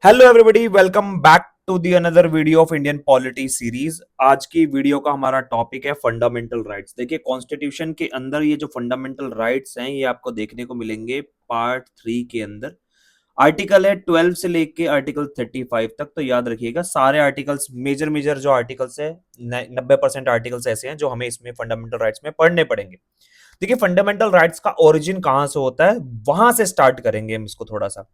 Hello everybody, welcome back to the another video of Indian polity series. आज की video का हमारा topic है फंडामेंटल राइट्स। देखिए, कॉन्स्टिट्यूशन के अंदर ये जो फंडामेंटल राइट्स हैं ये आपको देखने को मिलेंगे पार्ट 3 के अंदर। आर्टिकल है 12 से लेके आर्टिकल 35 तक। तो याद रखिएगा, सारे आर्टिकल्स मेजर मेजर जो आर्टिकल्स है 90% आर्टिकल्स ऐसे हैं जो हमें इसमें फंडामेंटल राइट्स में पढ़ने पड़ेंगे। देखिए, फंडामेंटल राइट्स का ओरिजिन कहां से होता है वहां से स्टार्ट करेंगे हम इसको थोड़ा सा।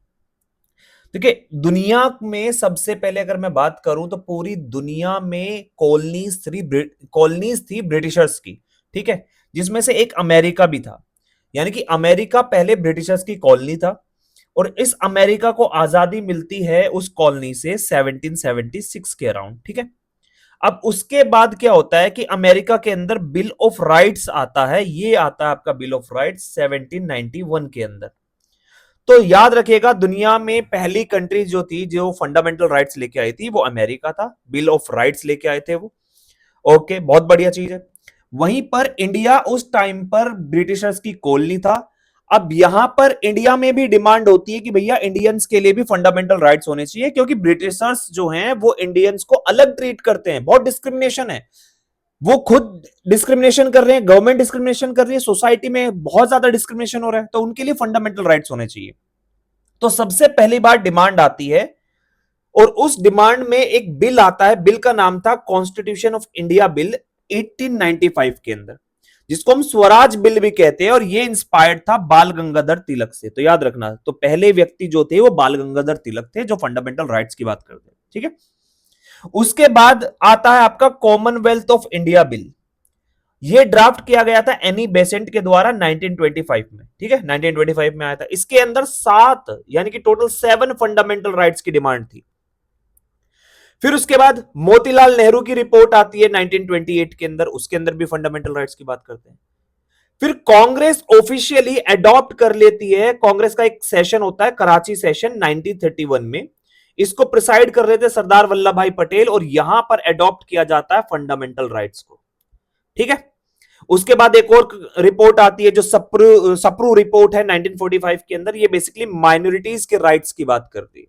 देखिए, दुनिया में सबसे पहले अगर मैं बात करूं तो पूरी दुनिया में कॉलोनीज थी ब्रिटिशर्स की। ठीक है, जिसमें से एक अमेरिका भी था। यानी कि अमेरिका पहले ब्रिटिशर्स की कॉलोनी था और इस अमेरिका को आजादी मिलती है उस कॉलोनी से 1776 के अराउंड। ठीक है, अब उसके बाद क्या होता है कि अमेरिका के अंदर बिल ऑफ राइट्स आता है। ये आता है आपका बिल ऑफ राइट्स 1791 के अंदर। तो याद रखिएगा, दुनिया में पहली कंट्री जो थी जो फंडामेंटल राइट्स लेके आई थी वो अमेरिका था। बिल ऑफ राइट्स लेके आए थे वो। ओके, बहुत बढ़िया चीज है। वहीं पर इंडिया उस टाइम पर ब्रिटिशर्स की कॉलोनी था। अब यहां पर इंडिया में भी डिमांड होती है कि भैया इंडियंस के लिए भी फंडामेंटल राइट्स होने चाहिए, क्योंकि ब्रिटिशर्स जो हैं वो इंडियंस को अलग ट्रीट करते हैं। बहुत डिस्क्रिमिनेशन है, वो खुद डिस्क्रिमिनेशन कर रहे हैं, गवर्नमेंट डिस्क्रिमिनेशन कर रही है, सोसाइटी में बहुत ज्यादा डिस्क्रिमिनेशन हो रहा है। तो उनके लिए फंडामेंटल राइट्स होने चाहिए। तो सबसे पहली बार डिमांड आती है और उस डिमांड में एक बिल आता है। बिल का नाम था कॉन्स्टिट्यूशन ऑफ इंडिया बिल 1895 के अंदर, जिसको हम स्वराज बिल भी कहते हैं। और ये इंस्पायर्ड था बाल गंगाधर तिलक से। तो याद रखना, तो पहले व्यक्ति जो थे वो बाल गंगाधर तिलक थे जो फंडामेंटल राइट्स की बात करते हैं। ठीक है, उसके बाद आता है आपका कॉमनवेल्थ ऑफ इंडिया बिल। ये ड्राफ्ट किया गया था एनी बेसेंट के द्वारा 1925 में। ठीक है, 1925 में आया था। इसके अंदर 7 यानी कि टोटल 7 फंडामेंटल राइट्स की डिमांड थी। फिर उसके बाद मोतीलाल नेहरू की रिपोर्ट आती है 1928 के अंदर। उसके अंदर भी फंडामेंटल राइट्स की बात करते हैं। फिर कांग्रेस ऑफिशियली अडॉप्ट कर लेती है। कांग्रेस का एक सेशन होता है कराची सेशन 1931 में। इसको प्रिसाइड कर रहे थे सरदार वल्लभ भाई पटेल और यहां पर अडॉप्ट किया जाता है फंडामेंटल राइट्स को। ठीक है, उसके बाद एक और रिपोर्ट आती है जो सप्रू रिपोर्ट है 1945 के अंदर। ये बेसिकली माइनॉरिटीज के राइट्स की बात करती है।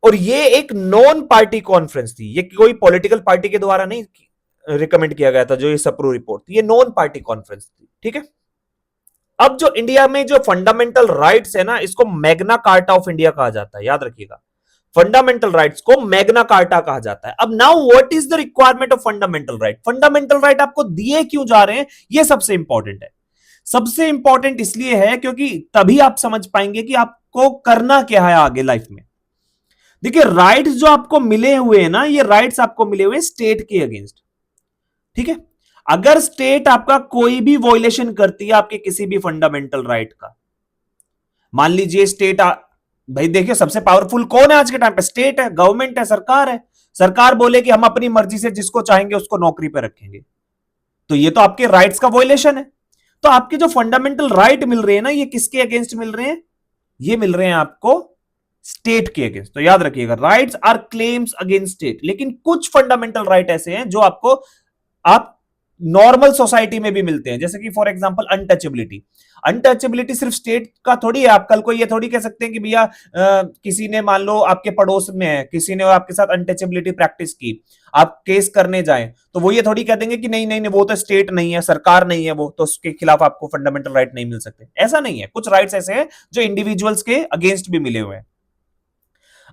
और ये एक नॉन पार्टी कॉन्फ्रेंस थी, ये कोई पॉलिटिकल पार्टी के द्वारा नहीं रिकमेंड किया गया था। जो ये सप्रू रिपोर्ट थी ये नॉन पार्टी कॉन्फ्रेंस थी। ठीक है, अब जो इंडिया में जो फंडामेंटल राइट्स है ना, इसको मैग्ना कार्टा ऑफ इंडिया कहा जाता है। याद रखिएगा, फंडामेंटल राइट्स को मैग्ना कार्टा कहा जाता है। अब now what is the requirement of fundamental right? Fundamental right आपको दिए क्यों जा रहे हैं, ये सबसे इंपॉर्टेंट है। सबसे इंपॉर्टेंट इसलिए है क्योंकि तभी आप समझ पाएंगे कि आपको करना क्या है आगे लाइफ में। देखिए, राइट्स जो आपको मिले हुए हैं ना, ये राइट्स आपको मिले हुए स्टेट के अगेंस्ट। ठीक है, अगर स्टेट आपका कोई भी वॉयलेशन करती है आपके किसी भी फंडामेंटल राइट का, मान लीजिए स्टेट भाई देखिए, सबसे पावरफुल कौन है आज के टाइम पे? स्टेट है, गवर्नमेंट है, सरकार है। सरकार बोले कि हम अपनी मर्जी से जिसको चाहेंगे उसको नौकरी पे रखेंगे, तो ये तो आपके राइट्स का वॉयलेशन है। तो आपके जो फंडामेंटल राइट मिल रहे हैं ना, ये किसके अगेंस्ट मिल रहे हैं? ये मिल रहे हैं आपको स्टेट के अगेंस्ट। तो याद रखिएगा, rights are claims against state. लेकिन कुछ फंडामेंटल राइट ऐसे हैं जो आपको आप नॉर्मल सोसाइटी में भी मिलते हैं, जैसे कि फॉर एग्जांपल अनटचेबिलिटी। अनटचेबिलिटी सिर्फ स्टेट का थोड़ी है। आप कल को ये थोड़ी कह सकते हैं कि भैया किसी ने, मान लो आपके पड़ोस में है, किसी ने आपके साथ अनटचेबिलिटी प्रैक्टिस की, आप केस करने जाएं तो वो ये थोड़ी कह देंगे कि नहीं नहीं नहीं, वो तो स्टेट नहीं है, सरकार नहीं है वो, तो उसके खिलाफ आपको फंडामेंटल राइट नहीं मिल सकते। ऐसा नहीं है। कुछ राइट्स ऐसे हैं जो इंडिविजुअल्स के अगेंस्ट भी मिले हुए हैं।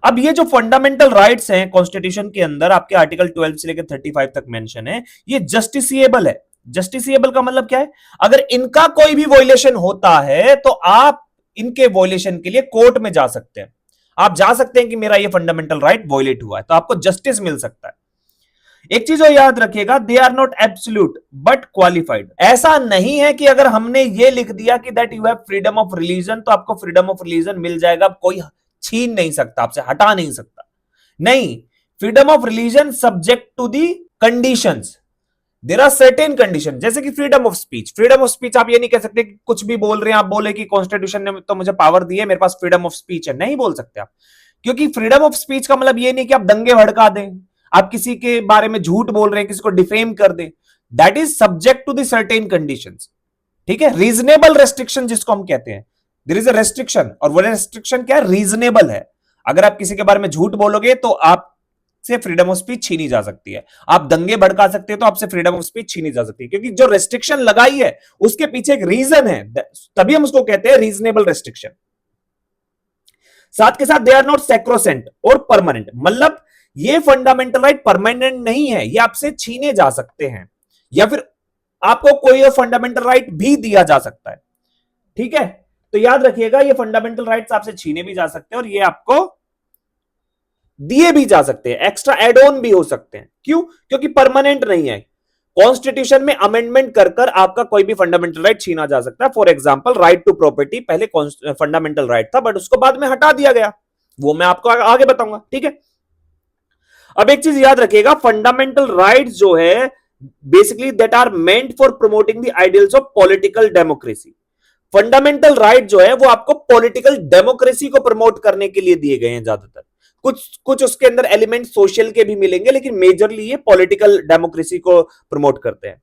अब ये जो फंडामेंटल राइट्स हैं कॉन्स्टिट्यूशन के अंदर, आपके आर्टिकल 12 से लेकर 35 तक मेंशन है, ये जस्टिसिएबल है। जस्टिसिएबल का मतलब क्या है? अगर इनका कोई भी वॉयलेशन होता है तो आप इनके वॉयलेशन के लिए कोर्ट में जा सकते हैं। आप जा सकते हैं कि मेरा ये फंडामेंटल राइट वॉयलेट हुआ है, तो आपको जस्टिस मिल सकता है। एक चीज और याद रखिएगा, they are not absolute but qualified. ऐसा नहीं है कि अगर हमने ये लिख दिया कि that you have freedom of religion तो आपको फ्रीडम ऑफ रिलीजन मिल जाएगा। कोई छीन नहीं सकता आपसे, हटा नहीं सकता। नहीं, freedom of religion subject to the conditions. There are certain condition, जैसे कि freedom of speech. Freedom of speech आप ये नहीं कह सकते कि कुछ भी बोल रहे हैं, आप बोले कि कॉन्स्टिट्यूशन ने तो मुझे पावर दी है, मेरे पास फ्रीडम ऑफ स्पीच है। नहीं बोल सकते आप, क्योंकि फ्रीडम ऑफ स्पीच का मतलब ये नहीं कि आप दंगे भड़का दें, आप किसी के बारे में झूठ बोल रहे हैं, किसी को डिफेम कर दें। That is subject to the certain conditions. ठीक है, रीजनेबल रेस्ट्रिक्शन जिसको हम कहते हैं। देयर इज अ रेस्ट्रिक्शन, और वो रेस्ट्रिक्शन क्या है? रीजनेबल है। अगर आप किसी के बारे में झूठ बोलोगे तो आप से फ्रीडम ऑफ स्पीच छीनी जा सकती है। आप दंगे भड़का सकते हो तो आपसे फ्रीडम ऑफ स्पीच छीनी जा सकती है, क्योंकि जो रेस्ट्रिक्शन लगाई है उसके पीछे एक रीजन है, तभी हम उसको कहते हैं रीजनेबल रेस्ट्रिक्शन। साथ के साथ दे आर नॉट सैक्रोसेंट और परमानेंट, मतलब ये फंडामेंटल राइट परमानेंट नहीं है, ये आपसे छीने जा सकते हैं या फिर आपको कोई फंडामेंटल राइट भी दिया जा सकता है। ठीक है, तो याद रखिएगा ये फंडामेंटल राइट्स आपसे छीने भी जा सकते हैं और ये आपको दिए भी जा सकते हैं, एक्स्ट्रा एड ऑन भी हो सकते हैं। क्यों? क्योंकि परमानेंट नहीं है। कॉन्स्टिट्यूशन में अमेंडमेंट कर कर आपका कोई भी फंडामेंटल राइट छीना जा सकता है। For example right to property पहले फंडामेंटल राइट था, बट उसको बाद में हटा दिया गया, वो मैं आपको आगे बताऊंगा। ठीक है, अब एक चीज याद रखिएगा, फंडामेंटल राइट्स जो है basically that are meant for promoting the ideals of political democracy. Fundamental right जो है वो आपको पॉलिटिकल डेमोक्रेसी को प्रमोट करने के लिए दिए गए हैं ज्यादातर। कुछ कुछ उसके अंदर एलिमेंट सोशल के भी मिलेंगे, लेकिन मेजरली ये पॉलिटिकल डेमोक्रेसी को प्रमोट करते हैं।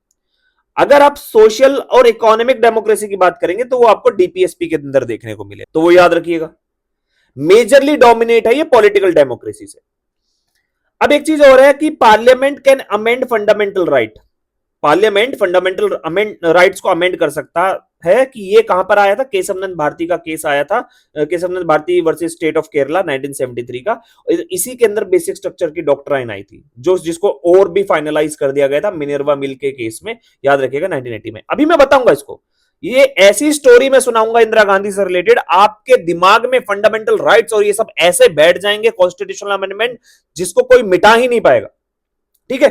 अगर आप सोशल और इकोनॉमिक डेमोक्रेसी की बात करेंगे तो वो आपको डीपीएसपी के अंदर देखने को मिले, तो वो याद रखिएगा। मेजरली डोमिनेट है ये पॉलिटिकल डेमोक्रेसी से। अब एक चीज और है कि parliament can amend fundamental right. Parliament fundamental rights को अमेंड कर सकता है। कि ये कहां पर आया था? केशवनंद भारती का केस आया था, Keshavananda Bharati versus state of Kerala 1973 का। इसी के अंदर बेसिक स्ट्रक्चर की डॉक्ट्राइन आई थी, जो जिसको और भी फाइनलाइज कर दिया गया था मिनर्वा मिल के केस में, याद रखिएगा 1980 में। अभी मैं बताऊंगा इसको, ये ऐसी स्टोरी मैं सुनाऊंगा इंदिरा गांधी से रिलेटेड, आपके दिमाग में फंडामेंटल राइट्स और ये सब ऐसे बैठ जाएंगे, कॉन्स्टिट्यूशनल अमेंडमेंट, जिसको कोई मिटा ही नहीं पाएगा। ठीक है,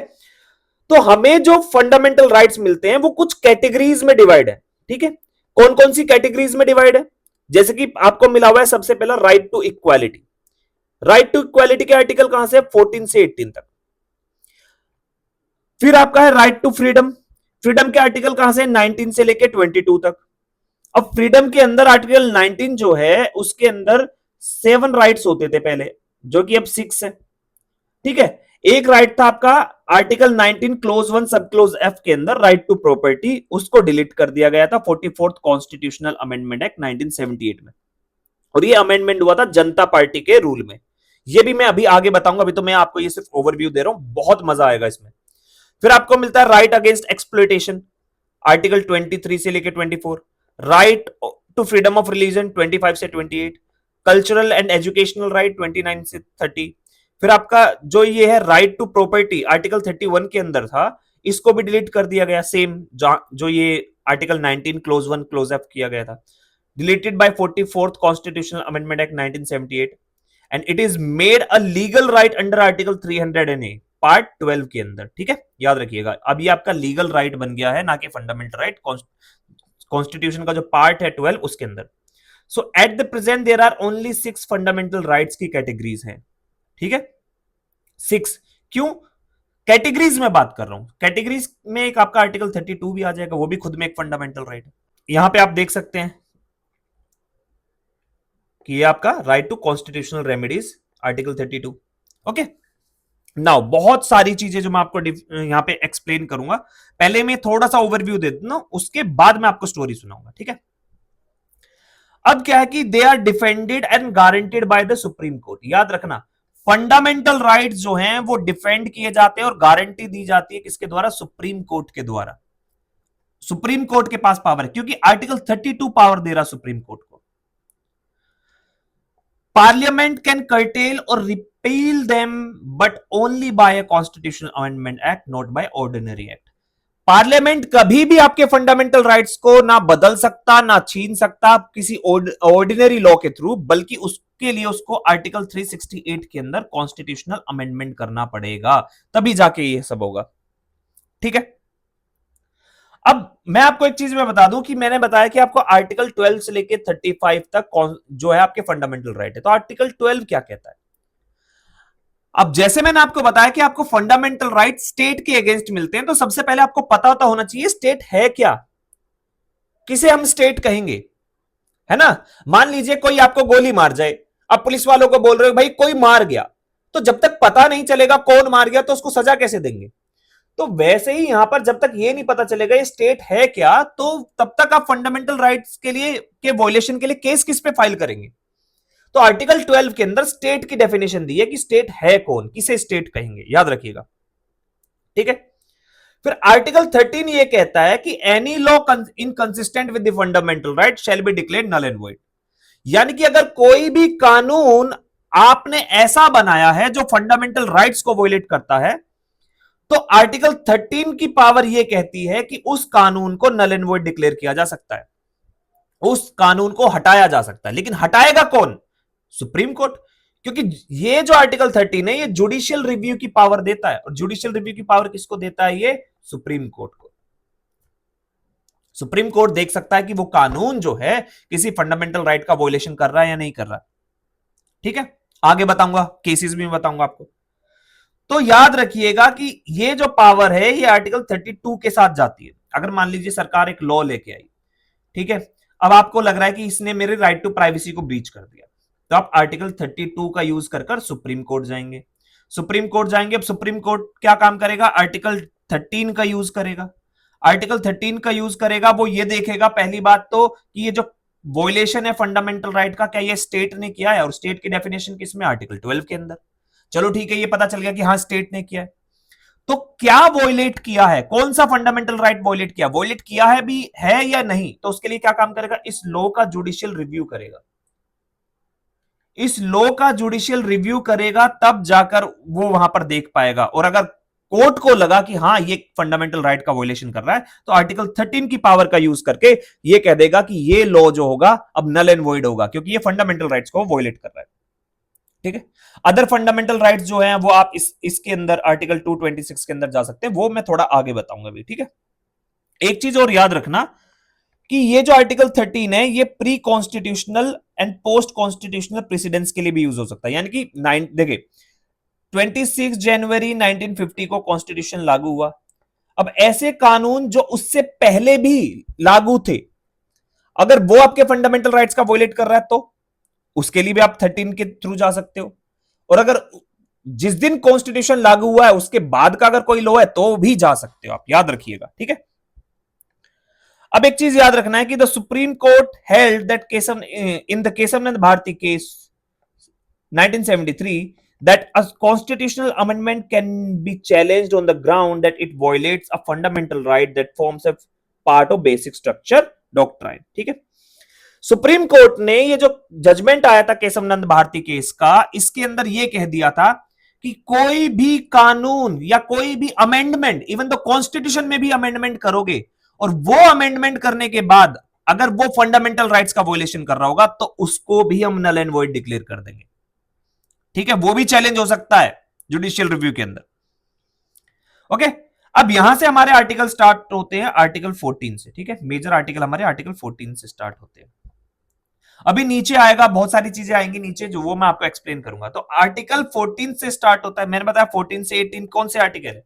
तो हमें जो फंडामेंटल राइट्स मिलते हैं वो कुछ कैटेगरीज में डिवाइड है। ठीक है, कौन कौन सी कैटेगरीज में डिवाइड है? जैसे कि आपको मिला हुआ है सबसे पहला right to equality. Right to equality के आर्टिकल कहां से? 14 से 18 तक। फिर आपका है राइट टू फ्रीडम। फ्रीडम के आर्टिकल कहां से? 19 से लेके 22 तक। अब फ्रीडम के अंदर आर्टिकल 19 जो है उसके अंदर 7 राइट्स होते थे पहले, जो कि अब 6 है। ठीक है, एक राइट था आपका आर्टिकल 19 क्लोज 1 सब क्लोज एफ के अंदर, राइट टू प्रॉपर्टी, उसको डिलीट कर दिया गया था 44th कॉन्स्टिट्यूशनल अमेंडमेंट एक्ट 1978 में। और ये अमेंडमेंट हुआ था जनता पार्टी के रूल में। ये भी मैं अभी आगे बताऊंगा, अभी तो मैं आपको ये सिर्फ ओवरव्यू दे रहा हूं, बहुत मजा आएगा इसमें। फिर आपको मिलता है राइट अगेंस्ट एक्सप्लॉयटेशन, आर्टिकल 23 से लेकर 24। Right to freedom of religion 25 से 28। कल्चरल एंड एजुकेशनल राइट 29 से 30। फिर आपका जो ये है राइट टू प्रॉपर्टी आर्टिकल 31 के अंदर था, इसको भी डिलीट कर दिया गया, सेम जो ये आर्टिकल 19 क्लोज 1 क्लोज एफ किया गया था, deleted bye 44th constitutional amendment act 1978 and it is made a legal right under article 300A part 12 के अंदर। ठीक है, याद रखिएगा, अब ये आपका लीगल राइट बन गया है, ना कि फंडामेंटल राइट। कॉन्स्टिट्यूशन का जो पार्ट है 12 उसके अंदर। So at the present there are only 6 fundamental rights की कैटेगरीज हैं। ठीक है, 6। क्यों कैटेगरीज में बात कर रहा हूं? कैटेगरीज में एक आपका आर्टिकल 32 भी आ जाएगा, वो भी खुद में एक फंडामेंटल राइट है। यहां पे आप देख सकते हैं कि ये आपका right to constitutional remedies article 32। Okay, now बहुत सारी चीजें जो मैं आपको यहां पे एक्सप्लेन करूंगा, पहले मैं थोड़ा सा ओवरव्यू दे दूं, उसके बाद मैं आपको स्टोरी सुनाऊंगा। ठीक है, अब क्या है कि they are defended and guaranteed by the supreme court. याद रखना, फंडामेंटल राइट्स जो हैं वो डिफेंड किए जाते हैं और गारंटी दी जाती है किसके द्वारा? सुप्रीम कोर्ट के द्वारा। सुप्रीम कोर्ट के पास पावर है, क्योंकि आर्टिकल 32 पावर दे रहा सुप्रीम कोर्ट को। पार्लियामेंट कैन कर्टेल और repeal them but only by a constitutional amendment act, not by ordinary act. Parliament कभी भी आपके फंडामेंटल राइट्स को ना बदल सकता ना छीन सकता किसी ऑर्डिनरी लॉ के थ्रू, बल्कि उसके लिए उसको आर्टिकल 368 के अंदर कॉन्स्टिट्यूशनल अमेंडमेंट करना पड़ेगा, तभी जाके ये सब होगा। ठीक है, अब मैं आपको एक चीज में बता दूं कि मैंने बताया कि आपको आर्टिकल 12 से लेके 35 तक जो है आपके फंडामेंटल राइट है। तो आर्टिकल 12 क्या कहता है? अब जैसे मैंने आपको बताया कि आपको फंडामेंटल राइट स्टेट के अगेंस्ट मिलते हैं, तो सबसे पहले आपको पता तो होना चाहिए स्टेट है क्या, किसे हम स्टेट कहेंगे, है ना? मान लीजिए कोई आपको गोली मार जाए, अब पुलिस वालों को बोल रहे हो भाई कोई मार गया, तो जब तक पता नहीं चलेगा कौन मार गया तो उसको सजा कैसे देंगे? तो वैसे ही यहां पर जब तक ये नहीं पता चलेगा ये स्टेट है क्या, तो तब तक आप फंडामेंटल राइट्स के लिए के वॉयलेशन के लिए केस किस पे फाइल करेंगे? तो आर्टिकल 12 के अंदर स्टेट की डेफिनेशन दी है कि स्टेट है कौन, किसे स्टेट कहेंगे, याद रखिएगा। ठीक है, फिर आर्टिकल 13 ये कहता है कि any law inconsistent with the fundamental right shall be declared null and void. यानी कि अगर कोई भी कानून आपने ऐसा बनाया है जो फंडामेंटल राइट्स को वोलेट करता है, तो आर्टिकल 13 की पावर यह कहती है कि उस कानून को नल एंड वॉइड डिक्लेयर किया जा सकता है, उस कानून को हटाया जा सकता है। लेकिन हटाएगा कौन? Supreme court. क्योंकि ये जो आर्टिकल 13 है ये जुडिशियल रिव्यू की पावर देता है, और जुडिशियल रिव्यू की पावर किसको देता है? ये सुप्रीम कोर्ट को। सुप्रीम कोर्ट देख सकता है कि वो कानून जो है किसी फंडामेंटल राइट का वोलेशन कर रहा है या नहीं कर रहा। ठीक है, आगे बताऊंगा, केसेस भी मैं बताऊंगा आपको। तो याद रखिएगा कि ये जो पावर है ये आर्टिकल 32 के साथ जाती है। अगर मान लीजिए सरकार एक लॉ लेके आई, ठीक है, अब आपको लग रहा है कि इसने मेरे राइट टू प्राइवेसी को ब्रीच कर दिया, तो आप आर्टिकल 32 का यूज कर सुप्रीम कोर्ट जाएंगे। सुप्रीम कोर्ट जाएंगे, अब सुप्रीम कोर्ट क्या काम करेगा? आर्टिकल 13 का यूज करेगा। आर्टिकल 13 का यूज करेगा, वो ये देखेगा पहली बात तो कि ये जो वॉयलेशन है फंडामेंटल राइट का, क्या ये स्टेट ने किया है, और स्टेट की डेफिनेशन किसमें? आर्टिकल 12 के अंदर। चलो ठीक है, ये पता चल गया कि हाँ स्टेट ने किया है। तो क्या वॉयलेट किया है, कौन सा फंडामेंटल राइट वॉयलेट किया, वॉयलेट किया है भी है या नहीं, तो उसके लिए क्या काम करेगा? इस लॉ का जुडिशियल रिव्यू करेगा। इस लॉ का जुडिशियल रिव्यू करेगा, तब जाकर वो वहां पर देख पाएगा। और अगर कोर्ट को लगा कि हाँ ये फंडामेंटल राइट का वॉयलेशन कर रहा है, तो आर्टिकल 13 की पावर का यूज करके ये कह देगा कि ये लॉ जो होगा अब नल एंड वॉइड होगा, क्योंकि ये फंडामेंटल राइट्स को वॉयलेट कर रहा है। ठीक है, अदर फंडामेंटल राइट्स जो हैं वो आप इसके अंदर आर्टिकल 226 के अंदर जा सकते हैं, वो मैं थोड़ा आगे बताऊंगा भी। ठीक है, एक चीज और याद रखना कि ये जो आर्टिकल 13 है ये pre constitutional and post constitutional presidents के लिए भी यूज हो सकता है। यानी कि देखिए 26 जनवरी 1950 को कॉन्स्टिट्यूशन लागू हुआ। अब ऐसे कानून जो उससे पहले भी लागू थे, अगर वो आपके फंडामेंटल राइट्स का वॉयलेट कर रहा है, तो उसके लिए भी आप 13 के थ्रू जा सकते हो। और अगर जिस दिन कॉन्स्टिट्यूशन लागू हुआ है उसके बाद का अगर कोई लॉ है तो भी जा सकते हो आप, याद रखिएगा। ठीक है, अब एक चीज याद रखना है कि the supreme Court held that Keshav in the Keshavananda Bharati case 1973 that a constitutional amendment can be challenged on the ground that it violates a fundamental right that forms a part of basic structure doctrine। ठीक है, supreme court ने ये जो judgement आया था Keshavananda Bharati case का, इसके अंदर ये कह दिया था कि कोई भी कानून या कोई भी अमेंडमेंट, इवन तो कॉन्स्टिट्यूशन में भी अमेंडमेंट करोगे और वो अमेंडमेंट करने के बाद अगर वो फंडामेंटल राइट्स का वॉयलेशन कर रहा होगा, तो उसको भी हम नल एंड वॉइड डिक्लेयर कर देंगे। ठीक है, वो भी चैलेंज हो सकता है जुडिशियल रिव्यू के अंदर। ओके, अब यहां से हमारे आर्टिकल स्टार्ट होते हैं आर्टिकल 14 से। ठीक है, मेजर आर्टिकल हमारे आर्टिकल 14 से स्टार्ट होते हैं। अभी नीचे आएगा, बहुत सारी चीजें आएंगी नीचे, जो वो मैं आपको एक्सप्लेन करूंगा। तो आर्टिकल 14 से स्टार्ट होता है। मैंने बताया 14 से 18 कौन से आर्टिकल है?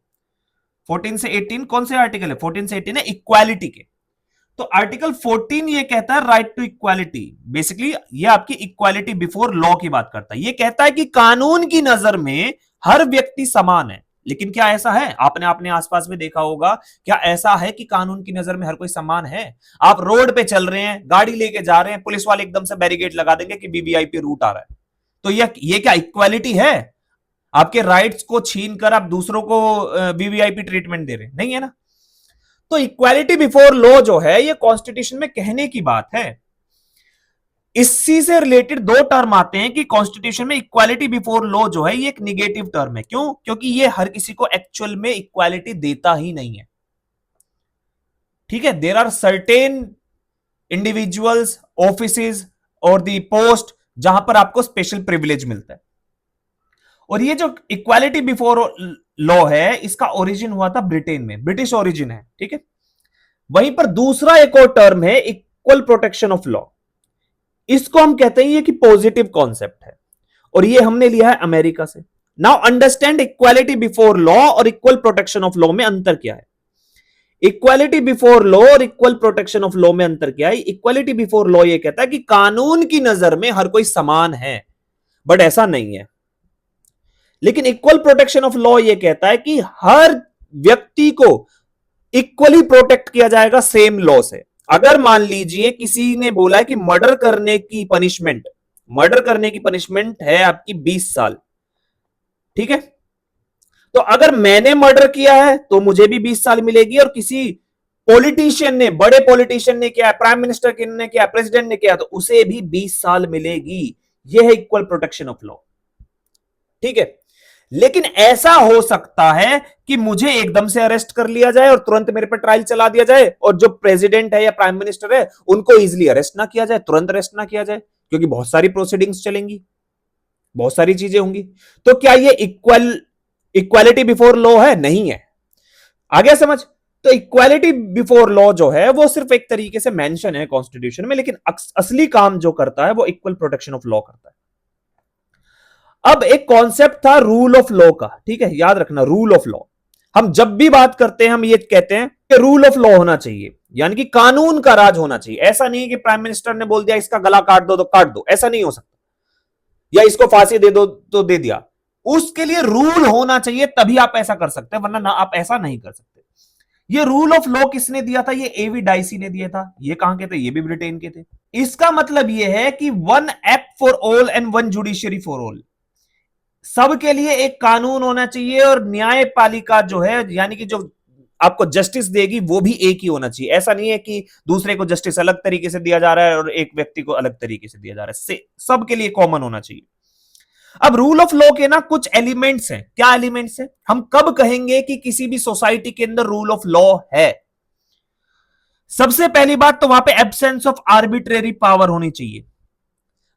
14 से 18 कौन से आर्टिकल है? 14 से 18 है इक्वालिटी के। तो आर्टिकल 14 ये कहता है राइट टू इक्वालिटी। बेसिकली ये आपकी इक्वालिटी बिफोर लॉ की बात करता है। ये कहता है कि कानून की नजर में हर व्यक्ति समान है। लेकिन क्या ऐसा है? आपने अपने आसपास में देखा होगा, क्या ऐसा है कि कानून की नजर में हर कोई समान है? आप रोड पे चल रहे हैं, गाड़ी लेके जा रहे हैं, पुलिस वाले एकदम से बैरिकेड लगा देंगे कि वीवीआईपी रूट आ रहा है, तो ये क्या इक्वालिटी है? आपके राइट्स को छीन कर आप दूसरों को वीवीआईपी ट्रीटमेंट दे रहे हैं? नहीं है ना। तो इक्वालिटी बिफोर लॉ जो है ये कॉन्स्टिट्यूशन में कहने की बात है। इसी से रिलेटेड दो टर्म आते हैं कि कॉन्स्टिट्यूशन में इक्वालिटी बिफोर लॉ जो है ये एक निगेटिव टर्म है। क्यों? क्योंकि ये हर किसी को एक्चुअल में इक्वालिटी देता ही नहीं है। ठीक है, there are certain individuals, offices और दी पोस्ट जहां पर आपको स्पेशल प्रिविलेज मिलता है। और ये जो इक्वालिटी बिफोर लॉ है इसका ओरिजिन हुआ था ब्रिटेन में, ब्रिटिश ओरिजिन है। ठीक है, वहीं पर दूसरा एक और टर्म है इक्वल प्रोटेक्शन ऑफ लॉ। इसको हम कहते हैं ये कि पॉजिटिव कॉन्सेप्ट है, और ये हमने लिया है अमेरिका से। Now understand equality before law और इक्वल प्रोटेक्शन ऑफ लॉ में अंतर क्या है। इक्वालिटी बिफोर लॉ और इक्वल प्रोटेक्शन ऑफ लॉ में अंतर क्या है? इक्वालिटी बिफोर लॉ ये कहता है कि कानून की नजर में हर कोई समान है, बट ऐसा नहीं है। लेकिन इक्वल प्रोटेक्शन ऑफ लॉ यह कहता है कि हर व्यक्ति को इक्वली प्रोटेक्ट किया जाएगा सेम लॉ से। अगर मान लीजिए किसी ने बोला है कि मर्डर करने की पनिशमेंट मर्डर करने की पनिशमेंट है आपकी 20 साल। ठीक है, तो अगर मैंने मर्डर किया है तो मुझे भी 20 साल मिलेगी, और किसी पॉलिटिशियन ने, बड़े पॉलिटिशियन ने किया, प्राइम मिनिस्टर ने किया, प्रेसिडेंट ने किया, तो उसे भी 20 साल मिलेगी। यह है इक्वल प्रोटेक्शन ऑफ लॉ। ठीक है, लेकिन ऐसा हो सकता है कि मुझे एकदम से अरेस्ट कर लिया जाए और तुरंत मेरे पर ट्रायल चला दिया जाए, और जो प्रेसिडेंट है या प्राइम मिनिस्टर है उनको इजीली अरेस्ट ना किया जाए, तुरंत अरेस्ट ना किया जाए, क्योंकि बहुत सारी प्रोसीडिंग्स चलेंगी, बहुत सारी चीजें होंगी। तो क्या ये इक्वालिटी बिफोर लॉ है? नहीं है। आ गया समझ? तो इक्वालिटी बिफोर लॉ जो है वो सिर्फ एक तरीके से मेंशन है कॉन्स्टिट्यूशन में, लेकिन असली काम जो करता है वो इक्वल प्रोटेक्शन ऑफ लॉ करता है। अब एक कॉन्सेप्ट था रूल ऑफ लॉ का, ठीक है, याद रखना, रूल ऑफ लॉ। हम जब भी बात करते हैं हम ये कहते हैं कि रूल ऑफ लॉ होना चाहिए, यानी कि कानून का राज होना चाहिए। ऐसा नहीं है कि प्राइम मिनिस्टर ने बोल दिया इसका गला काट दो तो काट दो, ऐसा नहीं हो सकता, या इसको फांसी दे दो तो दे दिया। उसके लिए रूल होना चाहिए, तभी आप ऐसा कर सकते हैं, वरना ना आप ऐसा नहीं कर सकते। ये रूल ऑफ लॉ किसने दिया था? ये एवी डाइसी ने दिया था। ये कहां के थे? ये भी ब्रिटेन के थे। इसका मतलब ये है कि one act for all and one judiciary for all. सबके लिए एक कानून होना चाहिए, और न्यायपालिका जो है, यानी कि जो आपको जस्टिस देगी वो भी एक ही होना चाहिए। ऐसा नहीं है कि दूसरे को जस्टिस अलग तरीके से दिया जा रहा है और एक व्यक्ति को अलग तरीके से दिया जा रहा है। सबके लिए कॉमन होना चाहिए। अब रूल ऑफ लॉ के ना कुछ एलिमेंट्स हैं। क्या एलिमेंट्स हैं? हम कब कहेंगे कि किसी भी सोसाइटी के अंदर रूल ऑफ लॉ है? सबसे पहली बात तो वहां पे एब्सेंस ऑफ आर्बिट्रेरी पावर होनी चाहिए।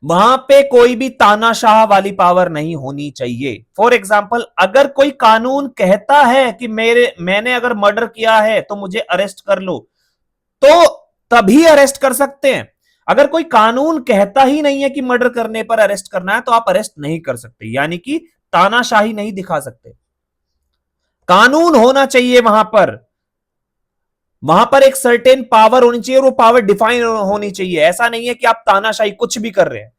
वहां पे कोई भी तानाशाह वाली पावर नहीं होनी चाहिए। फॉर एग्जाम्पल, अगर कोई कानून कहता है कि मैंने अगर मर्डर किया है तो मुझे अरेस्ट कर लो, तो तभी अरेस्ट कर सकते हैं। अगर कोई कानून कहता ही नहीं है कि मर्डर करने पर अरेस्ट करना है, तो आप अरेस्ट नहीं कर सकते, यानी कि तानाशाही नहीं दिखा सकते। कानून होना चाहिए वहां पर एक सर्टेन पावर होनी चाहिए, और वो पावर डिफाइन होनी चाहिए। ऐसा नहीं है कि आप तानाशाही कुछ भी कर रहे हैं।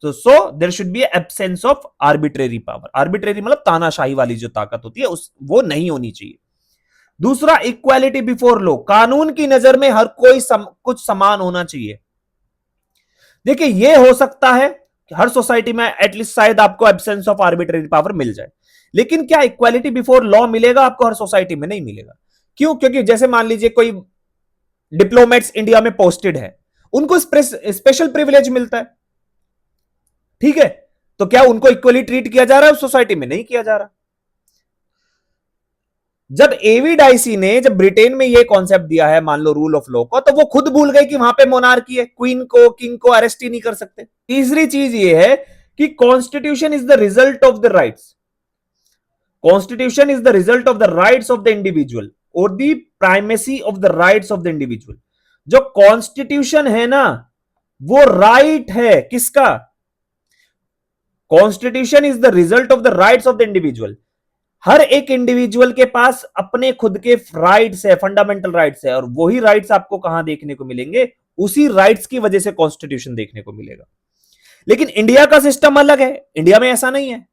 तो so there should be absence of arbitrary power. Arbitrary मतलब तानाशाही वाली जो ताकत होती है उस वो नहीं होनी चाहिए। दूसरा, इक्वालिटी बिफोर लॉ। कानून की नजर में हर कोई कुछ समान होना चाहिए। देखिए, ये हो सकता है कि हर सोसाइटी में एटलीस्ट शायद आपको एब्सेंस ऑफ आर्बिट्रेरी पावर मिल जाए, लेकिन क्या इक्वालिटी बिफोर लॉ मिलेगा आपको? हर सोसाइटी में नहीं मिलेगा। क्यों? क्योंकि जैसे मान लीजिए कोई डिप्लोमेट्स इंडिया में पोस्टेड है, उनको स्पेशल प्रिविलेज मिलता है, ठीक है, तो क्या उनको इक्वली ट्रीट किया जा रहा है उस सोसाइटी में? नहीं किया जा रहा। जब एवी डाइसी ने जब ब्रिटेन में ये कॉन्सेप्ट दिया है, मान लो रूल ऑफ लॉ को, तो वो खुद भूल गए कि वहां पे मोनार्की है, क्वीन को, किंग को अरेस्ट ही नहीं कर सकते। तीसरी चीज ये है कि constitution is the result of the rights. Constitution is the result of the rights of the individual, और the primacy of the rights of the individual. जो कॉन्स्टिट्यूशन है ना, वो राइट है किसका? Constitution is the result of the rights of the individual. हर एक individual के पास अपने खुद के राइट्स है, फंडामेंटल राइट्स है, और वही राइट्स आपको कहां देखने को मिलेंगे? उसी राइट्स की वजह से कॉन्स्टिट्यूशन देखने को मिलेगा। लेकिन इंडिया का सिस्टम अलग है। इंडिया में ऐसा नहीं है।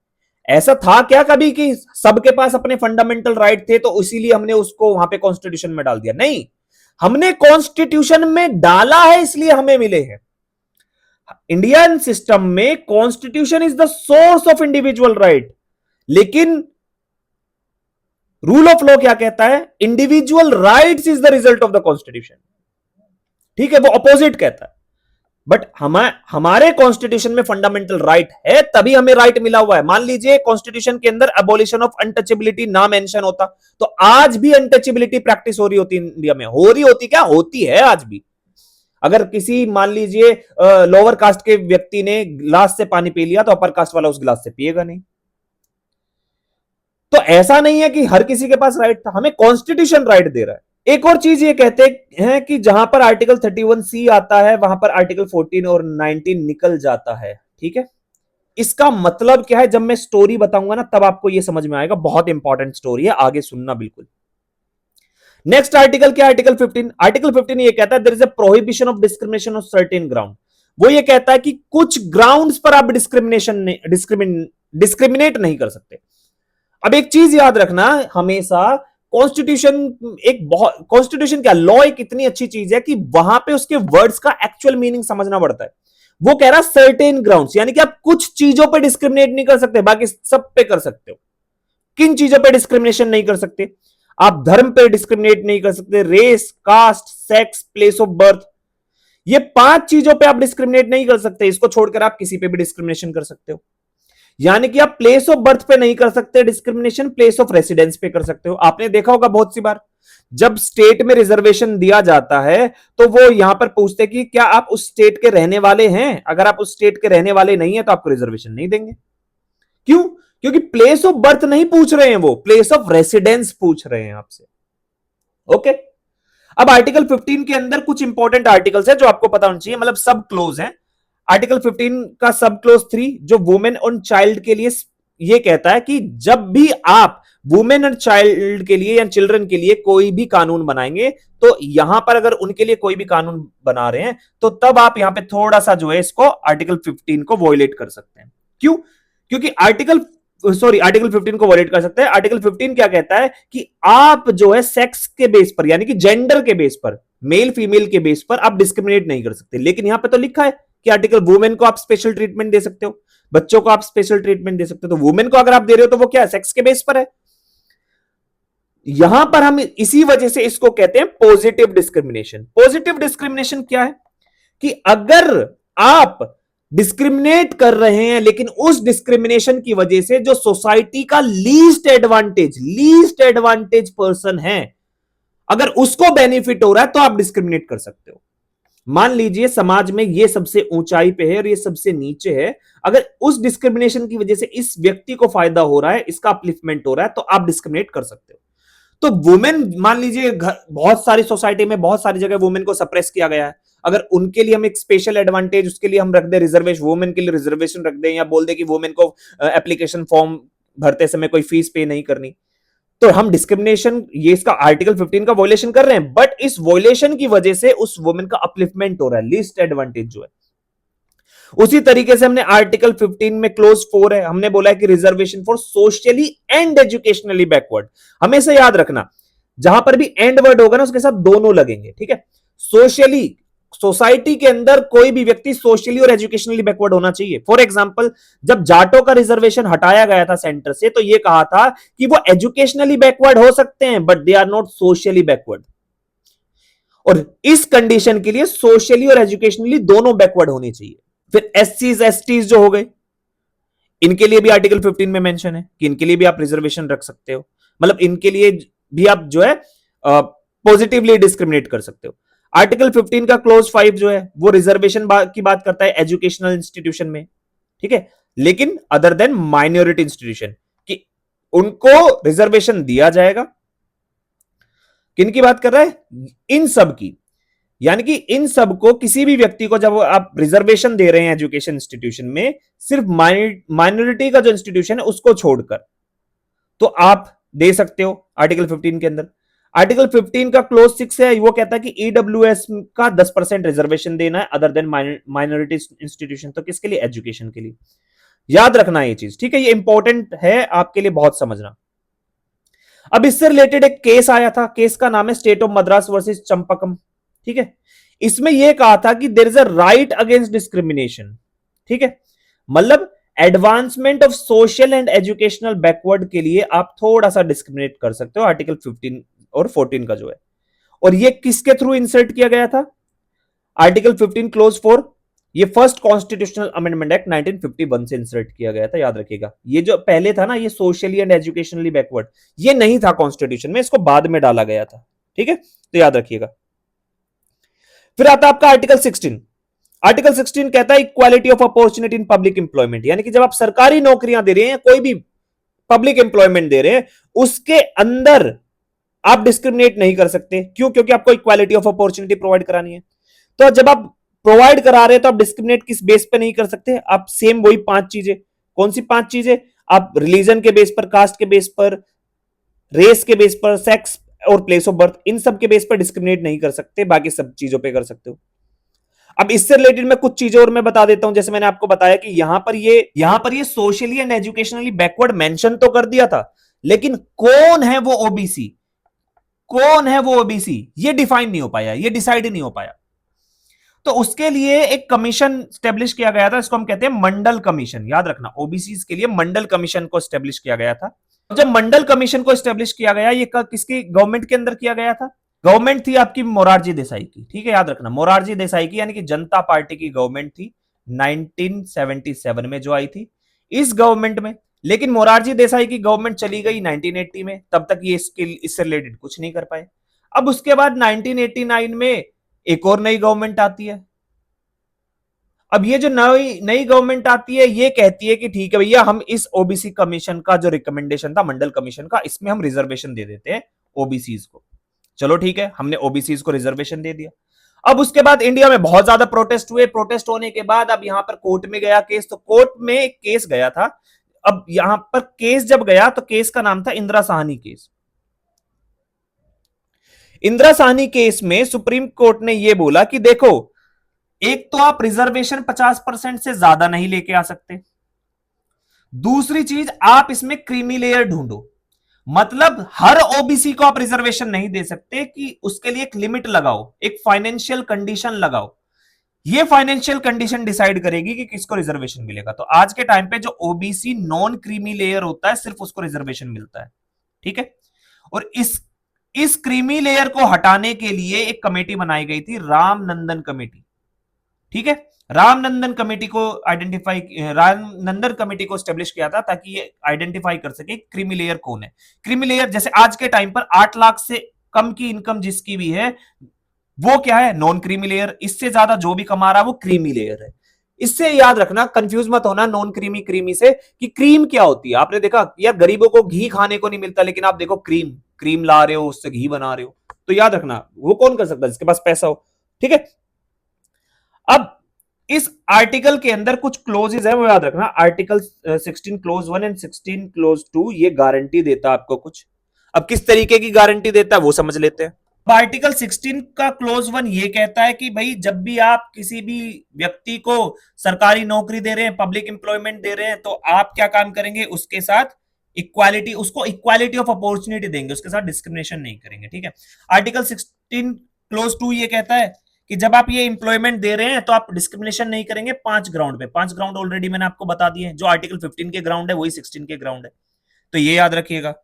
ऐसा था क्या कभी कि सबके पास अपने फंडामेंटल राइट थे तो इसीलिए हमने उसको वहां पे कॉन्स्टिट्यूशन में डाल दिया? नहीं, हमने कॉन्स्टिट्यूशन में डाला है इसलिए हमें मिले हैं। इंडियन सिस्टम में constitution is the source of individual right, लेकिन रूल ऑफ लॉ क्या कहता है? Individual rights is the result of the constitution. ठीक है, वो अपोजिट कहता है। बट हमारे कॉन्स्टिट्यूशन में फंडामेंटल राइट है, तभी हमें राइट मिला हुआ है। मान लीजिए कॉन्स्टिट्यूशन के अंदर अबोलिशन ऑफ अनटचेबिलिटी ना मेंशन होता, तो आज भी अनटचेबिलिटी प्रैक्टिस हो रही होती इंडिया में। हो रही होती क्या? होती है आज भी। अगर किसी मान लीजिए लोअर कास्ट के व्यक्ति ने गिलास से पानी पी लिया, तो अपर कास्ट वाला उस गिलास से पिएगा नहीं। तो ऐसा नहीं है कि हर किसी के पास राइट था, हमें कॉन्स्टिट्यूशन राइट दे रहा है। एक और चीज ये कहते हैं कि जहां पर आर्टिकल 31C आता है, वहां पर आर्टिकल 14 और 19 निकल जाता है। ठीक है, इसका मतलब क्या है? जब मैं स्टोरी बताऊंगा ना, तब आपको यह समझ में आएगा। बहुत इंपॉर्टेंट स्टोरी है, आगे सुनना बिल्कुल। नेक्स्ट आर्टिकल क्या? आर्टिकल 15। आर्टिकल 15 ये कहता है there is a prohibition of discrimination on certain ground. वो ये कहता है कि कुछ ग्राउंड्स पर आप डिस्क्रिमिनेट नहीं कर सकते। अब एक चीज याद रखना हमेशा, कॉन्स्टिट्यूशन क्या, लॉ एक इतनी अच्छी चीज है कि वहां पे उसके वर्ड्स का एक्चुअल मीनिंग समझना पड़ता है। वो कह रहा सर्टेन ग्राउंड्स, यानी कि आप कुछ चीजों पे डिस्क्रिमिनेट नहीं कर सकते, बाकी सब पे कर सकते हो। किन चीजों पे डिस्क्रिमिनेशन नहीं कर सकते? आप धर्म पे डिस्क्रिमिनेट नहीं कर सकते, race, caste, sex, place of birth, ये 5 चीजों पे आप डिस्क्रिमिनेट नहीं कर सकते। इसको छोड़कर आप किसी पे भी डिस्क्रिमिनेशन कर सकते हो। यानी कि आप प्लेस ऑफ बर्थ पे नहीं कर सकते डिस्क्रिमिनेशन, प्लेस ऑफ रेसिडेंस पे कर सकते हो। आपने देखा होगा बहुत सी बार जब स्टेट में रिजर्वेशन दिया जाता है तो वो यहां पर पूछते हैं कि क्या आप उस स्टेट के रहने वाले हैं। अगर आप उस स्टेट के रहने वाले नहीं है तो आपको रिजर्वेशन नहीं देंगे। क्यों? क्योंकि प्लेस ऑफ बर्थ नहीं पूछ रहे हैं, वो प्लेस ऑफ रेसिडेंस पूछ रहे हैं आपसे। ओके, अब आर्टिकल 15 के अंदर कुछ इंपॉर्टेंट आर्टिकल्स है जो आपको पता होना चाहिए, मतलब सब क्लोज है। आर्टिकल 15 का सब क्लोज 3 जो वुमेन और चाइल्ड के लिए ये कहता है कि जब भी आप वुमेन और चाइल्ड के लिए या चिल्ड्रन के लिए कोई भी कानून बनाएंगे तो यहां पर अगर उनके लिए कोई भी कानून बना रहे हैं तो तब आप यहां पे थोड़ा सा जो है इसको आर्टिकल 15 को वॉयलेट कर सकते हैं। क्यों? क्योंकि आर्टिकल 15 को वॉयलेट कर सकते हैं। आर्टिकल 15 क्या कहता है कि आप जो है सेक्स के बेस पर, यानी कि जेंडर के बेस पर, मेल फीमेल के बेस पर आप डिस्क्रिमिनेट नहीं कर सकते। लेकिन यहां पे तो लिखा है कि आर्टिकल वुमेन को आप स्पेशल ट्रीटमेंट दे सकते हो, बच्चों को आप स्पेशल ट्रीटमेंट दे सकते हो। तो वुमेन को अगर आप दे रहे हो तो वो क्या है, सेक्स के बेस पर है। यहां पर हम इसी वजह से इसको कहते हैं पॉजिटिव डिस्क्रिमिनेशन। पॉजिटिव डिस्क्रिमिनेशन क्या है कि अगर आप डिस्क्रिमिनेट कर रहे हैं लेकिन उस डिस्क्रिमिनेशन की वजह से जो सोसाइटी का लीस्ट एडवांटेज पर्सन है, अगर उसको बेनिफिट हो रहा है तो आप डिस्क्रिमिनेट कर सकते हो। मान लीजिए समाज में ये सबसे ऊंचाई पे है और ये सबसे नीचे है, अगर उस डिस्क्रिमिनेशन की वजह से इस व्यक्ति को फायदा हो रहा है, इसका अपलिफ्टमेंट हो रहा है, तो आप डिस्क्रिमिनेट कर सकते हो। तो वुमेन, मान लीजिए बहुत सारी सोसाइटी में बहुत सारी जगह वुमेन को सप्रेस किया गया है, अगर उनके लिए हम एक स्पेशल एडवांटेज उसके लिए हम रख दे, रिजर्वेशन वुमेन के लिए रिजर्वेशन रख दें, या बोल दे कि वुमेन को एप्लीकेशन फॉर्म भरते समय कोई फीस पे नहीं करनी, तो हम डिस्क्रिमिनेशन, ये इसका आर्टिकल 15 का वॉयलेशन कर रहे हैं। बट इस वॉयलेशन की वजह से उस वुमेन का अपलिफ्टमेंट हो रहा है, लीस्ट एडवांटेज जो है। उसी तरीके से हमने आर्टिकल 15 में क्लोज 4 है, हमने बोला है कि reservation for socially and educationally backward. हमेशा याद रखना जहां पर भी एंड वर्ड होगा ना उसके साथ दोनों लगेंगे, ठीक है। सोशली, सोसाइटी के अंदर कोई भी व्यक्ति सोशली और एजुकेशनली बैकवर्ड होना चाहिए। फॉर एग्जांपल, जब जाटों का रिजर्वेशन हटाया गया था सेंटर से तो यह कहा था कि वो एजुकेशनली बैकवर्ड हो सकते हैं but they are not socially backward. और इस कंडीशन के लिए सोशली और एजुकेशनली दोनों बैकवर्ड होनी चाहिए। फिर एससीज एसटीज जो हो गए, इनके लिए भी आर्टिकल 15 में मेंशन है कि इनके लिए भी आप रिजर्वेशन रख सकते हो, मतलब इनके लिए भी आप जो है पॉजिटिवली डिस्क्रिमिनेट कर सकते हो। आर्टिकल 15 का क्लोज 5 जो है वो रिजर्वेशन की बात करता है एजुकेशनल इंस्टीट्यूशन में, ठीक है, लेकिन अदर देन माइनॉरिटी इंस्टीट्यूशन, कि उनको रिजर्वेशन दिया जाएगा। किन की बात कर रहा है? इन सब की, यानी कि इन सब को, किसी भी व्यक्ति को जब आप रिजर्वेशन दे रहे हैं एजुकेशन इंस्टीट्यूशन में, सिर्फ माइनॉरिटी का जो इंस्टीट्यूशन है उसको छोड़कर, तो आप दे सकते हो आर्टिकल 15 के अंदर। आर्टिकल 15 का क्लोज 6 है, वो कहता है कि ईडब्ल्यूएस का 10% रिजर्वेशन देना है अदर देन माइनॉरिटी इंस्टीट्यूशन। तो किसके लिए? एजुकेशन के लिए। याद रखना ये चीज, ठीक है, ये इंपॉर्टेंट है आपके लिए बहुत समझना। अब इससे रिलेटेड एक केस आया था, केस का नाम है state of Madras versus Champakam, ठीक है। इसमें यह कहा था कि there is a right against discrimination, ठीक है, मतलब advancement of social and educational backward के लिए आप थोड़ा सा डिस्क्रिमिनेट कर सकते हो, आर्टिकल 15 और 14 का जो है। और ये किसके थ्रू इंसर्ट किया गया था? आर्टिकल 15 क्लोज 4, ये फर्स्ट कॉन्स्टिट्यूशनल अमेंडमेंट एक्ट 1951 से इंसर्ट किया गया था। याद रखिएगा, ये जो पहले था ना, ये सोशली एंड एजुकेशनली बैकवर्ड, ये नहीं था कॉन्स्टिट्यूशन में, इसको बाद में डाला गया था, ठीक है, तो याद रखिएगा। फिर आता है आपका आर्टिकल 16। आर्टिकल 16 कहता है equality of opportunity in public employment, यानी कि जब आप सरकारी नौकरियां दे रहे हैं, कोई भी पब्लिक एम्प्लॉयमेंट दे रहे हैं, उसके अंदर आप डिस्क्रिमिनेट नहीं कर सकते। क्यों? क्योंकि आपको इक्वालिटी ऑफ अपॉर्चुनिटी प्रोवाइड करानी है। तो जब आप प्रोवाइड करा रहे हैं तो आप डिस्क्रिमिनेट किस बेस पे नहीं कर सकते? आप सेम वही 5 चीजें, कौन सी 5 चीजें? आप रिलीजन के बेस पर, कास्ट के बेस पर, रेस के बेस पर, सेक्स और प्लेस ऑफ बर्थ, इन सब के बेस पर डिस्क्रिमिनेट नहीं कर सकते, बाकी सब चीजों पे कर सकते हो। अब इससे रिलेटेड मैं कुछ चीजें और मैं बता देता हूं। जैसे मैंने आपको बताया कि यहां पर ये socially and educationally backward mention तो कर दिया था, लेकिन कौन है वो ओबीसी, कौन है वो ओबीसी, ये डिफाइन नहीं हो पाया, ये डिसाइड नहीं हो पाया। तो उसके लिए एक कमीशन स्टेब्लिश किया गया था, इसको हम कहते हैं मंडल कमीशन। याद रखना, ओबीसी के लिए मंडल कमीशन को स्टेब्लिश किया गया था। जब मंडल कमीशन को स्टेब्लिश किया गया, ये किसकी गवर्नमेंट के अंदर किया गया था? गवर्नमेंट थी आपकी मोरारजी देसाई की। ठीक है, याद रखना, मोरारजी देसाई की, यानी कि जनता पार्टी की गवर्नमेंट थी 1977 में जो आई थी इस गवर्नमेंट में। लेकिन मोरारजी देसाई की गवर्नमेंट चली गई 1980 में, तब तक ये इससे रिलेटेड कुछ नहीं कर पाए। अब उसके बाद 1989 में एक और नई गवर्नमेंट आती है। अब ये जो नई नई गवर्नमेंट आती है, ये कहती है कि ठीक है भैया, हम इस ओबीसी कमीशन का जो रिकमेंडेशन था मंडल कमीशन का, इसमें हम रिजर्वेशन दे देते हैं ओबीसी को। चलो ठीक है, हमने ओबीसी को रिजर्वेशन दे दिया। अब उसके बाद इंडिया में बहुत ज्यादा प्रोटेस्ट हुए। प्रोटेस्ट होने के बाद अब यहां पर कोर्ट में गया केस, तो कोर्ट में एक केस गया था। अब यहां पर केस जब गया तो केस का नाम था इंदिरा साहनी केस। इंदिरा साहनी केस में सुप्रीम कोर्ट ने यह बोला कि देखो, एक तो आप रिजर्वेशन 50% से ज्यादा नहीं लेके आ सकते, दूसरी चीज आप इसमें क्रीमी लेयर ढूंढो। मतलब हर ओबीसी को आप रिजर्वेशन नहीं दे सकते, कि उसके लिए एक लिमिट लगाओ, एक फाइनेंशियल कंडीशन लगाओ। ये फाइनेंशियल कंडीशन डिसाइड करेगी कि किसको रिजर्वेशन मिलेगा। तो आज के टाइम पे जो ओबीसी नॉन क्रीमी लेयर होता है, सिर्फ उसको रिजर्वेशन मिलता है। ठीक है, और इस क्रीमी लेयर को हटाने के लिए एक कमेटी बनाई गई थी, रामनंदन कमेटी। ठीक है, रामनंदन कमेटी को स्टेब्लिश किया था, ताकि ये आइडेंटिफाई कर सके क्रीमी लेयर कौन है। क्रीमी लेयर जैसे आज के टाइम पर 8 लाख से कम की इनकम जिसकी भी है, वो क्या है? Non creamy layer. इससे ज्यादा जो भी कमा रहा है वो क्रीमी लेयर है। इससे याद रखना, कंफ्यूज मत होना नॉन क्रीमी क्रीमी से, कि क्रीम क्या होती है। आपने देखा यार, गरीबों को घी खाने को नहीं मिलता, लेकिन आप देखो क्रीम क्रीम ला रहे हो, उससे घी बना रहे हो। तो याद रखना, वो कौन कर सकता है? जिसके पास पैसा हो। ठीक है, अब इस आर्टिकल के अंदर कुछ क्लोजेस है, वो याद रखना। आर्टिकल 16 क्लोज 1 एंड 16 क्लोज 2 ये गारंटी देता है आपको कुछ। अब किस तरीके की गारंटी देता है वो समझ लेते हैं। आर्टिकल 16 का क्लोज 1 ये कहता है कि भाई, जब भी आप किसी भी व्यक्ति को सरकारी नौकरी दे रहे हैं, पब्लिक एम्प्लॉयमेंट दे रहे हैं, तो आप क्या काम करेंगे? उसके साथ इक्वालिटी, उसको इक्वालिटी ऑफ अपॉर्चुनिटी देंगे, उसके साथ डिस्क्रिमिनेशन नहीं करेंगे। ठीक है, आर्टिकल 16 क्लोज 2 ये कहता है कि जब आप ये एम्प्लॉयमेंट दे रहे हैं तो आप डिस्क्रिमिनेशन नहीं करेंगे 5 ग्राउंड पे। 5 ग्राउंड ऑलरेडी मैंने आपको बता दिए, जो आर्टिकल 15 के ग्राउंड है वही 16 के ग्राउंड है, तो ये याद रखिएगा।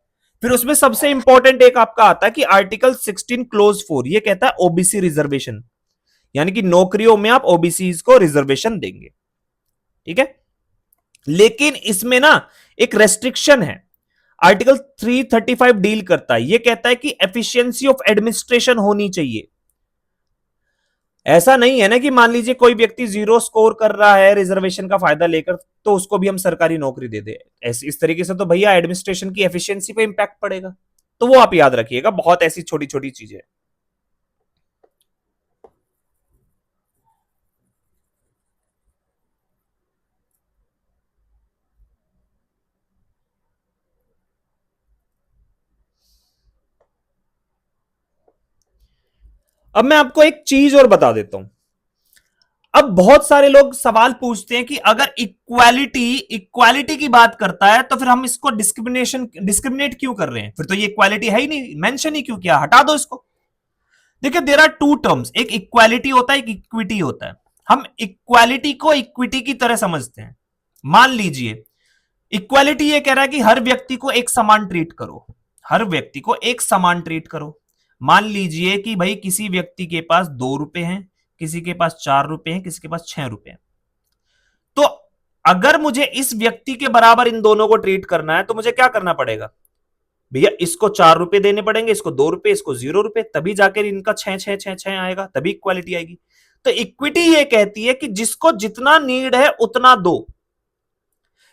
फिर उसमें सबसे इंपॉर्टेंट एक आपका आता है कि आर्टिकल 16 क्लोज 4 ये कहता है ओबीसी रिजर्वेशन, यानी कि नौकरियों में आप ओबीसी को रिजर्वेशन देंगे। ठीक है, लेकिन इसमें ना एक रेस्ट्रिक्शन है। आर्टिकल 335 डील करता है, ये कहता है कि एफिशिएंसी ऑफ एडमिनिस्ट्रेशन होनी चाहिए। ऐसा नहीं है ना कि मान लीजिए कोई व्यक्ति 0 स्कोर कर रहा है रिजर्वेशन का फायदा लेकर, तो उसको भी हम सरकारी नौकरी दे दे। ऐसे इस तरीके से तो भैया एडमिनिस्ट्रेशन की एफिशिएंसी पे इंपैक्ट पड़ेगा। तो वो आप याद रखिएगा, बहुत ऐसी छोटी छोटी चीजें। अब मैं आपको एक चीज और बता देता हूं। अब बहुत सारे लोग सवाल पूछते हैं कि अगर इक्वालिटी की बात करता है, तो फिर हम इसको डिस्क्रिमिनेट क्यों कर रहे हैं? फिर तो ये इक्वालिटी है ही नहीं, मेंशन ही क्यों किया? हटा दो इसको। देखिए, देयर आर टू टर्म्स, एक इक्वालिटी होता है, एक इक्विटी होता है। हम इक्वालिटी को इक्विटी की तरह समझते हैं। मान लीजिए, इक्वालिटी ये कह रहा है कि हर व्यक्ति को एक समान ट्रीट करो, हर व्यक्ति को एक समान ट्रीट करो। मान लीजिए कि भाई किसी व्यक्ति के पास 2 रुपए हैं, किसी के पास 4 रुपए हैं, किसी के पास 6 रुपए हैं। तो अगर मुझे इस व्यक्ति के बराबर इन दोनों को ट्रीट करना है, तो मुझे क्या करना पड़ेगा? भैया, इसको 4 रुपए देने पड़ेंगे, इसको 2 रुपए, इसको 0 रुपए, तभी जाकर इनका 6 आएगा, तभी इक्वालिटी आएगी। तो इक्विटी ये कहती है कि जिसको जितना नीड है उतना दो।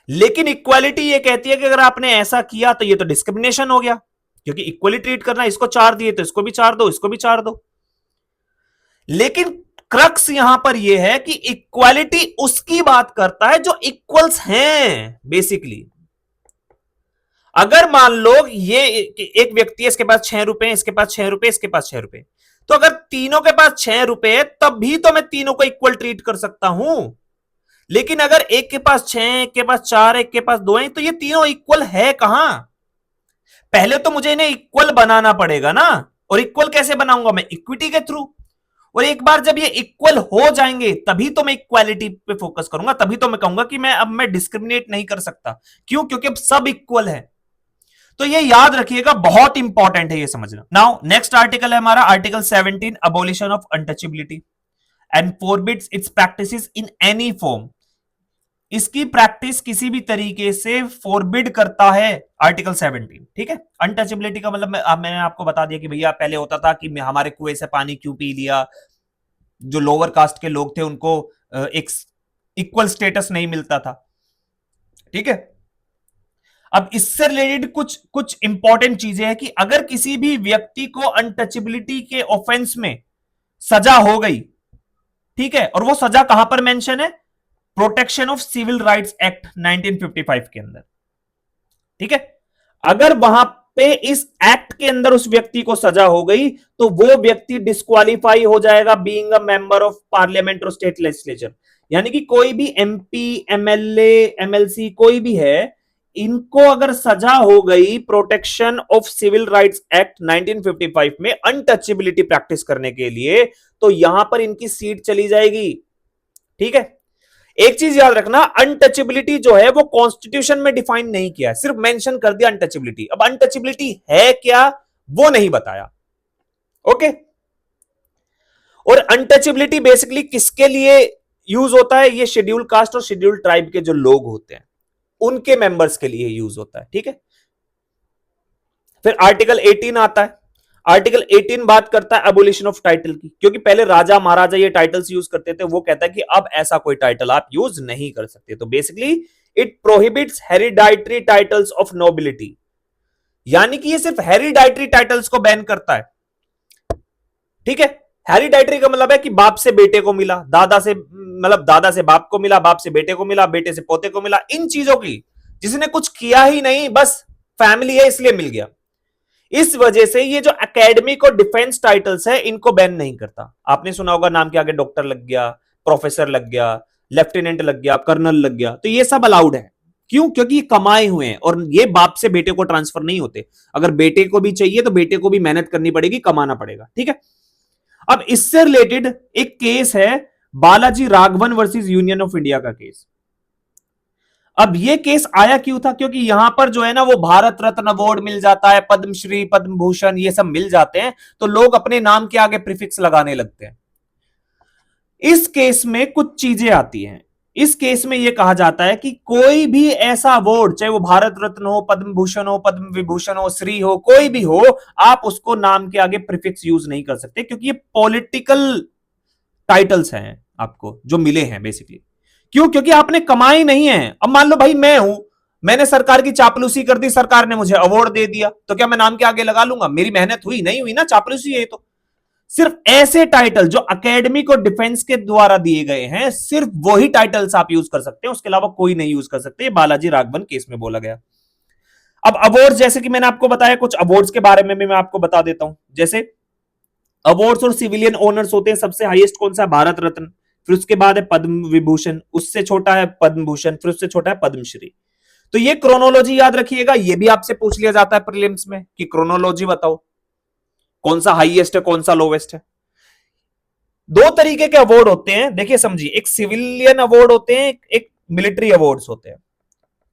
लेकिन इक्वालिटी ये कहती है कि अगर आपने ऐसा किया तो ये तो डिस्क्रिमिनेशन हो गया, क्योंकि इक्वली ट्रीट करना, इसको 4 दिए तो इसको भी 4 दो, इसको भी 4 दो। लेकिन क्रक्स यहां पर यह है कि इक्वालिटी उसकी बात करता है जो इक्वल्स हैं बेसिकली। अगर मान लो ये एक व्यक्ति है, इसके पास 6 रुपए, इसके पास 6 रुपए, इसके पास 6 रुपए, तो अगर तीनों के पास 6 रुपए, तब भी तो मैं तीनों को इक्वल ट्रीट कर सकता हूं। लेकिन अगर एक के पास 6, एक के पास 4, एक के पास 2 है, तो ये तीनों इक्वल है कहां? पहले तो मुझे इन्हें इक्वल बनाना पड़ेगा ना। और इक्वल कैसे बनाऊंगा मैं? इक्विटी के थ्रू। और एक बार जब ये इक्वल हो जाएंगे तभी तो मैं इक्वालिटी पे फोकस करूंगा, तभी तो मैं कहूंगा कि मैं डिस्क्रिमिनेट नहीं कर सकता। क्यों? क्योंकि अब सब इक्वल है। तो ये याद रखिएगा, बहुत इंपॉर्टेंट है ये समझना। नाउ नेक्स्ट आर्टिकल है हमारा article 17, abolition of untouchability and forbids its practices in any form. इसकी प्रैक्टिस किसी भी तरीके से फोरबिड करता है आर्टिकल 17। ठीक है, अनटचेबिलिटी का मतलब मैंने आपको बता दिया कि भैया पहले होता था कि हमारे कुएं से पानी क्यों पी लिया, जो लोअर कास्ट के लोग थे उनको एक इक्वल स्टेटस नहीं मिलता था। ठीक है, अब इससे रिलेटेड कुछ कुछ इंपॉर्टेंट चीजें हैं कि अगर किसी भी व्यक्ति को अनटचेबिलिटी के ऑफेंस में सजा हो गई, ठीक है, और वो सजा कहां पर मेंशन है? Protection of civil rights act 1955 के अंदर। ठीक है, अगर वहां पे इस एक्ट के अंदर उस व्यक्ति को सजा हो गई तो वो व्यक्ति डिस्क्वालीफाई हो जाएगा being a member of parliament और स्टेट लेजिस्लेचर। यानी कि कोई भी एमपी, एमएलए, एमएलसी कोई भी है, इनको अगर सजा हो गई protection of civil rights act 1955 में अनटचेबिलिटी प्रैक्टिस करने के लिए, तो यहां पर इनकी सीट चली जाएगी। ठीक है, एक चीज याद रखना, अनटचेबिलिटी जो है वो कॉन्स्टिट्यूशन में डिफाइन नहीं किया है, सिर्फ मेंशन कर दिया अनटचेबिलिटी। अब अनटचेबिलिटी है क्या वो नहीं बताया। ओके, और अनटचेबिलिटी बेसिकली किसके लिए यूज होता है? ये शेड्यूल कास्ट और शेड्यूल ट्राइब के जो लोग होते हैं उनके मेंबर्स के लिए यूज होता है। ठीक है, फिर आर्टिकल 18 आता है। आर्टिकल 18 बात करता है एबोलिशन ऑफ टाइटल की, क्योंकि पहले राजा महाराजा ये टाइटल्स यूज करते थे, वो कहता है कि अब ऐसा कोई टाइटल आप यूज नहीं कर सकते। तो basically it prohibits hereditary titles of nobility, यानी कि ये सिर्फ हेरिडाइटरी टाइटल्स को बैन करता है। ठीक है, हेरिडाइटरी का मतलब है कि बाप से बेटे को मिला, दादा से मतलब दादा से बाप को मिला, बाप से बेटे को मिला, बेटे से पोते को मिला, इन चीजों की जिसने कुछ किया ही नहीं, बस फैमिली है इसलिए मिल गया। इस वजह से ये जो एकेडमिक और डिफेंस टाइटल्स है इनको बैन नहीं करता। आपने सुना होगा नाम के आगे डॉक्टर लग गया, प्रोफेसर लग गया, लेफ्टिनेंट लग गया, कर्नल लग गया, तो ये सब अलाउड है। क्यों? क्योंकि ये कमाए हुए हैं और ये बाप से बेटे को ट्रांसफर नहीं होते। अगर बेटे को भी चाहिए तो बेटे को भी मेहनत करनी पड़ेगी, कमाना पड़ेगा। ठीक है, अब इससे रिलेटेड एक केस है Balaji Raghavan versus union of India का केस। अब ये केस आया क्यों था? क्योंकि यहां पर जो है ना वो भारत रत्न अवार्ड मिल जाता है, पद्मश्री, पद्म भूषण ये सब मिल जाते हैं, तो लोग अपने नाम के आगे प्रीफिक्स लगाने लगते हैं। इस केस में कुछ चीजें आती हैं। इस केस में यह कहा जाता है कि कोई भी ऐसा अवार्ड, चाहे वो भारत रत्न हो, पद्म भूषण हो, पद्म विभूषण हो, श्री हो, कोई भी हो, आप उसको नाम के आगे प्रीफिक्स यूज नहीं कर सकते, क्योंकि ये पॉलिटिकल टाइटल्स हैं आपको जो मिले हैं बेसिकली। क्यों? क्योंकि आपने कमाई नहीं है। अब मान लो भाई मैं हूं, मैंने सरकार की चापलूसी कर दी, सरकार ने मुझे अवार्ड दे दिया, तो क्या मैं नाम के आगे लगा लूंगा? मेरी मेहनत हुई नहीं हुई ना, चापलूसी है। तो सिर्फ ऐसे टाइटल जो एकेडमिक और डिफेंस के द्वारा दिए गए हैं, सिर्फ वही टाइटल्स आप यूज कर सकते हैं, उसके अलावा कोई नहीं यूज कर सकते। बालाजी राघवन केस में बोला गया। अब अवार्ड, जैसे कि मैंने आपको बताया, कुछ अवार्ड्स के बारे में भी मैं आपको बता देता हूं। जैसे अवार्ड्स और सिविलियन ऑनर्स होते हैं, सबसे हाईएस्ट कौन सा? भारत रत्न, फिर उसके बाद है पद्म विभूषण, उससे छोटा है पद्म भूषण, फिर उससे छोटा है पद्मश्री। तो ये क्रोनोलॉजी याद रखिएगा। ये भी आपसे पूछ लिया जाता है प्रीलिम्स में कि क्रोनोलॉजी बताओ, कौन सा हाईएस्ट है, कौन सा लोवेस्ट है। दो तरीके के अवार्ड होते हैं, देखिए समझिए, एक सिविलियन अवार्ड होते हैं, एक मिलिट्री अवार्ड्स होते हैं।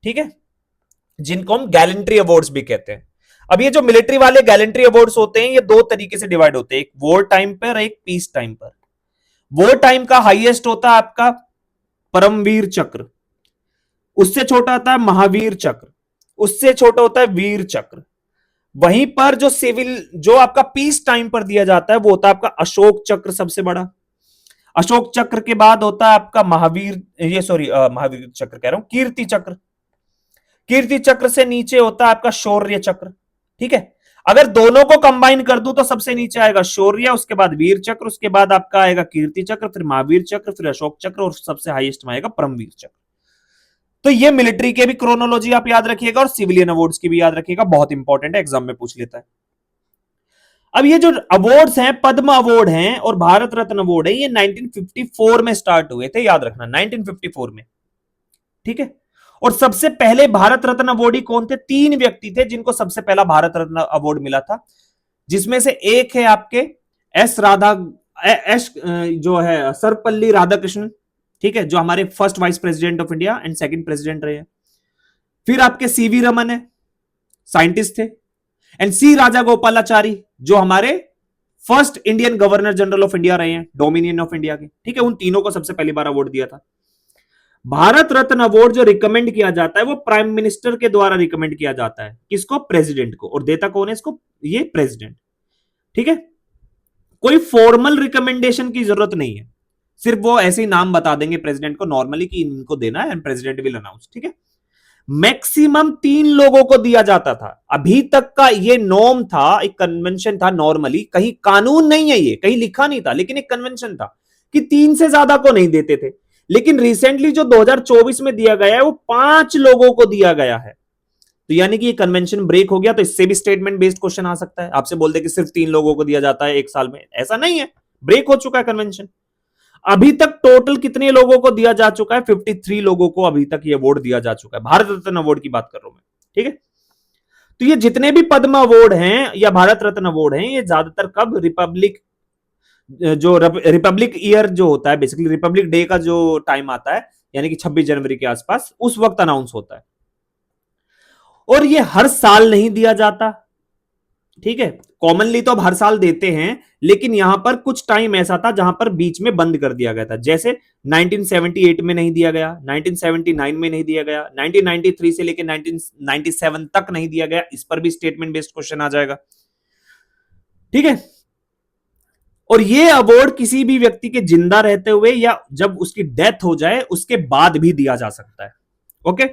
ठीक है, जिनको हम गैलेंट्री अवार्ड्स भी कहते हैं। अब ये जो मिलिट्री वाले गैलेंट्री अवार्ड्स होते हैं, ये दो तरीके से डिवाइड होते हैं, एक वॉर टाइम पर, एक पीस टाइम पर। वॉर टाइम का हाईएस्ट होता है आपका परमवीर चक्र, उससे छोटा होता है महावीर चक्र, उससे छोटा होता है वीर चक्र। वहीं पर जो सिविल, जो आपका पीस टाइम पर दिया जाता है, वो होता है आपका अशोक चक्र, सबसे बड़ा। अशोक चक्र के बाद होता है आपका महावीर, ये सॉरी महावीर चक्र कह रहा हूं, कीर्ति चक्र। कीर्ति चक्र से नीचे होता है आपका शौर्य चक्र। ठीक है, अगर दोनों को कंबाइन कर दूं तो सबसे नीचे आएगा शौर्य, उसके बाद वीर चक्र, उसके बाद आपका आएगा कीर्ति चक्र, फिर महावीर चक्र, फिर अशोक चक्र, और सबसे हाईएस्ट में आएगा परमवीर चक्र। तो ये मिलिट्री के भी क्रोनोलॉजी आप याद रखिएगा और सिविलियन अवार्ड्स की भी याद रखिएगा, बहुत इंपॉर्टेंट है, एग्जाम में पूछ लेता है। अब ये जो अवार्ड्स हैं, पद्म अवार्ड हैं और भारत रत्न अवार्ड है, ये 1954 में स्टार्ट हुए थे, याद रखना 1954 में। ठीक है, और सबसे पहले भारत रत्न अवार्डी कौन थे? 3 व्यक्ति थे जिनको सबसे पहला भारत रत्न अवार्ड मिला था, जिसमें से एक है आपके एस एस जो है सर्वपल्ली राधाकृष्णन, ठीक है, जो हमारे first vice president of India and second president रहे हैं। फिर आपके सीवी रमन है, साइंटिस्ट थे। एंड सी राजा गोपालाचारी, जो हमारे first Indian governor general of India रहे हैं, डोमिनियन ऑफ इंडिया के, ठीक है। उन तीनों को सबसे पहली बार अवार्ड दिया था। भारत रत्न अवार्ड जो रिकमेंड किया जाता है वो प्राइम मिनिस्टर के द्वारा रिकमेंड किया जाता है। किसको? प्रेसिडेंट को। और देता कौन है इसको? ये प्रेसिडेंट, ठीक है। कोई फॉर्मल रिकमेंडेशन की जरूरत नहीं है, सिर्फ वो ऐसे ही नाम बता देंगे प्रेसिडेंट को नॉर्मली कि इनको देना है एंड प्रेसिडेंट विल अनाउंस, ठीक है। मैक्सिमम 3 लोगों को दिया जाता था। अभी तक का ये नॉर्म था, एक कन्वेंशन था नॉर्मली, कहीं कानून नहीं है, ये कहीं लिखा नहीं था, लेकिन एक कन्वेंशन था कि 3 से ज्यादा को नहीं देते थे। लेकिन रिसेंटली जो 2024 में दिया गया है वो 5 लोगों को दिया गया है। तो यानी कि ये कन्वेंशन ब्रेक हो गया। तो इससे भी स्टेटमेंट बेस्ड क्वेश्चन आ सकता है, आपसे बोल दे कि सिर्फ 3 लोगों को दिया जाता है एक साल में। ऐसा नहीं है, ब्रेक हो चुका है कन्वेंशन। अभी तक टोटल कितने लोगों को दिया जा चुका है? 53 लोगों को अभी तक ये अवार्ड दिया जा चुका है। भारत रत्न अवार्ड की बात कर रहा हूं मैं, ठीक है। तो ये जितने भी पद्म अवार्ड हैं या भारत रत्न अवार्ड हैं, ये ज्यादातर कब रिपब्लिक ईयर जो होता है, बेसिकली रिपब्लिक डे का जो टाइम आता है, यानी कि 26 जनवरी के आसपास, उस वक्त अनाउंस होता है। और ये हर साल नहीं दिया जाता, ठीक है। कॉमनली तो अब हर साल देते हैं, लेकिन यहां पर कुछ टाइम ऐसा था जहां पर बीच में बंद कर दिया गया था। जैसे 1978 में नहीं दिया गया, 1979 में नहीं दिया गया, 1993 से लेकर 1997 तक नहीं दिया गया। इस पर भी स्टेटमेंट बेस्ड क्वेश्चन आ जाएगा, ठीक है। और ये अवार्ड किसी भी व्यक्ति के जिंदा रहते हुए या जब उसकी डेथ हो जाए उसके बाद भी दिया जा सकता है, okay.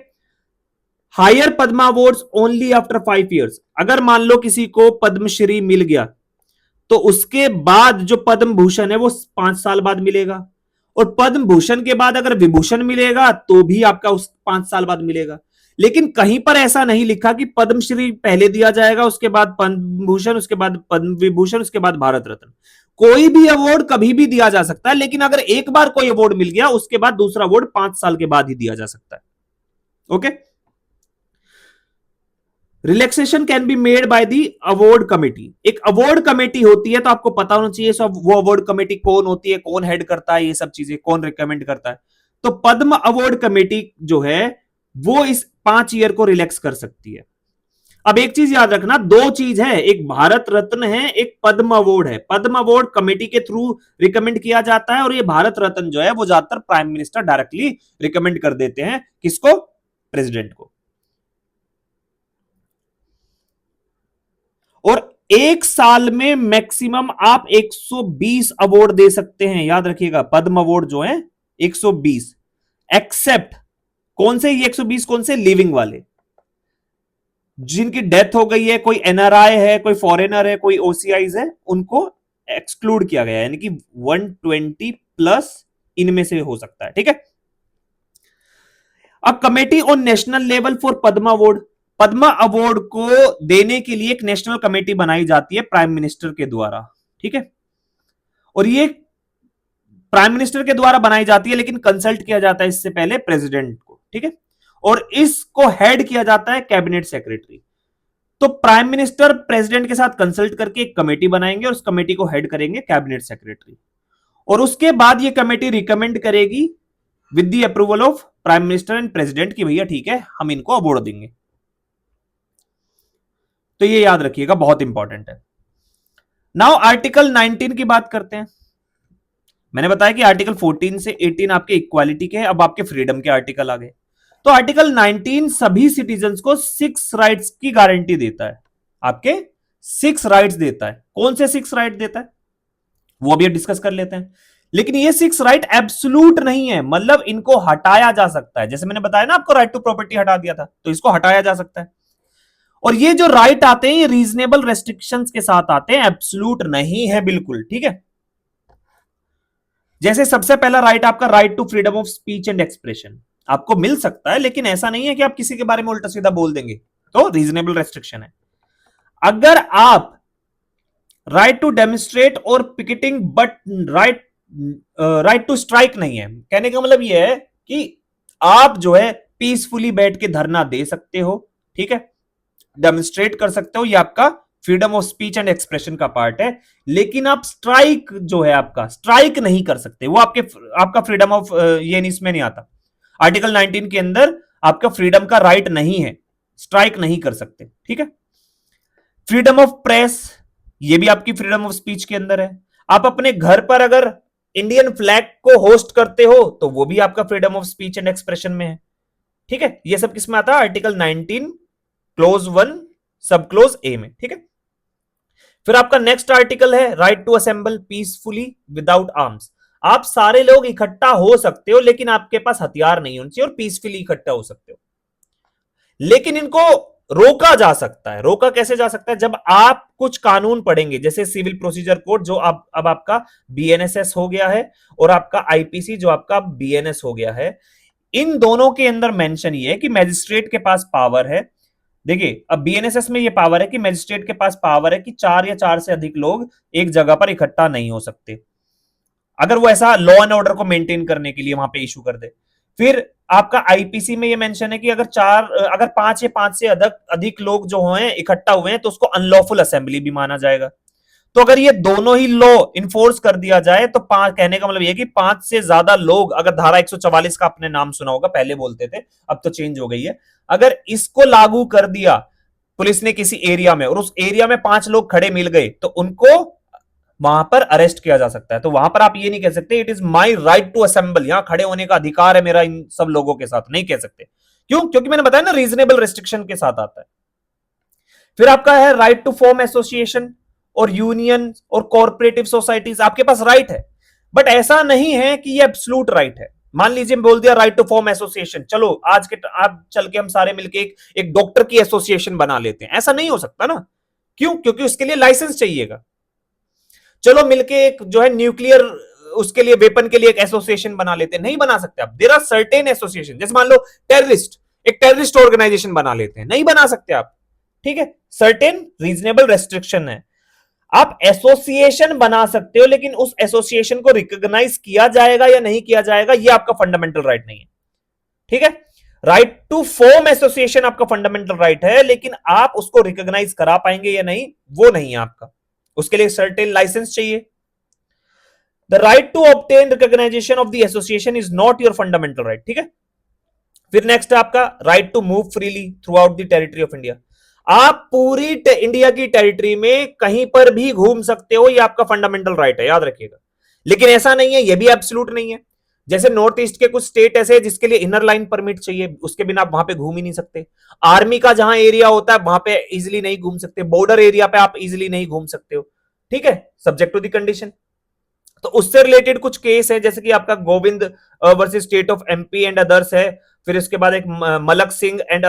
Higher Padma awards only after 5 years. अगर मान लो किसी को पद्मश्री मिल गया तो उसके बाद जो पद्म भूषण है वो 5 साल बाद मिलेगा। और पद्म भूषण के बाद अगर विभूषण मिलेगा तो भी आपका उस 5 साल बाद मिलेगा। लेकिन कहीं पर ऐसा नहीं लिखा कि पद्मश्री पहले दिया जाएगा, उसके बाद पद्म भूषण, उसके बाद पद्म विभूषण, उसके बाद भारत रत्न। कोई भी अवार्ड कभी भी दिया जा सकता है, लेकिन अगर एक बार कोई अवार्ड मिल गया उसके बाद दूसरा अवार्ड 5 साल के बाद ही दिया जा सकता है, okay. Relaxation can be made by the award committee. एक अवार्ड कमेटी होती है, तो आपको पता होना चाहिए सब वो अवार्ड कमेटी कौन होती है, कौन हेड करता है, ये सब चीजें कौन रिकमेंड करता है। तो पद्म अवार्ड कमेटी जो है वो इस 5 ईयर को रिलैक्स कर सकती है। अब एक चीज याद रखना, 2 चीज है, एक भारत रत्न है, एक पद्म अवार्ड है। पद्म अवार्ड कमेटी के थ्रू रिकमेंड किया जाता है, और ये भारत रत्न जो है वो ज्यादातर प्राइम मिनिस्टर डायरेक्टली रिकमेंड कर देते हैं। किसको? प्रेसिडेंट को। और एक साल में मैक्सिमम आप 120 अवार्ड दे सकते हैं, याद रखिएगा। पद्म अवार्ड जो है 120, एक्सेप्ट कौन से? ये 120 कौन से? लिविंग वाले, जिनकी डेथ हो गई है, कोई एनआरआई है, कोई फॉरेनर है, कोई ओसीआईज है, उनको एक्सक्लूड किया गया है, यानी कि 120 प्लस इनमें से हो सकता है, ठीक है। अब committee on national level for Padma award. Padma award को देने के लिए एक नेशनल कमेटी बनाई जाती है प्राइम मिनिस्टर के द्वारा, ठीक है। और ये प्राइम मिनिस्टर के द्वारा बनाई जाती है, लेकिन कंसल्ट किया जाता है इससे पहले प्रेसिडेंट को, ठीक है। और इसको हेड किया जाता है कैबिनेट सेक्रेटरी। तो प्राइम मिनिस्टर प्रेसिडेंट के साथ कंसल्ट करके एक कमेटी बनाएंगे और उस कमेटी को हेड करेंगे कैबिनेट सेक्रेटरी। और उसके बाद ये कमेटी रिकमेंड करेगी with the approval of prime minister and president की भैया ठीक है हम इनको अवार्ड देंगे। तो ये याद रखिएगा, बहुत इंपॉर्टेंट है। नाउ आर्टिकल 19 की बात करते हैं। मैंने बताया कि आर्टिकल 14 से 18 आपके इक्वालिटी के हैं, अब आपके फ्रीडम के आर्टिकल आ गए। तो आर्टिकल 19 सभी सिटीजन्स को 6 राइट्स की गारंटी देता है, आपके 6 राइट्स देता है। कौन से 6 राइट देता है वो अभी डिस्कस कर लेते हैं। लेकिन ये 6 राइट एब्सोल्यूट नहीं है, मतलब इनको हटाया जा सकता है। जैसे मैंने बताया ना आपको, राइट टू प्रॉपर्टी हटा दिया था, तो इसको हटाया जा सकता है। और ये जो राइट आते हैं ये रीजनेबल रेस्ट्रिक्शंस के साथ आते हैं, एब्सोल्यूट नहीं है बिल्कुल, ठीक है। जैसे सबसे पहला राइट आपका right to freedom of speech and expression, आपको मिल सकता है, लेकिन ऐसा नहीं है कि आप किसी के बारे में उल्टा सीधा बोल देंगे, तो रीजनेबल रेस्ट्रिक्शन है। अगर आप राइट टू डेमोन्स्ट्रेट और picketing but right to strike नहीं है, कहने का मतलब यह है कि आप जो है पीसफुली बैठ के धरना दे सकते हो, ठीक है, डेमोन्स्ट्रेट कर सकते हो, ये आपका freedom of speech and expression का पार्ट है, लेकिन आप स्ट्राइक जो है आपका स्ट्राइक नहीं कर सकते, वो आपका फ्रीडम ऑफ ये इसमें नहीं आता। आर्टिकल 19 के अंदर आपका फ्रीडम का राइट नहीं है, स्ट्राइक नहीं कर सकते, ठीक है। फ्रीडम ऑफ प्रेस, ये भी आपकी फ्रीडम ऑफ स्पीच के अंदर है। आप अपने घर पर अगर इंडियन फ्लैग को होस्ट करते हो तो वो भी आपका freedom of speech and expression में है, ठीक है। ये सब किसमें आता है? आर्टिकल 19 क्लोज 1 सब क्लोज ए में, ठीक है। फिर आपका नेक्स्ट आर्टिकल है right to assemble peacefully without arms. आप सारे लोग इकट्ठा हो सकते हो, लेकिन आपके पास हथियार नहीं होने चाहिए और पीसफुली इकट्ठा हो सकते हो, लेकिन इनको रोका जा सकता है। रोका कैसे जा सकता है? जब आप कुछ कानून पढ़ेंगे, जैसे सिविल प्रोसीजर कोड जो अब आपका बीएनएसएस हो गया है, और आपका आईपीसी जो आपका बीएनएस हो गया है। इन दोनों के अंदर मेंशन ये है कि मैजिस्ट्रेट के पास पावर है। देखिए, अब बीएनएसएस में ये पावर है कि मैजिस्ट्रेट के पास पावर है कि 4 या 4 से अधिक लोग एक जगह पर इकट्ठा नहीं हो सकते, अगर वो ऐसा लॉ एंड ऑर्डर को मेंटेन करने के लिए वहां पे इशू कर दे। फिर आपका आईपीसी में ये मेंशन है कि अगर 5 या 5 से अधिक लोग जो हैं इकट्ठा हुए हैं तो उसको अनलॉफुल असेंबली भी माना जाएगा। तो अगर ये दोनों ही लॉ इन्फोर्स कर दिया जाए तो कहने का मतलब ये कि 5 से ज्यादा लोग, अगर धारा 144 का आपने नाम सुना होगा, पहले बोलते थे अब तो चेंज हो गई है, अगर इसको लागू कर दिया पुलिस ने किसी एरिया में और उस एरिया में 5 लोग खड़े मिल गए तो उनको वहां पर अरेस्ट किया जा सकता है। तो वहां पर आप ये नहीं कह सकते it is my right to assemble, यहां खड़े होने का अधिकार है मेरा इन सब लोगों के साथ, नहीं कह सकते। क्यों? क्योंकि मैंने बताया ना, रीजनेबल रेस्ट्रिक्शन के साथ आता है। फिर आपका है राइट टू फॉर्म एसोसिएशन और यूनियन और कॉर्पोरेटिव सोसाइटीज, आपके पास राइट है, बट ऐसा नहीं है कि ये एब्सोल्यूट राइट है। मान लीजिए बोल दिया राइट टू फॉर्म एसोसिएशन, चलो आज चल के हम सारे मिलके एक डॉक्टर की एसोसिएशन बना लेते हैं, ऐसा नहीं हो सकता ना। क्यों? क्योंकि उसके लिए लाइसेंस चाहिएगा। चलो मिलके एक जो है न्यूक्लियर, उसके लिए वेपन के लिए एक एसोसिएशन बना लेते हैं, नहीं बना सकते आप। देयर आर सर्टेन एसोसिएशन, जैसे मान लो टेररिस्ट, एक टेररिस्ट ऑर्गेनाइजेशन बना लेते हैं, नहीं बना सकते आप, ठीक है। सर्टेन रीजनेबल रेस्ट्रिक्शन है। आप एसोसिएशन बना सकते हो, लेकिन उस एसोसिएशन को रिकॉग्नाइज किया जाएगा या नहीं किया जाएगा ये आपका फंडामेंटल राइट नहीं है, ठीक है। राइट टू फॉर्म एसोसिएशन आपका फंडामेंटल राइट है, लेकिन आप उसको रिकॉग्नाइज करा पाएंगे या नहीं वो नहीं है आपका, उसके लिए सर्टेन लाइसेंस चाहिए। The right to obtain recognization of the association is not your fundamental right, ठीक है। फिर नेक्स्ट है आपका right to move freely throughout the territory of India. आप पूरी इंडिया की टेरिटरी में कहीं पर भी घूम सकते हो, ये आपका फंडामेंटल राइट है, याद रखिएगा। लेकिन ऐसा नहीं है, ये भी एब्सोल्यूट नहीं है। जैसे नॉर्थ ईस्ट के कुछ स्टेट ऐसे हैं जिसके लिए इनर लाइन परमिट चाहिए, उसके बिना आप वहां पे घूम ही नहीं सकते। आर्मी का जहां एरिया होता है वहां पे इजिली नहीं घूम सकते, बॉर्डर एरिया पे आप इजिली नहीं घूम सकते हो, ठीक है, सब्जेक्ट टू द कंडीशन। तो उससे रिलेटेड कुछ केस है, जैसे कि आपका Govind versus state of MP and others है। फिर इसके बाद एक Malak Singh and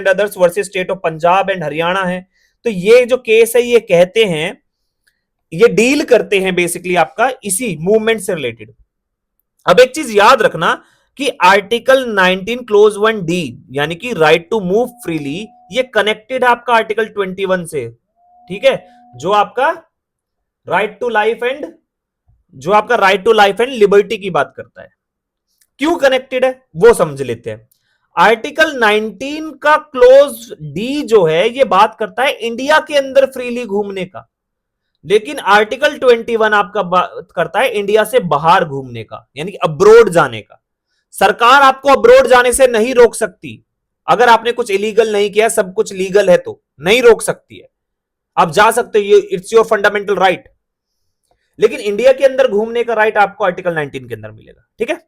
others versus state of Punjab and Haryana है। तो ये जो केस है ये कहते हैं, ये डील करते हैं बेसिकली आपका इसी मूवमेंट से रिलेटेड। अब एक चीज याद रखना कि आर्टिकल 19 क्लोज 1 डी यानी कि राइट टू मूव फ्रीली, ये कनेक्टेड है आपका आर्टिकल 21 से, ठीक है, जो आपका right to life and liberty की बात करता है। क्यों कनेक्टेड है वो समझ लेते हैं। आर्टिकल 19 का क्लोज डी जो है ये बात करता है इंडिया के अंदर फ्रीली घूमने का, लेकिन आर्टिकल 21 आपका बात करता है इंडिया से बाहर घूमने का, यानी अब्रोड जाने का। सरकार आपको अब्रोड जाने से नहीं रोक सकती, अगर आपने कुछ इलीगल नहीं किया, सब कुछ लीगल है तो नहीं रोक सकती है, आप जा सकते हो, इट्स योर फंडामेंटल राइट। लेकिन इंडिया के अंदर घूमने का राइट आपको आर्टिकल 19 के अंदर मिलेगा, ठीक है।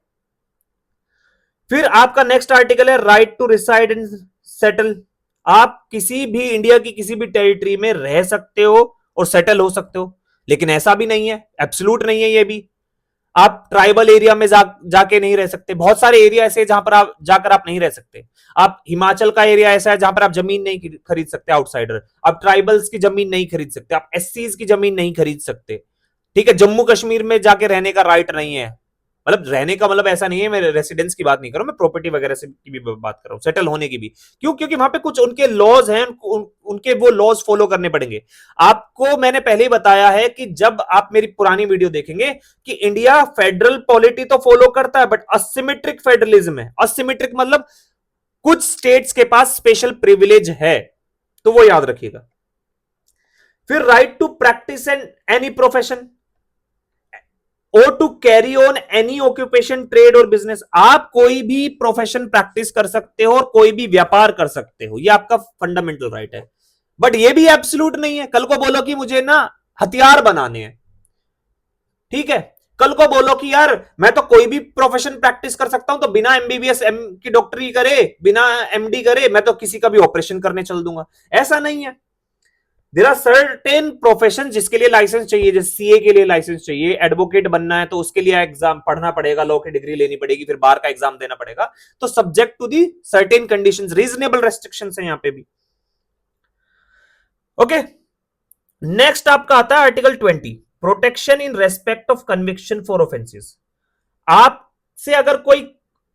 फिर आपका नेक्स्ट आर्टिकल है right to reside and settle. आप किसी भी इंडिया की किसी भी टेरिटरी में रह सकते हो और सेटल हो सकते हो, लेकिन ऐसा भी नहीं है, एब्सोल्यूट नहीं है ये भी। आप ट्राइबल एरिया में जाके नहीं रह सकते, बहुत सारे एरिया ऐसे जहां पर आप जाकर आप नहीं रह सकते। आप हिमाचल का एरिया ऐसा है जहां पर आप जमीन नहीं खरीद सकते, आउटसाइडर। आप ट्राइबल्स की जमीन नहीं खरीद सकते, आप एससीज की जमीन नहीं खरीद सकते, ठीक है। जम्मू कश्मीर में जाके रहने का राइट नहीं है, मतलब रहने का मतलब ऐसा नहीं है, मैं रेसिडेंस की बात नहीं कर रहा हूं, मैं प्रॉपर्टी वगैरह से की भी बात कर रहा हूं, सेटल होने की भी। क्यों? क्योंकि वहां पे कुछ उनके लॉज हैं, उनके वो लॉज फॉलो करने पड़ेंगे। आपको मैंने पहले ही बताया है कि जब आप मेरी पुरानी वीडियो देखेंगे कि इंडिया फेडरल पॉलिटी तो फॉलो करता है, बट असिमेट्रिक फेडरलिज्म है। असिमेट्रिक मतलब कुछ स्टेट्स के पास स्पेशल प्रिविलेज है, तो वो याद रखिएगा। फिर right to practice an any profession और to carry on any occupation, trade और बिजनेस। आप कोई भी प्रोफेशन प्रैक्टिस कर सकते हो और कोई भी व्यापार कर सकते हो, ये आपका फंडामेंटल राइट है। बट ये भी एब्सोल्यूट नहीं है। कल को बोलो कि मुझे ना हथियार बनाने हैं, ठीक है, कल को बोलो कि यार मैं तो कोई भी प्रोफेशन प्रैक्टिस कर सकता हूं, तो बिना एमबीबीएस की डॉक्टरी करे, बिना एमडी करे, मैं तो किसी का भी ऑपरेशन करने चल दूंगा। ऐसा नहीं है। देयर आर सर्टेन प्रोफेशन जिसके लिए लाइसेंस चाहिए, जैसे सीए के लिए लाइसेंस चाहिए, एडवोकेट बनना है तो उसके लिए एग्जाम पढ़ना पड़ेगा, लॉ की डिग्री लेनी पड़ेगी, फिर बार का एग्जाम देना पड़ेगा। तो subject to the certain conditions, reasonable restrictions है यहां पे भी। ओके, नेक्स्ट आपका आता है article 20, protection in respect of conviction for offences. आपसे अगर कोई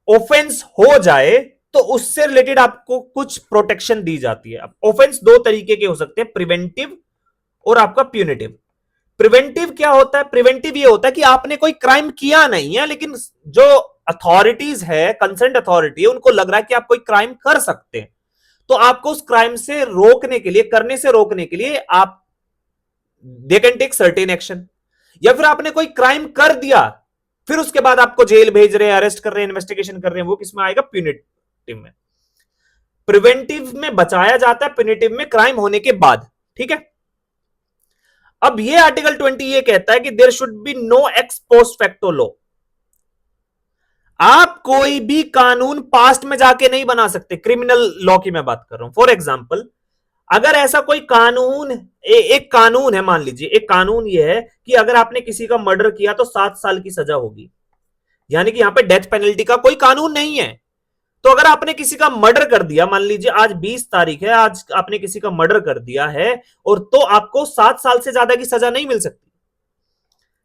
ऑफेंस हो जाए तो उससे रिलेटेड आपको कुछ प्रोटेक्शन दी जाती है। अब ऑफेंस दो तरीके के हो सकते हैं, प्रिवेंटिव और आपका प्यूनिटिव। प्रिवेंटिव क्या होता है? प्रिवेंटिव ये होता है कि आपने कोई क्राइम किया नहीं है, लेकिन जो अथॉरिटीज है, कंसर्न अथॉरिटी, उनको लग रहा है कि आप कोई क्राइम कर सकते हैं, तो आपको उस क्राइम से रोकने के लिए, करने से रोकने के लिए आप they can take certain action. या फिर आपने कोई क्राइम कर दिया, फिर उसके बाद आपको जेल भेज रहे हैं, अरेस्ट कर रहे हैं, इन्वेस्टिगेशन कर रहे हैं, वो किसमें आएगा? प्यूनिटिव में। प्रिवेंटिव में बचाया जाता है, प्यूनिटिव में क्राइम होने के बाद, ठीक है। अब ये आर्टिकल 20 ये कहता है कि there should be no ex post facto law. आप कोई भी कानून पास्ट में जाके नहीं बना सकते। क्रिमिनल लॉ की मैं बात कर रहा हूं। फॉर एग्जाम्पल, अगर ऐसा कोई कानून, एक कानून है, मान लीजिए एक कानून यह है कि अगर आपने किसी का मर्डर किया तो 7 साल की सजा होगी, यानी कि यहां पे डेथ पेनल्टी का कोई कानून नहीं है। तो अगर आपने किसी का मर्डर कर दिया, मान लीजिए आज 20 तारीख है, आज आपने किसी का मर्डर कर दिया है, और तो आपको 7 साल से ज्यादा की सजा नहीं मिल सकती।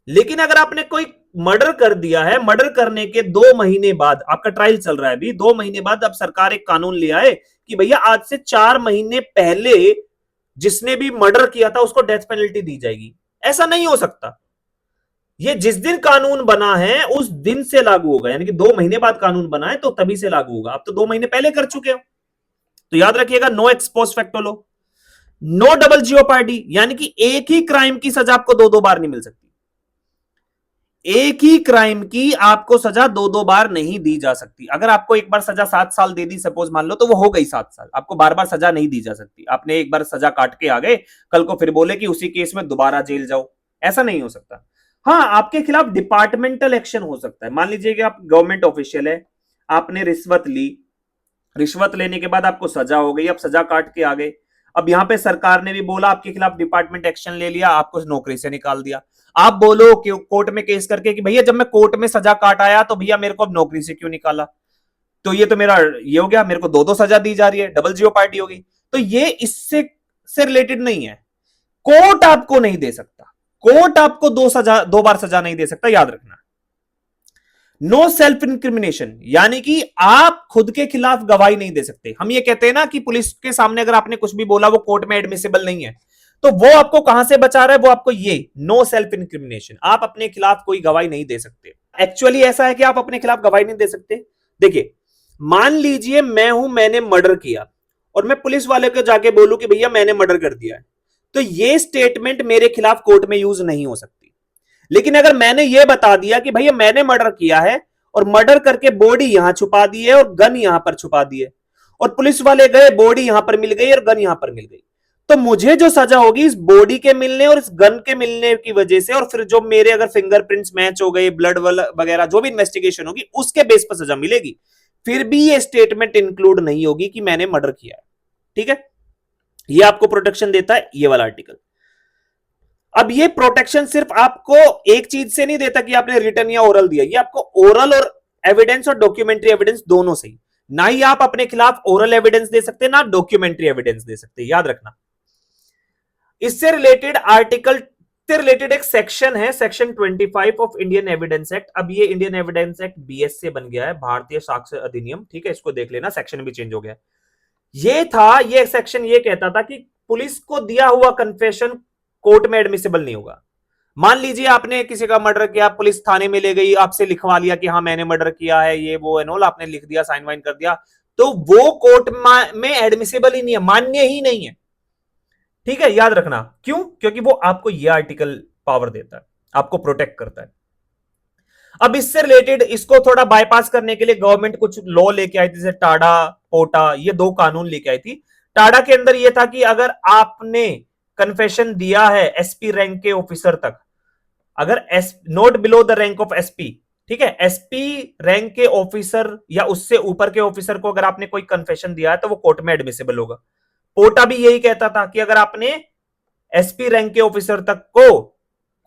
लेकिन अगर आपने कोई मर्डर कर दिया है, मर्डर करने के 2 महीने बाद, आपका ट्रायल चल रहा है अभी, 2 महीने बाद अब सरकार एक कानून ले आए कि भैया आज से 4 महीने पहले जिसने भी मर्डर किया था उसको डेथ पेनल्टी दी जाएगी। ऐसा नहीं हो सकता। ये जिस दिन कानून बना है उस दिन से लागू होगा, यानी कि 2 महीने बाद कानून बना है तो तभी से लागू होगा। आप तो 2 महीने पहले कर चुके हो। तो याद रखिएगा, no ex post facto law, no double jeopardy, यानी कि एक ही क्राइम की सजा आपको 2-2 बार नहीं मिल सकती। एक ही क्राइम की आपको सजा 2-2 बार नहीं दी जा सकती। अगर आपको एक बार सजा 7 साल दे दी, सपोज मान लो, तो वो हो गई 7 साल। आपको बार बार सजा नहीं दी जा सकती। आपने एक बार सजा काट के आ गए, कल को फिर बोले कि उसी केस में दोबारा जेल जाओ, ऐसा नहीं हो सकता। हाँ, आपके खिलाफ डिपार्टमेंटल एक्शन हो सकता है। मान लीजिए कि आप गवर्नमेंट ऑफिशियल है, आपने रिश्वत ली, रिश्वत लेने के बाद आपको सजा हो गई, अब सजा काट के आ गए, अब यहां पे सरकार ने भी बोला आपके खिलाफ डिपार्टमेंट एक्शन ले लिया, आपको नौकरी से निकाल दिया। आप बोलो कि कोर्ट में केस करके कि भैया जब मैं कोर्ट में सजा काट आया तो भैया मेरे को अब नौकरी से क्यों निकाला? तो ये तो मेरा ये हो गया, मेरे को 2-2 सजा दी जा रही है, डबल जियो पार्टी होगी। तो ये इससे रिलेटेड नहीं है। कोर्ट आपको नहीं दे सकता, कोर्ट आपको 2 बार सजा नहीं दे सकता, याद रखना। नो सेल्फ इंक्रिमिनेशन, यानी कि आप खुद के खिलाफ गवाही नहीं दे सकते। हम ये कहते हैं ना कि पुलिस के सामने अगर आपने कुछ भी बोला वो कोर्ट में एडमिसिबल नहीं है, तो वो आपको कहां से बचा रहा है? वो आपको ये नो सेल्फ इंक्रिमिनेशन, आप अपने खिलाफ कोई गवाही नहीं दे सकते। एक्चुअली ऐसा है कि आप अपने खिलाफ गवाही नहीं दे सकते। देखिए, मान लीजिए मैं हूं, मैंने मर्डर किया और मैं पुलिस वाले को जाके बोलूं कि भैया मैंने मर्डर कर दिया है, तो ये स्टेटमेंट मेरे खिलाफ कोर्ट में यूज नहीं हो सकती। लेकिन अगर मैंने यह बता दिया कि भैया मैंने मर्डर किया है और मर्डर करके बॉडी यहां छुपा दी है और गन यहां पर छुपा दी है, और पुलिस वाले गए, बॉडी यहां पर मिल गई और गन यहां पर मिल गई, तो मुझे जो सजा होगी इस बॉडी के मिलने और इस गन के मिलने की वजह से, और फिर जो मेरे अगर फिंगरप्रिंट्स मैच हो गए, ब्लड वगैरह जो भी इन्वेस्टिगेशन होगी उसके बेस पर सजा मिलेगी। फिर भी ये स्टेटमेंट इंक्लूड नहीं होगी कि मैंने मर्डर किया है। ठीक है, ये आपको प्रोटेक्शन देता है ये वाला आर्टिकल। अब ये प्रोटेक्शन सिर्फ आपको एक चीज से नहीं देता कि आपने रिटर्न या ओरल दिया, ये आपको ओरल और एविडेंस और डॉक्यूमेंट्री एविडेंस दोनों से ही। ना ही आप अपने खिलाफ ओरल एविडेंस दे सकते, ना डॉक्यूमेंट्री एविडेंस दे सकते, याद रखना। इससे रिलेटेड आर्टिकल से रिलेटेड एक सेक्शन है, section 25 of Indian evidence act. अब ये इंडियन एविडेंस एक्ट बीएस से बन गया है, भारतीय साक्ष्य अधिनियम। ठीक है, इसको देख लेना, सेक्शन भी चेंज हो गया। ये था, ये सेक्शन ये कहता था कि पुलिस को दिया हुआ कन्फेशन कोर्ट में एडमिसिबल नहीं होगा। मान लीजिए आपने किसी का मर्डर किया, पुलिस थाने में ले गई, आपसे लिखवा लिया कि हाँ मैंने मर्डर किया है, ये वो एंड ऑल, आपने लिख दिया, साइन वाइन कर दिया, तो वो कोर्ट में एडमिसिबल ही नहीं है, मान्य ही नहीं है। ठीक है, याद रखना क्यों, क्योंकि वो आपको यह आर्टिकल पावर देता है, आपको प्रोटेक्ट करता है। अब इससे रिलेटेड इसको थोड़ा बाईपास करने के लिए गवर्नमेंट कुछ लॉ लेके आई थी, जैसे टाडा पोटा, ये दो कानून लेके आई थी। टाडा के अंदर यह था कि अगर आपने कन्फेशन दिया है एसपी रैंक के ऑफिसर तक, अगर S note below the rank of SP, ठीक है, एसपी रैंक के ऑफिसर या उससे ऊपर के ऑफिसर को अगर आपने कोई कन्फेशन दिया है तो वो कोर्ट में एडमिसिबल होगा। पोटा भी यही कहता था कि अगर आपने एसपी रैंक के ऑफिसर तक को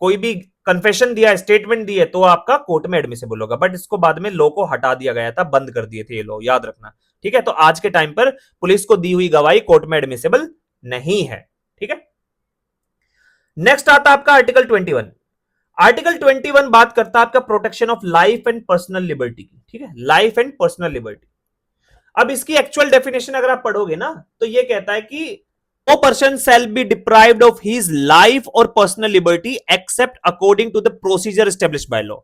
कोई भी कन्फेशन दिया, स्टेटमेंट दी है, तो आपका कोर्ट में एडमिसिबल होगा। बट इसको बाद में लॉ को हटा दिया गया था, बंद कर दिए थे ये लॉ, याद रखना। ठीक है, तो आज के टाइम पर पुलिस को दी हुई गवाही कोर्ट में एडमिसिबल नहीं है। ठीक है, नेक्स्ट आता आपका आर्टिकल 21। आर्टिकल 21 बात करता है आपका protection of life and personal liberty की। ठीक है, लाइफ एंड पर्सनल लिबर्टी। अब इसकी एक्चुअल डेफिनेशन अगर आप पढ़ोगे ना, तो ये कहता है कि no person shall be deprived of his life और personal liberty except according to the procedure established by law.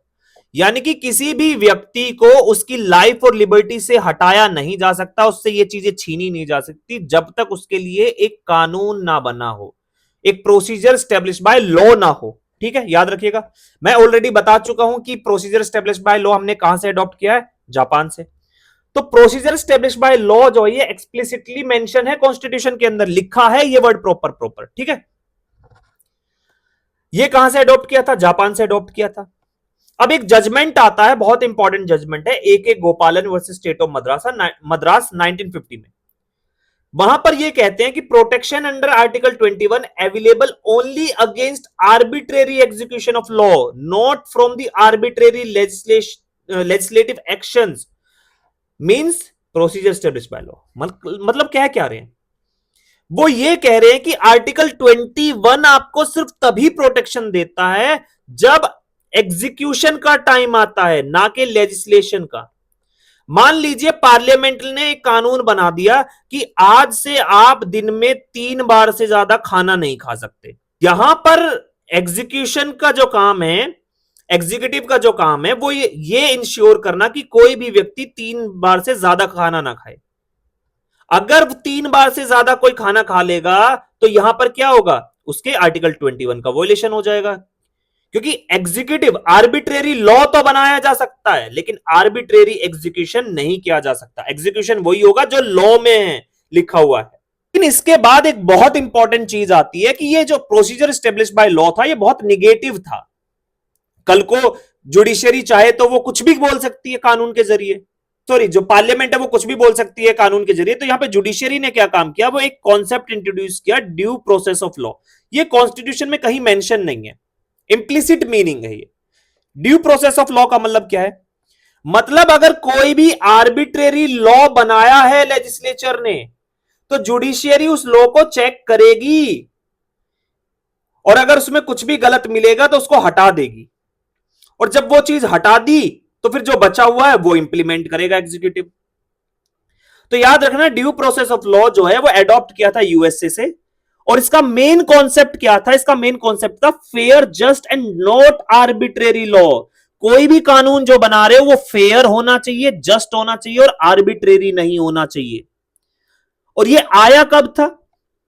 यानी कि किसी भी व्यक्ति को उसकी लाइफ और लिबर्टी से हटाया नहीं जा सकता, उससे ये चीजें छीनी नहीं जा सकती जब तक उसके लिए एक कानून ना बना हो, एक प्रोसीजर स्टेब्लिश बाय लॉ ना हो। ठीक है, याद रखिएगा। मैं ऑलरेडी बता चुका हूं कि प्रोसीजर स्टेब्लिश बाय लॉ हमने कहां से अडॉप्ट किया है, जापान से। तो प्रोसीजर स्टेब्लिश बाय लॉ जो है एक्सप्लिसिटली मेंशन है कॉन्स्टिट्यूशन के अंदर, लिखा है ये वर्ड प्रॉपर प्रॉपर। ठीक है, ये कहां से अडॉप्ट किया था, जापान से अडॉप्ट किया था। अब एक जजमेंट आता है, बहुत इंपॉर्टेंट जजमेंट है, ए के गोपालन वर्सेस स्टेट ऑफ मद्रास 1950 में। वहां पर ये कहते हैं कि protection under article 21 available only against arbitrary execution of law, not from the arbitrary legislative actions, means procedure established by law. मतलब क्या कह रहे हैं वो, ये कह रहे हैं कि आर्टिकल 21 आपको सिर्फ तभी प्रोटेक्शन देता है जब एग्जीक्यूशन का टाइम आता है, ना कि लेजिस्लेशन का। मान लीजिए पार्लियामेंट ने एक कानून बना दिया कि आज से आप दिन में 3 बार से ज्यादा खाना नहीं खा सकते। यहां पर एग्जीक्यूशन का जो काम है, एग्जीक्यूटिव का जो काम है, वो ये इंश्योर करना कि कोई भी व्यक्ति 3 बार से ज्यादा खाना ना खाए। अगर 3 बार से ज्यादा कोई खाना खा लेगा तो यहां पर क्या होगा, उसके आर्टिकल 21 का वोलेशन हो जाएगा। क्योंकि एग्जीक्यूटिव आर्बिट्रेरी लॉ तो बनाया जा सकता है, लेकिन आर्बिट्रेरी एग्जीक्यूशन नहीं किया जा सकता। एग्जीक्यूशन वही होगा जो लॉ में है, लिखा हुआ है। लेकिन इसके बाद एक बहुत इंपॉर्टेंट चीज आती है कि ये जो प्रोसीजर स्टेब्लिश बाय लॉ था, ये बहुत निगेटिव था। कल को जुडिशियरी चाहे तो वो कुछ भी बोल सकती है कानून के जरिए, सॉरी जो पार्लियामेंट है वो कुछ भी बोल सकती है कानून के जरिए। तो यहां पे जुडिशियरी ने क्या काम किया, वो एक कॉन्सेप्ट इंट्रोड्यूस किया, ड्यू प्रोसेस ऑफ लॉ। ये कॉन्स्टिट्यूशन में कहीं मेंशन नहीं है, इंप्लिसिट मीनिंग है ये। ड्यू प्रोसेस ऑफ लॉ का मतलब क्या है, मतलब अगर कोई भी आर्बिट्रेरी लॉ बनाया है लेजिस्लेचर ने, तो जुडिशियरी उस लॉ को चेक करेगी, और अगर उसमें कुछ भी गलत मिलेगा तो उसको हटा देगी। और जब वो चीज हटा दी तो फिर जो बचा हुआ है वो इंप्लीमेंट करेगा एग्जीक्यूटिव। तो याद रखना, ड्यू प्रोसेस ऑफ लॉ जो है वो एडॉप्ट किया था यूएसए से, और इसका मेन कॉन्सेप्ट क्या था, इसका मेन कॉन्सेप्ट था fair, just and not arbitrary law. कोई भी कानून जो बना रहे हो वो फेयर होना चाहिए, जस्ट होना चाहिए, और आर्बिट्रेरी नहीं होना चाहिए। और ये आया कब था,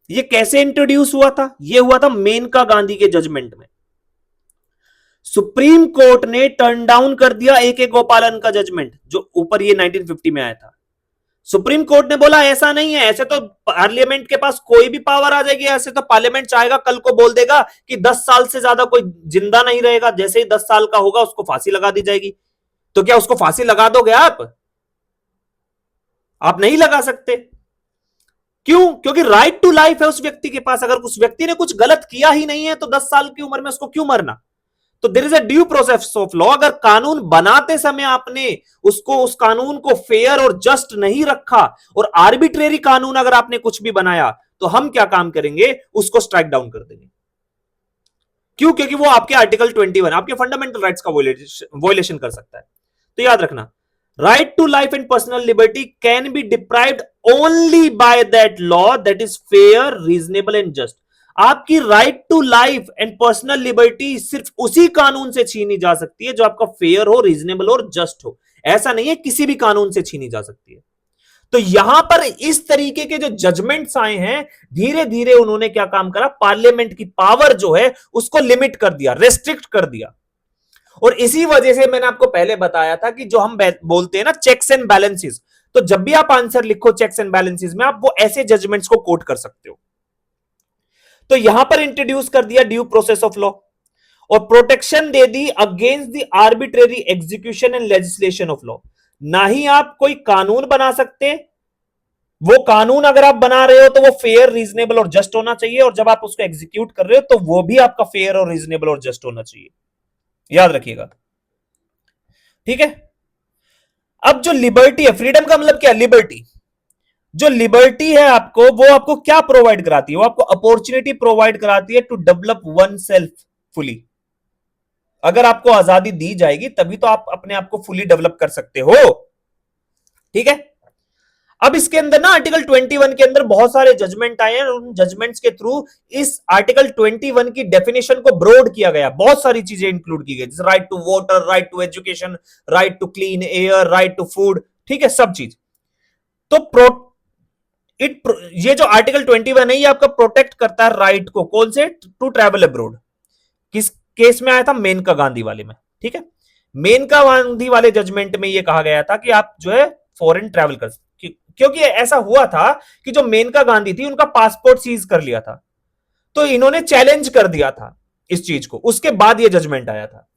ये कैसे इंट्रोड्यूस हुआ था, ये हुआ था मेनका गांधी के जजमेंट में। सुप्रीम कोर्ट ने टर्न डाउन कर दिया ए के गोपालन का जजमेंट, जो ऊपर ये 1950 में आया था। सुप्रीम कोर्ट ने बोला ऐसा नहीं है, ऐसे तो पार्लियामेंट के पास कोई भी पावर आ जाएगी, ऐसे तो पार्लियामेंट चाहेगा कल को बोल देगा कि 10 साल से ज्यादा कोई जिंदा नहीं रहेगा, जैसे ही 10 साल का होगा उसको फांसी लगा दी जाएगी। तो क्या उसको फांसी लगा दोगे आप नहीं लगा सकते। क्यों, क्योंकि राइट टू लाइफ है उस व्यक्ति के पास। अगर उस व्यक्ति ने कुछ गलत किया ही नहीं है तो 10 साल की उम्र में उसको क्यों मरना। तो there is a due process of law. अगर कानून बनाते समय आपने उस कानून को फेयर और जस्ट नहीं रखा, और आर्बिट्रेरी कानून अगर आपने कुछ भी बनाया, तो हम क्या काम करेंगे, उसको स्ट्राइक डाउन कर देंगे। क्यों, क्योंकि वो आपके आर्टिकल 21 आपके फंडामेंटल राइट्स का वोलेशन कर सकता है। तो याद रखना, right to life and personal liberty can be deprived only by that law that is fair, reasonable and just. आपकी right to life and personal liberty सिर्फ उसी कानून से छीनी जा सकती है जो आपका फेयर हो, रीजनेबल और जस्ट हो। ऐसा नहीं है किसी भी कानून से छीनी जा सकती है। तो यहां पर इस तरीके के जो जजमेंट्स आए हैं, धीरे धीरे उन्होंने क्या काम करा, पार्लियामेंट की पावर जो है उसको लिमिट कर दिया, रेस्ट्रिक्ट कर दिया। और इसी वजह से मैंने आपको पहले बताया था कि जो हम बोलते हैं ना चेक्स एंड बैलेंसेस, तो जब भी आप आंसर लिखो चेक्स एंड बैलेंसेस में, आप वो ऐसे जजमेंट्स को कोट कर सकते हो। तो यहां पर इंट्रोड्यूस कर दिया ड्यू प्रोसेस ऑफ लॉ, और protection they the against the arbitrary execution and legislation of law. ना ही आप कोई कानून बना सकते, वो कानून अगर आप बना रहे हो तो वो फेयर, रीजनेबल और जस्ट होना चाहिए, और जब आप उसको एग्जीक्यूट कर रहे हो तो वो भी आपका फेयर और रीजनेबल और जस्ट होना चाहिए। याद रखिएगा, ठीक है। अब जो लिबर्टी है, फ्रीडम का मतलब क्या, लिबर्टी। जो लिबर्टी है आपको, वो आपको क्या प्रोवाइड कराती है, वो आपको अपॉर्चुनिटी प्रोवाइड कराती है to develop oneself fully. अगर आपको आजादी दी जाएगी तभी तो आप अपने आप को फुली डेवलप कर सकते हो, ठीक है। अब इसके अंदर ना आर्टिकल 21 के अंदर बहुत सारे जजमेंट आए हैं, उन जजमेंट्स के थ्रू इस आर्टिकल 21 की डेफिनेशन को ब्रॉड किया गया, बहुत सारी चीजें इंक्लूड की गई, जैसे right to water, right to education, right to clean air, right to food, ठीक है, सब चीज। तो ये जो आर्टिकल 21 है, ये आपका प्रोटेक्ट करता है राइट को, कौन से, टू ट्रैवल अब्रोड। किस केस में आया था, मेनका गांधी वाले में, ठीक है। मेनका गांधी वाले जजमेंट में ये कहा गया था कि आप जो है फॉरेन ट्रैवल कर, क्योंकि ऐसा हुआ था कि जो मेनका गांधी थी उनका पासपोर्ट सीज कर लिया था, तो इन्होंने चैलेंज कर दिया था इस चीज को, उसके बाद ये जजमेंट आया था।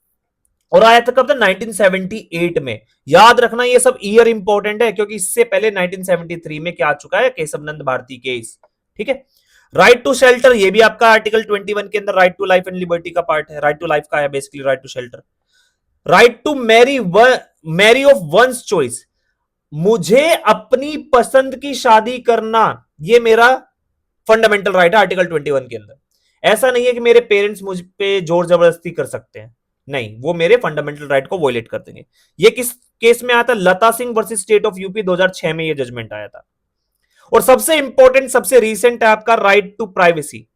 और आया था कब था, 1978 में। याद रखना ये सब ईयर इंपॉर्टेंट है, क्योंकि इससे पहले 1973 में क्या आ चुका है, केशवनंद भारती केस, ठीक है। राइट टू शेल्टर, ये भी आपका आर्टिकल 21 के अंदर right to life and liberty का पार्ट है, राइट टू लाइफ का है basically right to shelter. Right to marry of one's choice, मुझे अपनी पसंद की शादी करना, ये मेरा फंडामेंटल राइट है आर्टिकल 21 के अंदर। ऐसा नहीं है कि मेरे पेरेंट्स मुझ पे जोर जबरदस्ती कर सकते हैं, नहीं, वो मेरे फंडामेंटल राइट को वॉयलेट कर देंगे। ये किस केस में आया था, Lata Singh versus state of UP, 2006 में ये जजमेंट आया था। और सबसे इंपॉर्टेंट, सबसे रीसेंट है आपका right to privacy.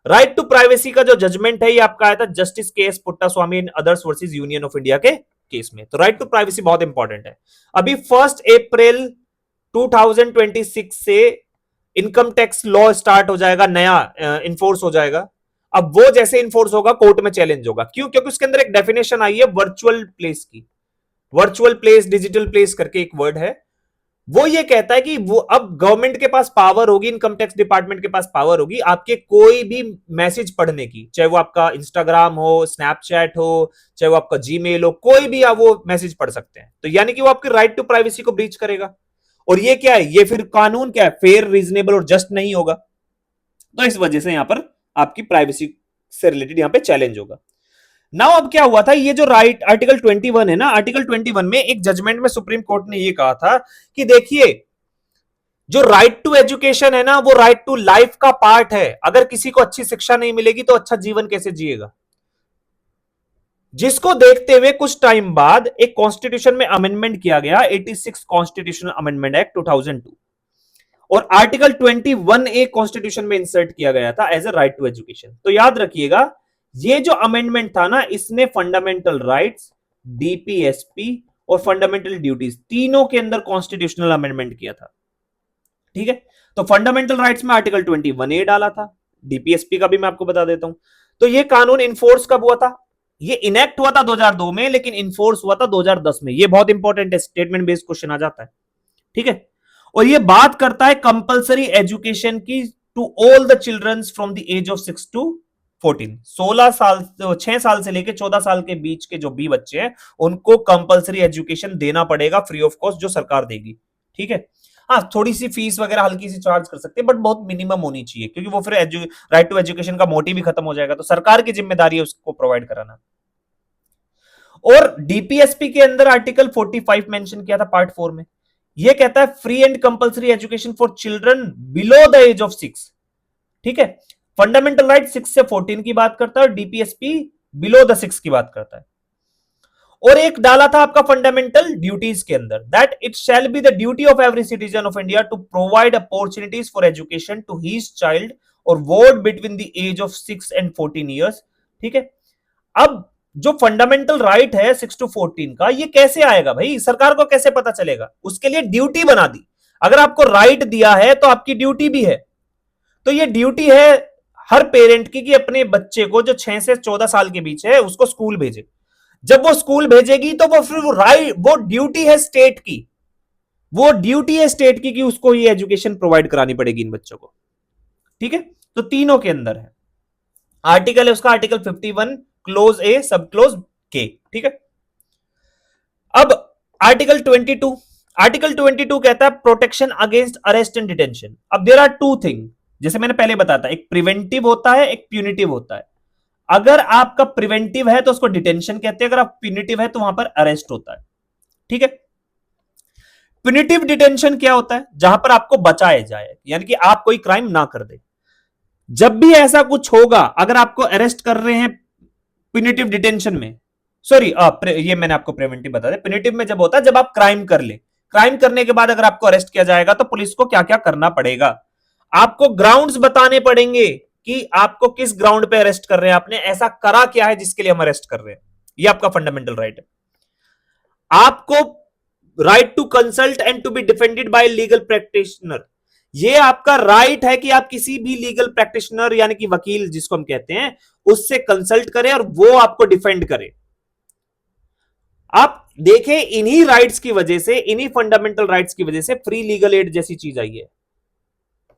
Right to privacy का जो जजमेंट है ये आपका आया था जस्टिस के S Puttaswamy and others versus union of India के केस में। तो राइट टू प्राइवेसी बहुत इंपॉर्टेंट है। अभी 1 अप्रैल 2026 से इनकम टैक्स लॉ स्टार्ट हो जाएगा, नया इन्फोर्स हो जाएगा। अब वो जैसे इन्फोर्स होगा कोर्ट में चैलेंज होगा, क्यों, क्योंकि उसके अंदर एक डेफिनेशन आई है वर्चुअल प्लेस की, वर्चुअल प्लेस, डिजिटल प्लेस करके एक वर्ड है। वो ये कहता है कि वो अब गवर्नमेंट के पास पावर होगी, इनकम टैक्स डिपार्टमेंट के पास पावर होगी आपके कोई भी मैसेज पढ़ने की, चाहे वो आपका इंस्टाग्राम हो, स्नैपचैट हो, चाहे वो आपका जीमेल हो, कोई भी आप वो मैसेज पढ़ सकते हैं। तो यानी कि वो आपके राइट टू प्राइवेसी को ब्रीच करेगा। और ये क्या है, ये फिर कानून क्या है, फेयर, रीजनेबल और जस्ट नहीं होगा। तो इस वजह से यहां पर आपकी प्राइवेसी से रिलेटेड यहां पे चैलेंज होगा। नाउ अब क्या हुआ था, ये जो राइट आर्टिकल 21 है ना, आर्टिकल 21 में एक जजमेंट में सुप्रीम कोर्ट ने ये कहा था कि देखिए, जो राइट टू एजुकेशन है ना, वो राइट टू लाइफ का पार्ट है। अगर किसी को अच्छी शिक्षा नहीं मिलेगी तो अच्छा जीवन कैसे जिएगा। जिसको देखते हुए कुछ टाइम बाद एक कॉन्स्टिट्यूशन में अमेंडमेंट किया गया, 86 कॉन्स्टिट्यूशनल अमेंडमेंट एक्ट 2002, और आर्टिकल 21A कॉन्स्टिट्यूशन में इंसर्ट किया गया था as a right to education. तो याद रखिएगा, ये जो अमेंडमेंट था ना, इसने फंडामेंटल राइट्स, डीपीएसपी और फंडामेंटल ड्यूटीज तीनों के अंदर कॉन्स्टिट्यूशनल अमेंडमेंट किया था, ठीक है। तो फंडामेंटल राइट्स में आर्टिकल 21A डाला था, डीपीएसपी का भी मैं आपको बता देता हूं। तो ये कानून इन्फोर्स कब हुआ था, ये इनेक्ट हुआ था 2002 में, लेकिन इन्फोर्स हुआ था 2010 में। ये बहुत इंपॉर्टेंट है, स्टेटमेंट बेस्ड क्वेश्चन आ जाता है, ठीक है। और ये बात करता है कंपलसरी एजुकेशन की to all the childrens from the age of 6 to 14, 16 साल, 6 साल से लेकर 14 साल के बीच के जो भी बच्चे हैं उनको कंपलसरी एजुकेशन देना पड़ेगा फ्री ऑफ कॉस्ट, जो सरकार देगी, ठीक है। हाँ, थोड़ी सी फीस वगैरह हल्की सी चार्ज कर सकते हैं, बट बहुत मिनिमम होनी चाहिए, क्योंकि वो फिर राइट टू एजुकेशन का मोटिव भी खत्म हो जाएगा। तो सरकार की जिम्मेदारी है उसको प्रोवाइड कराना। और डीपीएसपी के अंदर आर्टिकल 45 मेंशन किया था पार्ट 4 में, ये कहता है free and compulsory education for children below the age of 6, ठीक है। फंडामेंटल राइट 6 से 14 की बात करता है, और डीपीएसपी बिलो द 6 की बात करता है। और एक डाला था आपका फंडामेंटल ड्यूटीज के अंदर, that it shall be the duty of every citizen of India to provide opportunities for education to his child और ward between the age of 6 and 14 years, ठीक है। अब जो फंडामेंटल राइट है 6 to 14 का, ये कैसे आएगा भाई, सरकार को कैसे पता चलेगा, उसके लिए ड्यूटी बना दी। अगर आपको राइट दिया है तो आपकी ड्यूटी भी है। तो ये ड्यूटी है हर पेरेंट की कि अपने बच्चे को जो 6 से 14 साल के बीच है उसको स्कूल भेजे। जब वो स्कूल भेजेगी तो वो फिर वो ड्यूटी है स्टेट की, वो ड्यूटी है स्टेट की कि उसको ये एजुकेशन प्रोवाइड करानी पड़ेगी इन बच्चों को। ठीक है, तो तीनों के अंदर है। आर्टिकल है उसका आर्टिकल 51 क्लोज ए सब क्लोज के। ठीक है, अब आर्टिकल 22, आर्टिकल 22 कहता है protection against arrest and detention. अब देयर आर टू थिंग, जैसे मैंने पहले बताया था, एक प्रिवेंटिव होता है, एक प्यूनिटिव होता है। अगर आपका प्रिवेंटिव है तो उसको डिटेंशन कहते हैं, अगर आप प्यूनिटिव है तो वहां पर अरेस्ट होता है। ठीक है, प्यूनिटिव डिटेंशन क्या होता है? जहां पर आपको बचाया जाए, यानी कि आप कोई क्राइम ना कर दे। जब भी ऐसा कुछ होगा, अगर आपको अरेस्ट कर रहे हैं प्यूनिटिव डिटेंशन में, सॉरी ये मैंने आपको प्रिवेंटिव बता दिया, प्यूनिटिव में जब होता है जब आप क्राइम कर ले, क्राइम करने के बाद अगर आपको अरेस्ट किया जाएगा तो पुलिस को क्या क्या करना पड़ेगा, आपको ग्राउंड्स बताने पड़ेंगे कि आपको किस ग्राउंड पे अरेस्ट कर रहे हैं, आपने ऐसा करा क्या है जिसके लिए हम अरेस्ट कर रहे हैं। ये आपका फंडामेंटल राइट है। आपको right to consult and to be defended by legal practitioner, ये आपका राइट है कि आप किसी भी लीगल प्रैक्टिशनर यानी कि वकील जिसको हम कहते हैं उससे कंसल्ट करें और वो आपको डिफेंड करे। आप देखें, इन्हीं राइट्स की वजह से, इन्हीं फंडामेंटल राइट्स की वजह से फ्री लीगल एड जैसी चीज आई है।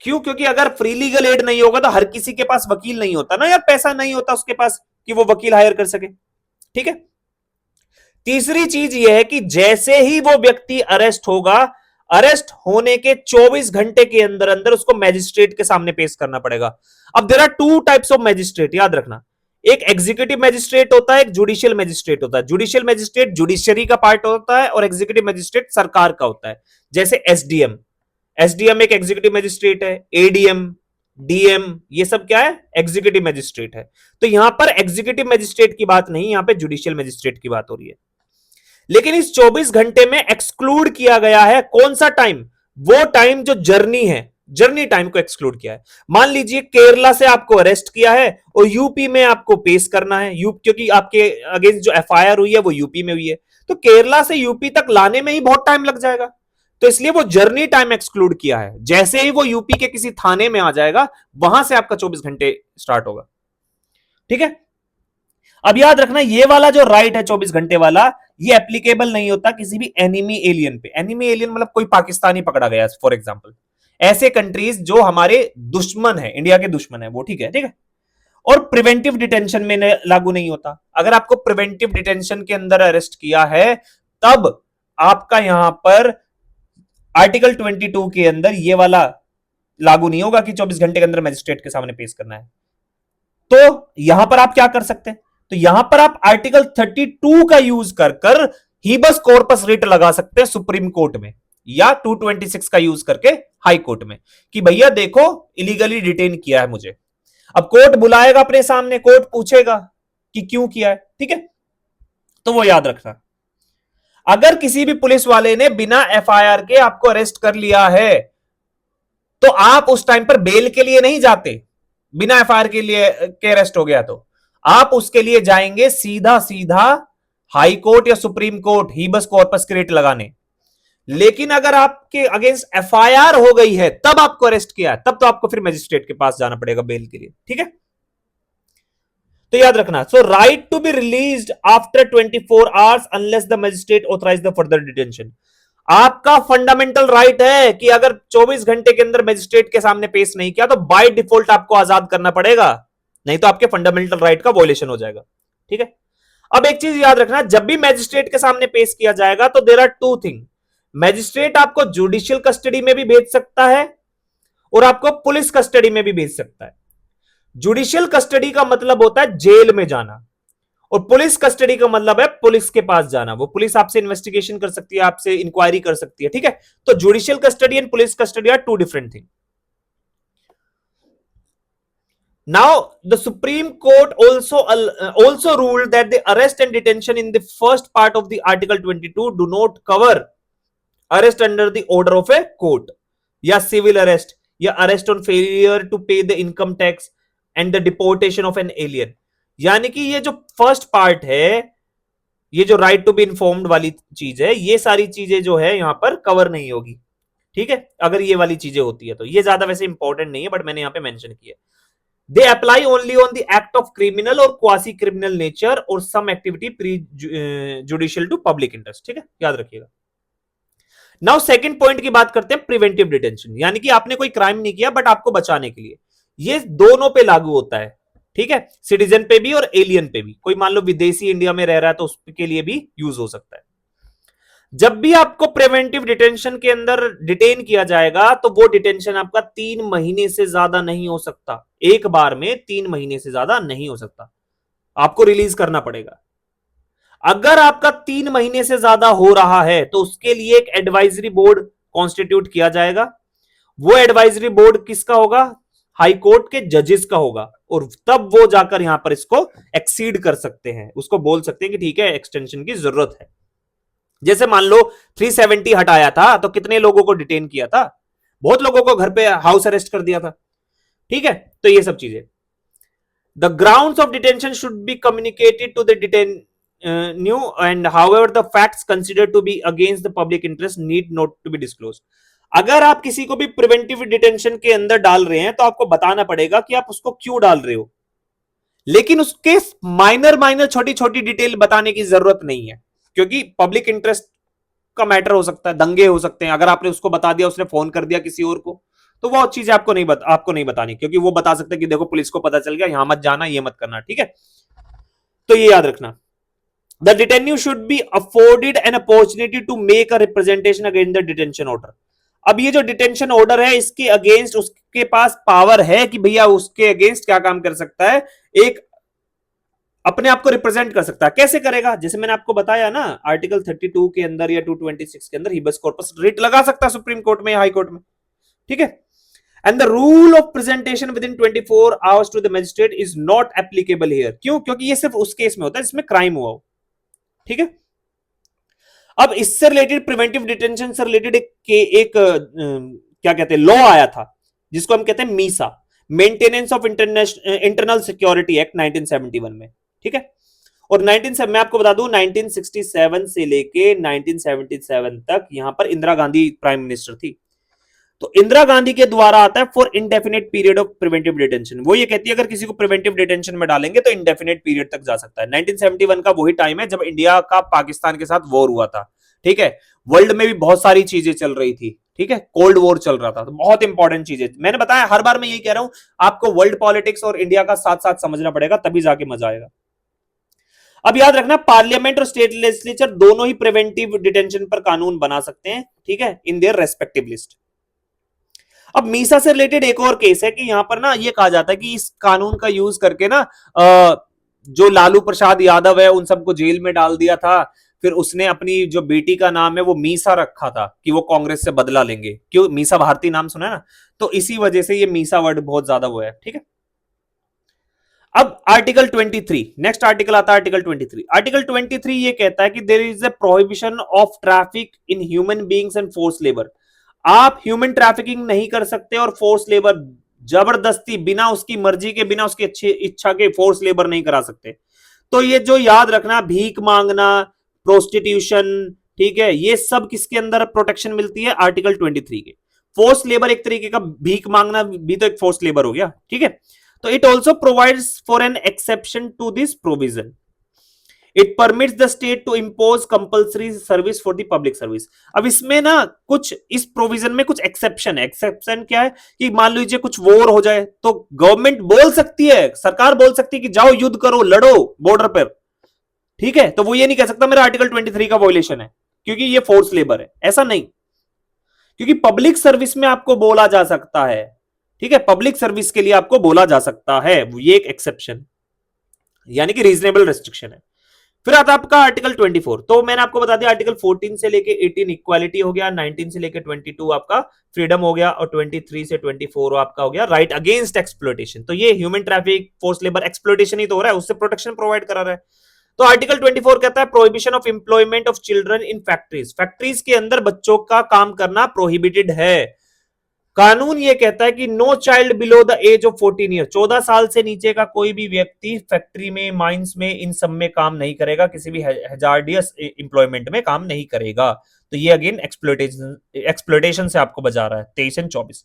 क्यों? क्योंकि अगर फ्री लीगल एड नहीं होगा तो हर किसी के पास वकील नहीं होता ना यार, पैसा नहीं होता उसके पास कि वो वकील हायर कर सके। ठीक है, तीसरी चीज यह है कि जैसे ही वो व्यक्ति अरेस्ट होगा, अरेस्ट होने के 24 घंटे के अंदर अंदर उसको मैजिस्ट्रेट के सामने पेश करना पड़ेगा। अब there are two types of magistrate, याद रखना, एक एग्जीक्यूटिव मैजिस्ट्रेट होता है, एक जुडिशियल मैजिस्ट्रेट होता है। जुडिशियल मैजिस्ट्रेट जुडिशरी का पार्ट होता है और एग्जीक्यूटिव मैजिस्ट्रेट सरकार का होता है। जैसे एसडीएम, एसडीएम एक एग्जीक्यूटिव मैजिस्ट्रेट है, एडीएम, डीएम, ये सब क्या है? एग्जीक्यूटिव मैजिस्ट्रेट है। तो यहां पर एग्जीक्यूटिव मैजिस्ट्रेट की बात नहीं, यहां पर जुडिशियल मैजिस्ट्रेट की बात हो रही है। लेकिन इस 24 घंटे में एक्सक्लूड किया गया है कौन सा टाइम? वो टाइम जो जर्नी है, जर्नी टाइम को एक्सक्लूड किया है। मान लीजिए केरला से आपको अरेस्ट किया है और यूपी में आपको पेश करना है, क्योंकि आपके अगेंस्ट जो एफआईआर हुई है वो यूपी में हुई है, तो केरला से यूपी तक लाने में ही बहुत टाइम लग जाएगा। तो इसलिए वो जर्नी टाइम एक्सक्लूड किया है। जैसे ही वो यूपी के किसी थाने में आ जाएगा, वहां से आपका 24 घंटे स्टार्ट होगा। ठीक है, अब याद रखना ये वाला जो राइट है 24 घंटे वाला, ये एप्लीकेबल नहीं होता किसी भी एनिमी एलियन पे। एनिमी एलियन मतलब कोई पाकिस्तानी पकड़ा गया फॉर एग्जांपल, ऐसे कंट्रीज जो हमारे दुश्मन है, इंडिया के दुश्मन है वो। ठीक है, ठीक है। और प्रिवेंटिव डिटेंशन में लागू नहीं होता। अगर आपको प्रिवेंटिव डिटेंशन के अंदर अरेस्ट किया है तब आपका यहां पर आर्टिकल 22 के अंदर ये वाला लागू नहीं होगा कि 24 घंटे के अंदर मजिस्ट्रेट के सामने पेश करना है। तो यहां पर आप क्या कर सकते हैं? तो यहां पर आप आर्टिकल 32 का यूज कर कर हीबस कॉर्पस रिट लगा सकते हैं सुप्रीम कोर्ट में, या 226 का यूज करके हाई कोर्ट में, कि भैया देखो इलीगली डिटेन किया है मुझे। अब कोर्ट बुलाएगा अपने सामने, कोर्ट पूछेगा कि क्यों किया है। ठीक है, तो वो याद रखना। अगर किसी भी पुलिस वाले ने बिना एफआईआर के आपको अरेस्ट कर लिया है तो आप उस टाइम पर बेल के लिए नहीं जाते। बिना एफआईआर के लिए के अरेस्ट हो गया तो आप उसके लिए जाएंगे सीधा सीधा हाई कोर्ट या सुप्रीम कोर्ट हीबस कॉर्पस की रिट लगाने। लेकिन अगर आपके अगेंस्ट एफआईआर हो गई है तब आपको अरेस्ट किया है, तब तो आपको फिर मजिस्ट्रेट के पास जाना पड़ेगा बेल के लिए। ठीक है, तो याद रखना, so right to be released after 24 hours unless the magistrate authorise the further detention. आपका फंडामेंटल राइट है कि अगर 24 घंटे के अंदर मजिस्ट्रेट के सामने पेश नहीं किया तो बाय डिफॉल्ट आपको आजाद करना पड़ेगा, नहीं तो आपके फंडामेंटल राइट का वॉयलेशन हो जाएगा। ठीक है, अब एक चीज याद रखना, जब भी मैजिस्ट्रेट के सामने पेश किया जाएगा तो there are two thing. Magistrate आपको जुडिशियल कस्टडी में भी भेज सकता है और आपको पुलिस कस्टडी में भी भेज सकता है। जुडिशियल कस्टडी का मतलब होता है जेल में जाना, और पुलिस कस्टडी का मतलब है पुलिस के पास जाना। वो पुलिस आपसे इन्वेस्टिगेशन कर सकती है, आपसे इंक्वायरी कर सकती है। ठीक है, तो judicial custody and police custody are two different thing. Now, the Supreme Court also ruled that the arrest and detention in the first part of the Article 22 do not cover arrest under the order of a court, या civil arrest, या arrest on failure to pay the income tax and the deportation of an alien। यानी कि ये जो first part है, ये जो right to be informed वाली चीज है, ये सारी चीजें जो है यहां पर कवर नहीं होगी। ठीक है, अगर ये वाली चीजें होती है तो ये ज्यादा वैसे इंपॉर्टेंट नहीं है, बट मैंने यहां पे मेंशन किया। They apply only on the act of criminal और क्वासी क्रिमिनल नेचर और some activity prejudicial to public interest. ठीक है, याद रखिएगा। नाउ सेकंड पॉइंट की बात करते हैं, प्रिवेंटिव डिटेंशन, यानी कि आपने कोई क्राइम नहीं किया बट आपको बचाने के लिए। ये दोनों पे लागू होता है, ठीक है, सिटीजन पे भी और एलियन पे भी। कोई मान लो विदेशी इंडिया में रह रहा है तो उसके लिए भी यूज हो सकता है। जब भी आपको प्रिवेंटिव डिटेंशन के अंदर डिटेन किया जाएगा तो वो डिटेंशन आपका 3 महीने से ज्यादा नहीं हो सकता। एक बार में 3 महीने से ज्यादा नहीं हो सकता, आपको रिलीज करना पड़ेगा। अगर आपका 3 महीने से ज्यादा हो रहा है तो उसके लिए एक एडवाइजरी बोर्ड कॉन्स्टिट्यूट किया जाएगा। वो एडवाइजरी बोर्ड किसका होगा? हाई कोर्ट के जजेस का होगा, और तब वो जाकर यहां पर इसको एक्सीड कर सकते हैं, उसको बोल सकते हैं कि ठीक है एक्सटेंशन की जरूरत है। जैसे मान लो 370 हटाया था तो कितने लोगों को डिटेन किया था? बहुत लोगों को घर पे हाउस अरेस्ट कर दिया था। ठीक है, तो ये सब चीजें। The grounds of detention should be communicated to the detenu and however the facts considered to be against the public interest need not to be disclose. अगर आप किसी को भी प्रिवेंटिव डिटेंशन के अंदर डाल रहे हैं तो आपको बताना पड़ेगा कि आप उसको क्यों डाल रहे हो, लेकिन उसके माइनर माइनर छोटी छोटी डिटेल बताने की जरूरत नहीं है, क्योंकि पब्लिक इंटरेस्ट का मैटर हो सकता है, दंगे हो सकते हैं। अगर आपने उसको बता दिया, उसने फोन कर दिया किसी और को, तो वो चीजें आपको नहीं बतानी, क्योंकि वो बता सकते हैं कि देखो पुलिस को पता चल गया, यहां मत जाना, ये मत करना। ठीक है, तो ये याद रखना। The detenue should be afforded an opportunity to make a representation against the detention order. अब ये जो डिटेंशन ऑर्डर है इसके अगेंस्ट उसके पास पावर है कि भैया उसके अगेंस्ट क्या काम कर सकता है, एक अपने आप को रिप्रेजेंट कर सकता है। कैसे करेगा? जैसे मैंने आपको बताया ना, आर्टिकल 32 के अंदर या 226 के अंदर हिबस कॉर्पस रिट लगा सकता है सुप्रीम कोर्ट में या हाई कोर्ट में। ठीक है, and the rule of presentation within 24 hours to the magistrate is not applicable here. क्यों? क्योंकि ये सिर्फ उस केस में होता है जिसमें क्राइम हुआ हो। ठीक है, अब इससे रिलेटेड प्रिवेंटिव डिटेंशन से रिलेटेड एक क्या कहते हैं लॉ आया था, जिसको हम कहते हैं Misa, maintenance of internal security act 1971 में। ठीक है, और मैं आपको बता दूं 1967 से लेके 1977 तक यहां पर इंदिरा गांधी प्राइम मिनिस्टर थी। तो इंदिरा गांधी के द्वारा आता है for indefinite period of preventive detention. वो ये कहती है अगर किसी को प्रिवेंटिव डिटेंशन में डालेंगे तो इंडेफिनेट पीरियड तक जा सकता है। 1971 का वही टाइम है जब इंडिया का पाकिस्तान के साथ वॉर हुआ था। ठीक है, वर्ल्ड में भी बहुत सारी चीजें चल रही थी। ठीक है, कोल्ड वॉर चल रहा था, तो बहुत इंपॉर्टेंट चीजें। मैंने बताया हर बार मैं यही कह रहा हूं, आपको वर्ल्ड पॉलिटिक्स और इंडिया का साथ साथ समझना पड़ेगा, तभी जाके मजा आएगा। अब याद रखना, पार्लियामेंट और स्टेट लेजिस्लेचर दोनों ही प्रिवेंटिव डिटेंशन पर कानून बना सकते हैं। ठीक है, इन देयर रेस्पेक्टिव लिस्ट। अब मीसा से रिलेटेड एक और केस है कि यहां पर ना ये कहा जाता है कि इस कानून का यूज करके ना जो लालू प्रसाद यादव है उन सबको जेल में डाल दिया था। फिर उसने अपनी जो बेटी का नाम है वो मीसा रखा था कि वो कांग्रेस से बदला लेंगे। क्यों? मीसा भारती नाम सुना है ना, तो इसी वजह से ये मीसा वर्ड बहुत ज्यादा वो है। ठीक है, अब आर्टिकल 23, नेक्स्ट आर्टिकल आता है आर्टिकल 23। आर्टिकल 23 ये कहता है कि there is a prohibition of traffic in human beings and force labour. आप ह्यूमन ट्रैफिकिंग नहीं कर सकते और फोर्स लेबर जबरदस्ती बिना उसकी मर्जी के, बिना उसकी अच्छी इच्छा के फोर्स लेबर नहीं करा सकते। तो ये जो याद रखना, भीख मांगना, प्रोस्टिट्यूशन, ठीक है, ये सब किसके अंदर प्रोटेक्शन मिलती है? आर्टिकल 23 के। फोर्स लेबर एक तरीके का, भीख मांगना भी तो एक फोर्स लेबर हो गया। ठीक है, तो it also provides for an exception to this provision. It permits the state to impose compulsory service for the public service. अब इसमें ना कुछ इस प्रोविजन में कुछ एक्सेप्शन है। एक्सेप्शन क्या है कि मान लीजिए कुछ वॉर हो जाए तो गवर्नमेंट बोल सकती है, सरकार बोल सकती है कि जाओ युद्ध करो, लड़ो बॉर्डर पर। ठीक है, तो वो ये नहीं कह सकता मेरा आर्टिकल 23 का वॉयलेशन है क्योंकि ये फोर्स लेबर है। ऐसा नहीं, क्योंकि पब्लिक सर्विस में आपको बोला जा सकता है। ठीक है, पब्लिक सर्विस के लिए आपको बोला जा सकता है, ये एक एक्सेप्शन यानी कि रीजनेबल रेस्ट्रिक्शन है। फिर आता आपका आर्टिकल 24। तो मैंने आपको बता दिया आर्टिकल 14 से लेके 18 इक्वालिटी हो गया, 19 से लेके 22 आपका फ्रीडम हो गया, और 23 से 24 आपका हो गया राइट अगेंस्ट एक्सप्लॉयटेशन। तो ये human traffic, force labour, exploitation ही तो हो रहा है, उससे प्रोटेक्शन प्रोवाइड करा रहा है। तो आर्टिकल 24 कहता है prohibition of employment of children in factories. Factories के अंदर बच्चों का काम करना प्रोहिबिटेड है। कानून ये कहता है कि no child below the age of 14 year, 14 साल से नीचे का कोई भी व्यक्ति फैक्ट्री में, माइंस में, इन सब में काम नहीं करेगा, किसी भी हैजार्डियस एम्प्लॉयमेंट में काम नहीं करेगा। तो ये अगेन एक्सप्लोइटेशन से आपको बचा रहा है 23 और 24।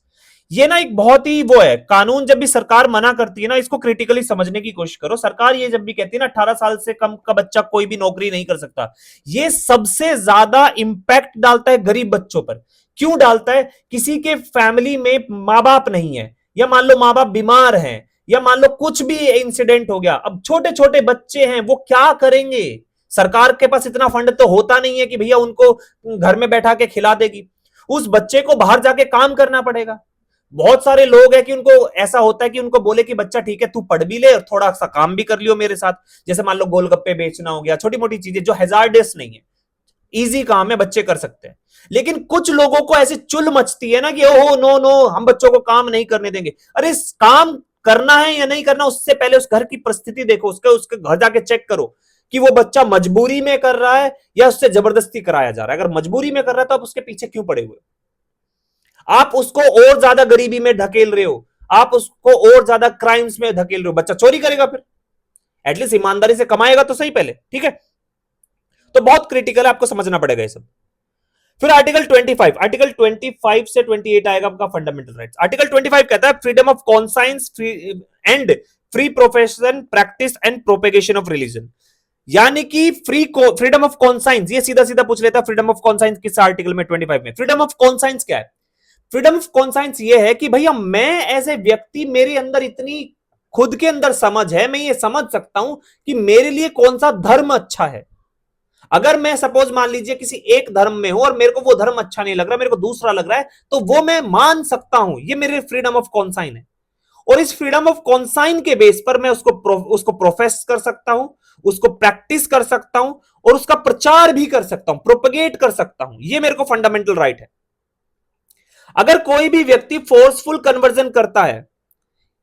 ये ना एक बहुत ही वो है कानून, जब भी सरकार मना करती है ना, इसको क्रिटिकली समझने की कोशिश करो। सरकार ये जब भी कहती है ना 18 साल से कम का बच्चा कोई भी नौकरी नहीं कर सकता, ये सबसे ज्यादा इंपैक्ट डालता है गरीब बच्चों पर। क्यों डालता है? किसी के फैमिली में मां बाप नहीं है, या मान लो मां बाप बीमार हैं, या मान लो कुछ भी इंसिडेंट हो गया, अब छोटे छोटे बच्चे हैं, वो क्या करेंगे? सरकार के पास इतना फंड तो होता नहीं है कि भैया उनको घर में बैठा के खिला देगी, उस बच्चे को बाहर जाके काम करना पड़ेगा। बहुत सारे लोग हैं कि उनको ऐसा होता है कि उनको बोले कि बच्चा ठीक है तू पढ़ भी ले और थोड़ा सा काम भी कर लियो मेरे साथ, जैसे मान लो गोलगप्पे बेचना हो गया, छोटी मोटी चीजें जो हैजार्डियस नहीं है, इजी काम है, बच्चे कर सकते हैं। लेकिन कुछ लोगों को ऐसी चुल मचती है ना कि ओहो नो नो, हम बच्चों को काम नहीं करने देंगे। अरे काम करना है या नहीं करना, उससे पहले उस घर की परिस्थिति देखो, उसके उसके घर जाके चेक करो कि वो बच्चा मजबूरी में कर रहा है या उससे जबरदस्ती कराया जा रहा है। अगर मजबूरी में कर रहा है तो आप उसके पीछे क्यों पड़े हुए? आप उसको और ज्यादा गरीबी में धकेल रहे हो, आप उसको और ज्यादा क्राइम्स में धकेल रहे हो। बच्चा चोरी करेगा फिर, एटलीस्ट ईमानदारी से कमाएगा तो सही पहले, ठीक है? तो बहुत क्रिटिकल है, आपको समझना पड़ेगा ये सब। फिर आर्टिकल 25, आर्टिकल 25 से 28 आएगा आपका फंडामेंटल राइट्स। आर्टिकल 25 कहता है freedom of conscience and free profession, practice and propagation of religion. यानी कि फ्रीडम ऑफ कॉन्साइंस, ये सीधा सीधा पूछ लेता है फ्रीडम ऑफ कॉन्साइंस किस आर्टिकल में? 25 में। फ्रीडम ऑफ कॉन्साइंस क्या है? फ्रीडम ऑफ कॉन्साइंस ये है कि भैया मैं एज ए व्यक्ति, मेरे अंदर इतनी खुद के अंदर समझ है, मैं ये समझ सकता हूं कि मेरे लिए कौन सा धर्म अच्छा है। अगर मैं सपोज मान लीजिए किसी एक धर्म में हूं और मेरे को वो धर्म अच्छा नहीं लग रहा, मेरे को दूसरा लग रहा है, तो वो मैं मान सकता हूं, ये मेरे फ्रीडम ऑफ कॉन्साइन है। और इस फ्रीडम ऑफ कॉन्साइन के बेस पर मैं उसको प्रोफेस कर सकता हूं, उसको प्रैक्टिस कर सकता हूं और उसका प्रचार भी कर सकता हूं, प्रोपगेट कर सकता हूं। ये मेरे को फंडामेंटल राइट है। अगर कोई भी व्यक्ति फोर्सफुल कन्वर्जन करता है,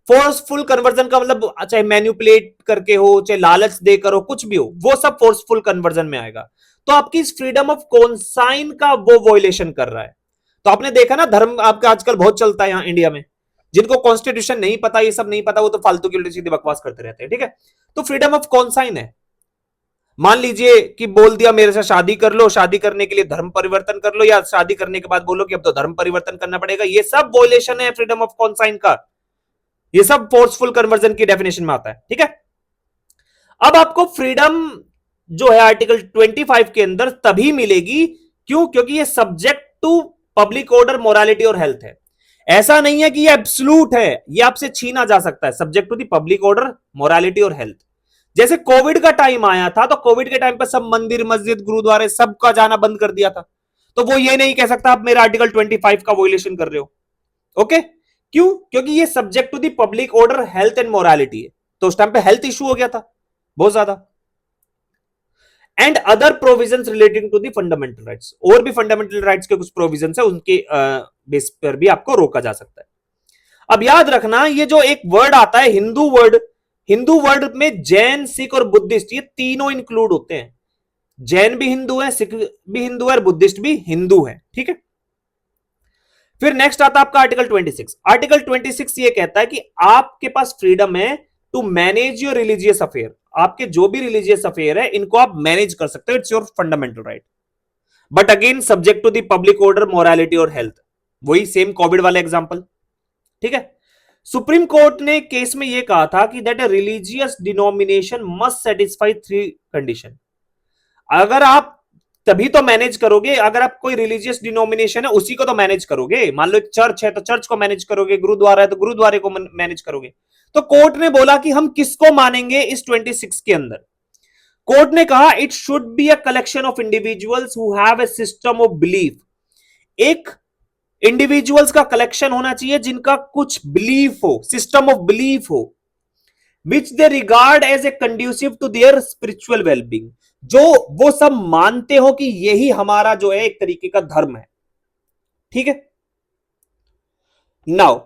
फोर्सफुल कन्वर्जन का मतलब चाहे मैन्युपुलेट करके हो, चाहे लालच देकर हो, कुछ भी हो, वो सब फोर्सफुल कन्वर्जन में आएगा। तो आपकी इस फ्रीडम ऑफ कॉन्साइन का वो वॉयलेशन कर रहा है। तो आपने देखा ना, धर्म आपका आजकल बहुत चलता है यहां इंडिया में। जिनको कॉन्स्टिट्यूशन नहीं पता, ये सब नहीं पता, वो तो फालतू की उल्टी सीधी बकवास करते रहते हैं, ठीक है? तो फ्रीडम ऑफ कॉन्साइन है। मान लीजिए कि बोल दिया मेरे से शादी कर लो, शादी करने के लिए धर्म परिवर्तन कर लो, या शादी करने के बाद बोलो कि अब तो धर्म परिवर्तन करना पड़ेगा, ये सब वॉयलेशन है फ्रीडम ऑफ कॉन्साइन का। ये सब फोर्सफुल कन्वर्जन की डेफिनेशन में आता है, ठीक है? अब आपको फ्रीडम जो है आर्टिकल 25 के अंदर तभी मिलेगी, क्यों? क्योंकि ये subject to public order, morality और हेल्थ है। ऐसा नहीं है कि ये एब्सोल्यूट है, ये आपसे छीना जा सकता है। Subject to the public order, morality और हेल्थ। जैसे कोविड का टाइम आया था, तो कोविड के टाइम पर सब मंदिर, मस्जिद, गुरुद्वारे सबका जाना बंद कर दिया था, तो वो ये नहीं कह सकता आप मेरा आर्टिकल 25 का वॉयलेशन कर रहे हो। ओके? क्यों? क्योंकि ये subject to the public order, health and morality है। तो उस टाइम पे हेल्थ इशू हो गया था बहुत ज्यादा। And other provisions relating to the fundamental rights, और भी फंडामेंटल राइट्स के कुछ प्रोविजंस है, उनके बेस पर भी आपको रोका जा सकता है। अब याद रखना, ये जो एक वर्ड आता है हिंदू वर्ड, हिंदू वर्ड में जैन, सिख और बुद्धिस्ट, ये तीनों इंक्लूड होते हैं। जैन भी हिंदू है, सिख भी हिंदू है और बुद्धिस्ट भी हिंदू है, ठीक है? फिर नेक्स्ट आता है आपका आर्टिकल 26। आर्टिकल 26 ये कहता है कि आपके पास फ्रीडम है to manage your religious affair. आपके जो भी रिलीजियस अफेयर है, इनको आप मैनेज कर सकते हो, it's your fundamental right. But again subject to the public order, morality और हेल्थ। वही सेम कोविड वाला एग्जांपल, ठीक है? सुप्रीम कोर्ट ने केस में यह कहा था कि that a religious denomination must satisfy 3 condition. अगर आप तभी तो मैनेज करोगे, अगर आप कोई रिलीजियस डिनोमिनेशन है उसी को तो मैनेज करोगे। मान लो एक चर्च है तो चर्च को मैनेज करोगे, गुरुद्वारा है तो गुरुद्वारे को मैनेज करोगे। तो कोर्ट ने बोला कि हम किसको मानेंगे इस 26 के अंदर? कोर्ट ने कहा it should be a collection of individuals who have a system of belief. एक इंडिविजुअल्स का कलेक्शन होना चाहिए जिनका कुछ बिलीफ हो, सिस्टम ऑफ बिलीफ हो, which they regard as a conducive to their spiritual wellbeing, जो वो सब मानते हो कि यही हमारा जो है एक तरीके का धर्म है, ठीक है? Now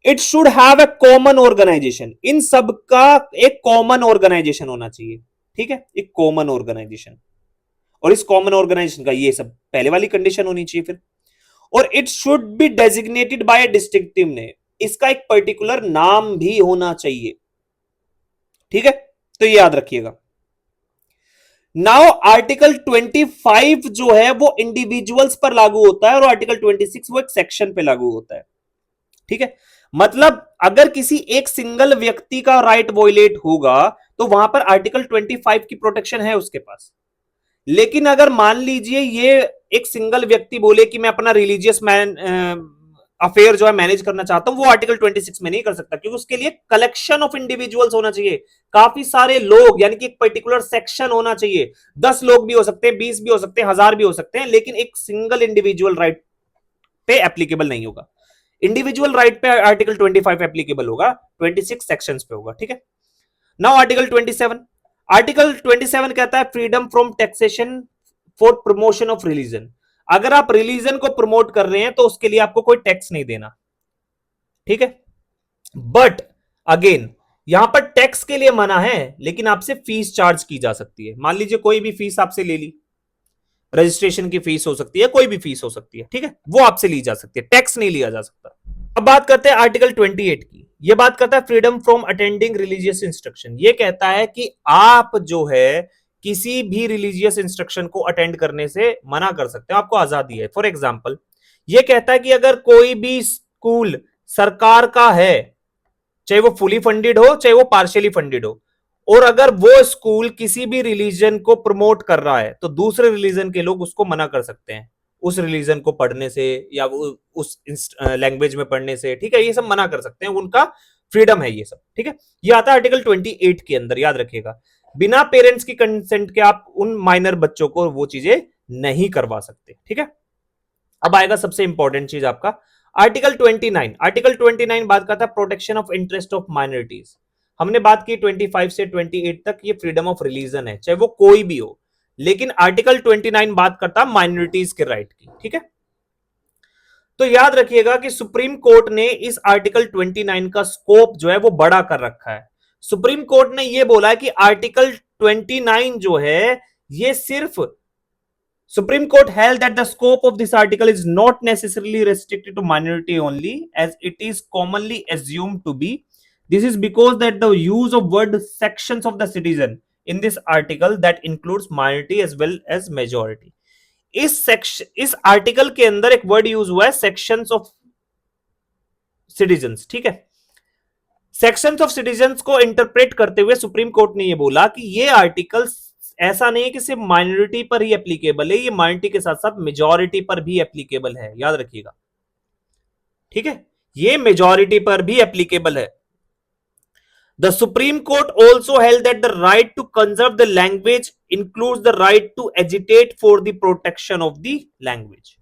it should have a common organisation. इन सब का एक कॉमन ऑर्गेनाइजेशन होना चाहिए, ठीक है? एक कॉमन ऑर्गेनाइजेशन, और इस कॉमन ऑर्गेनाइजेशन का ये सब पहले वाली कंडीशन होनी चाहिए। फिर और it should be designated by A distinctive name, इसका एक पर्टिकुलर नाम भी होना चाहिए। ठीक है, तो ये याद रखिएगा। नाउ आर्टिकल 25 जो है वो इंडिविजुअल्स पर लागू होता है और आर्टिकल 26 वो एक सेक्शन पे लागू होता है। ठीक है, मतलब अगर किसी एक सिंगल व्यक्ति का राइट वॉयलेट होगा तो वहां पर आर्टिकल 25 की प्रोटेक्शन है उसके पास। लेकिन अगर मान लीजिए ये एक सिंगल व्यक्ति बोले कि मैं अपना रिलीजियस मैन अफेयर जो है मैनेज करना चाहता हूं, वो आर्टिकल 26 में नहीं कर सकता, क्योंकि उसके लिए कलेक्शन ऑफ इंडिविजुअल्स होना चाहिए, काफी सारे लोग, यानी कि एक पर्टिकुलर सेक्शन होना चाहिए। 10 लोग भी हो सकते हैं, 20 भी हो सकते हैं, 1000 भी हो सकते हैं, लेकिन एक सिंगल इंडिविजुअल राइट पे एप्लीकेबल नहीं होगा। इंडिविजुअल राइट पे आर्टिकल 25 एप्लीकेबल होगा, 26 सेक्शंस पे होगा। ठीक है, नाउ आर्टिकल 27। आर्टिकल 27 कहता है freedom from taxation for promotion of religion. अगर आप रिलीजन को प्रमोट कर रहे हैं तो उसके लिए आपको कोई टैक्स नहीं देना। ठीक है, बट अगेन यहां पर टैक्स के लिए मना है, लेकिन आपसे फीस चार्ज की जा सकती है। मान लीजिए कोई भी फीस आपसे ले ली, रजिस्ट्रेशन की फीस हो सकती है, कोई भी फीस हो सकती है। ठीक है, वो आपसे ली जा सकती है, टैक्स नहीं लिया जा सकता। अब बात करते हैं आर्टिकल 28 की। ये बात करता है freedom from attending religious instruction. ये कहता है कि आप जो है किसी भी रिलीजियस इंस्ट्रक्शन को अटेंड करने से मना कर सकते हैं, आपको आजादी है। फॉर एग्जाम्पल, ये कहता है कि अगर कोई भी स्कूल सरकार का है, चाहे वो फुली फंडेड हो चाहे वो पार्शियली फंडेड हो, और अगर वो स्कूल किसी भी रिलीजन को प्रमोट कर रहा है तो दूसरे रिलीजन के लोग उसको मना कर सकते हैं उस रिलीजन को पढ़ने से या उस लैंग्वेज में पढ़ने से। ठीक है, ये सब मना कर सकते हैं, उनका फ्रीडम है ये सब। ठीक है, ये आता है आर्टिकल 28 के अंदर, याद रखिएगा। बिना पेरेंट्स की कंसेंट के आप उन माइनर बच्चों को वो चीजें नहीं करवा सकते। ठीक है, अब आएगा सबसे इंपॉर्टेंट चीज आपका आर्टिकल 29। आर्टिकल 29 बात करता है protection of interest of minorities. हमने बात की 25 से 28 तक ये फ्रीडम ऑफ रिलीजन है, चाहे वो कोई भी हो, लेकिन आर्टिकल 29 बात करता है माइनॉरिटीज के राइट की। ठीक है, तो याद रखिएगा कि सुप्रीम कोर्ट ने इस आर्टिकल 29 का स्कोप जो है वो बड़ा कर रखा है। सुप्रीम कोर्ट ने ये बोला है कि आर्टिकल 29 जो है ये सिर्फ Supreme Court held that the scope of this article is not necessarily restricted to minority only, as it is commonly assumed to be. This is because that the use of word sections of the citizen in this article that includes minority as well as majority. इस article के अंदर एक word use हुआ है sections of citizens. ठीक है, sections of citizens को interpret करते हुए सुप्रीम कोर्ट ने यह बोला कि यह आर्टिकल ऐसा नहीं है कि सिर्फ माइनॉरिटी पर ही एप्लीकेबल है, ये माइनॉरिटी के साथ साथ मेजॉरिटी पर भी एप्लीकेबल है, याद रखिएगा। ठीक है, ये मेजॉरिटी पर भी एप्लीकेबल है। The Supreme Court also held that the right to conserve the language includes the right to agitate for the protection of the language.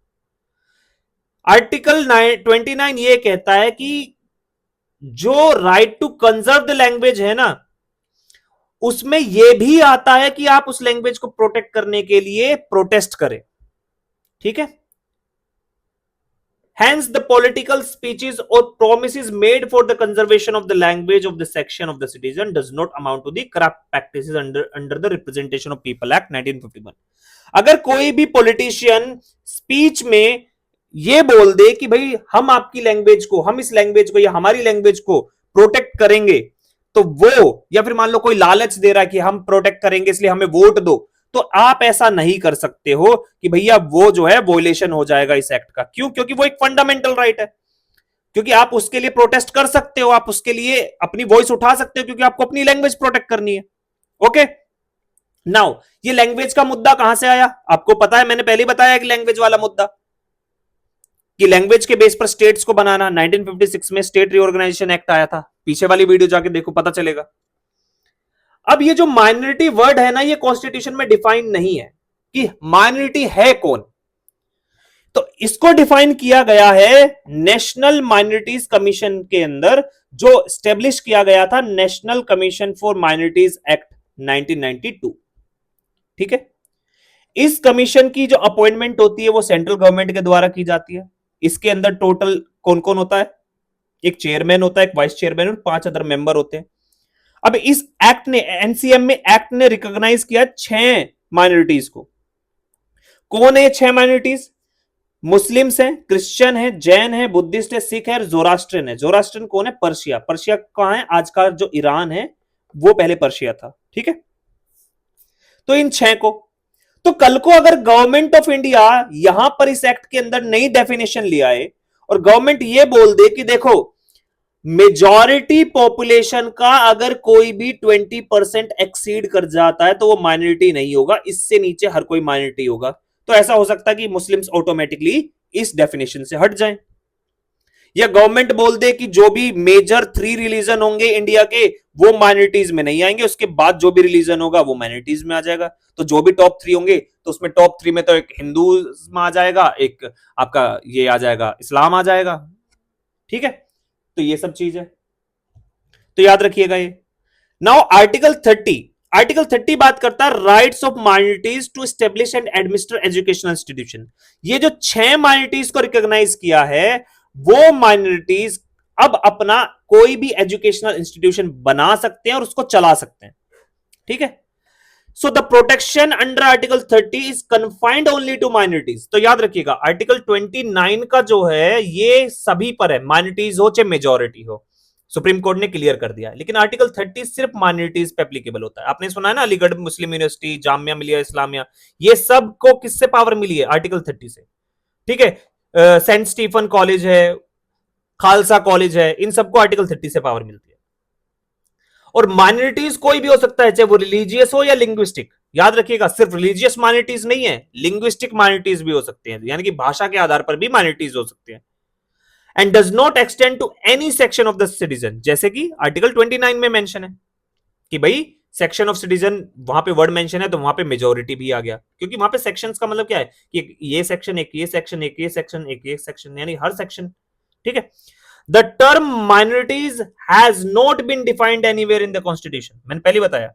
Article 29 ये कहता है कि जो right to conserve the language है ना, उसमें यह भी आता है कि आप उस लैंग्वेज को प्रोटेक्ट करने के लिए प्रोटेस्ट करें। ठीक है, hence the political speeches or promises made for the conservation of the language of the section of the citizen does not amount to the corrupt practices under the Representation of People Act 1951. अगर कोई भी politician speech में ये बोल दे कि भाई हम आपकी लैंग्वेज को, हम इस लैंग्वेज को या हमारी लैंग्वेज को प्रोटेक्ट करेंगे, तो वो, या फिर मान लो कोई लालच दे रहा है कि हम प्रोटेक्ट करेंगे इसलिए हमें वोट दो, तो आप ऐसा नहीं कर सकते हो कि भैया वो जो है वोलेशन हो जाएगा इस एक्ट का। क्यों? क्योंकि वो एक फंडामेंटल राइट है, क्योंकि आप उसके लिए प्रोटेस्ट कर सकते हो, आप उसके लिए अपनी वॉइस उठा सकते हो, क्योंकि आपको अपनी लैंग्वेज प्रोटेक्ट करनी है। ओके, नाउ ये लैंग्वेज का मुद्दा कहां से आया? आपको पता है, मैंने पहले बताया कि लैंग्वेज वाला मुद्दा, कि लैंग्वेज के बेस पर स्टेट्स को बनाना। 1956 में स्टेट रिओर्गेनाइजेशन एक्ट आया था, पीछे वाली वीडियो जाके देखो, पता चलेगा। अब ये जो माइनॉरिटी वर्ड है ना, ये कॉन्स्टिट्यूशन में डिफाइन नहीं है कि माइनॉरिटी है कौन, तो इसको डिफाइन किया गया है नेशनल माइनॉरिटीज कमीशन के अंदर, जो स्टेब्लिश किया गया था national commission for minorities act 1992। ठीक है, इस कमीशन की जो अपॉइंटमेंट होती है वो सेंट्रल गवर्नमेंट के द्वारा की जाती है। इसके अंदर टोटल कौन कौन होता है? एक चेयरमैन होता है, एक वाइस चेयरमैन और 5 अदर मेंबर होते हैं। अब इस एक्ट ने, एनसीएम में एक्ट ने रिकॉग्नाइज किया 6 माइनॉरिटीज को। कौन है 6 माइनॉरिटीज? मुस्लिम्स हैं, क्रिश्चियन है, जैन है, बुद्धिस्ट है, सिख है, जोरास्ट्रन है। जोरास्ट्रन कौन है? पर्शिया। पर्शिया कहां है? आज का जो ईरान है वो पहले पर्शिया था। ठीक है, तो इन छह को, तो कल को अगर गवर्नमेंट ऑफ इंडिया यहां पर इस एक्ट के अंदर नई डेफिनेशन ले आए और गवर्नमेंट ये बोल दे कि देखो मेजॉरिटी पॉपुलेशन का अगर कोई भी 20% एक्सीड कर जाता है तो वो माइनॉरिटी नहीं होगा, इससे नीचे हर कोई माइनॉरिटी होगा, तो ऐसा हो सकता है कि मुस्लिम्स ऑटोमेटिकली इस डेफिनेशन से हट जाएं। या गवर्नमेंट बोल दे कि जो भी मेजर 3 रिलीजन होंगे इंडिया के वो माइनॉरिटीज में नहीं आएंगे, उसके बाद जो भी रिलीजन होगा वो माइनॉरिटीज में आ जाएगा। तो जो भी टॉप 3 होंगे तो उसमें टॉप 3 में तो एक हिंदू में आ जाएगा, एक आपका ये आ जाएगा, इस्लाम आ जाएगा। ठीक है, तो ये सब चीज है, तो याद रखिएगा ये। नाउ आर्टिकल 30 बात करता है rights of minorities to establish and administer educational institution. ये जो 6 माइनॉरिटीज को रिकॉग्नाइज किया है, वो माइनॉरिटीज अब अपना कोई भी एजुकेशनल इंस्टीट्यूशन बना सकते हैं और उसको चला सकते हैं। ठीक है, so the protection under article 30 is confined only to minorities. तो याद रखिएगा आर्टिकल 29 का जो है ये सभी पर है, माइनॉरिटीज हो चाहे मेजोरिटी हो, सुप्रीम कोर्ट ने क्लियर कर दिया है। लेकिन आर्टिकल 30 सिर्फ माइनॉरिटीज पे एप्लीकेबल होता है। आपने सुना है ना, अलीगढ़ मुस्लिम यूनिवर्सिटी, जामिया मिलिया इस्लामिया, ये सब को किससे पावर मिली है? आर्टिकल 30 से। ठीक है, सेंट स्टीफन कॉलेज है, खालसा कॉलेज है, इन सबको आर्टिकल 30 से पावर मिलती है। और माइनॉरिटीज कोई भी हो सकता है, चाहे वो रिलीजियस हो या लिंग्विस्टिक। याद रखिएगा सिर्फ रिलीजियस माइनॉरिटीज नहीं है, लिंग्विस्टिक माइनॉरिटीज भी हो सकते हैं, यानी कि भाषा के आधार पर भी माइनॉरिटीज हो सकते हैं। And does not extend to any section of the citizen, जैसे कि आर्टिकल 29 में मेंशन है कि भाई सेक्शन ऑफ सिटीजन, वहां पे वर्ड मेंशन है तो वहां पे मेजोरिटी भी आ गया, क्योंकि वहां पे सेक्शंस का मतलब क्या है कि ये सेक्शन, एक ये सेक्शन, एक ये सेक्शन, एक ये सेक्शन, यानी हर सेक्शन। ठीक है, the term minorities has not been defined anywhere in the constitution, मैंने पहले बताया।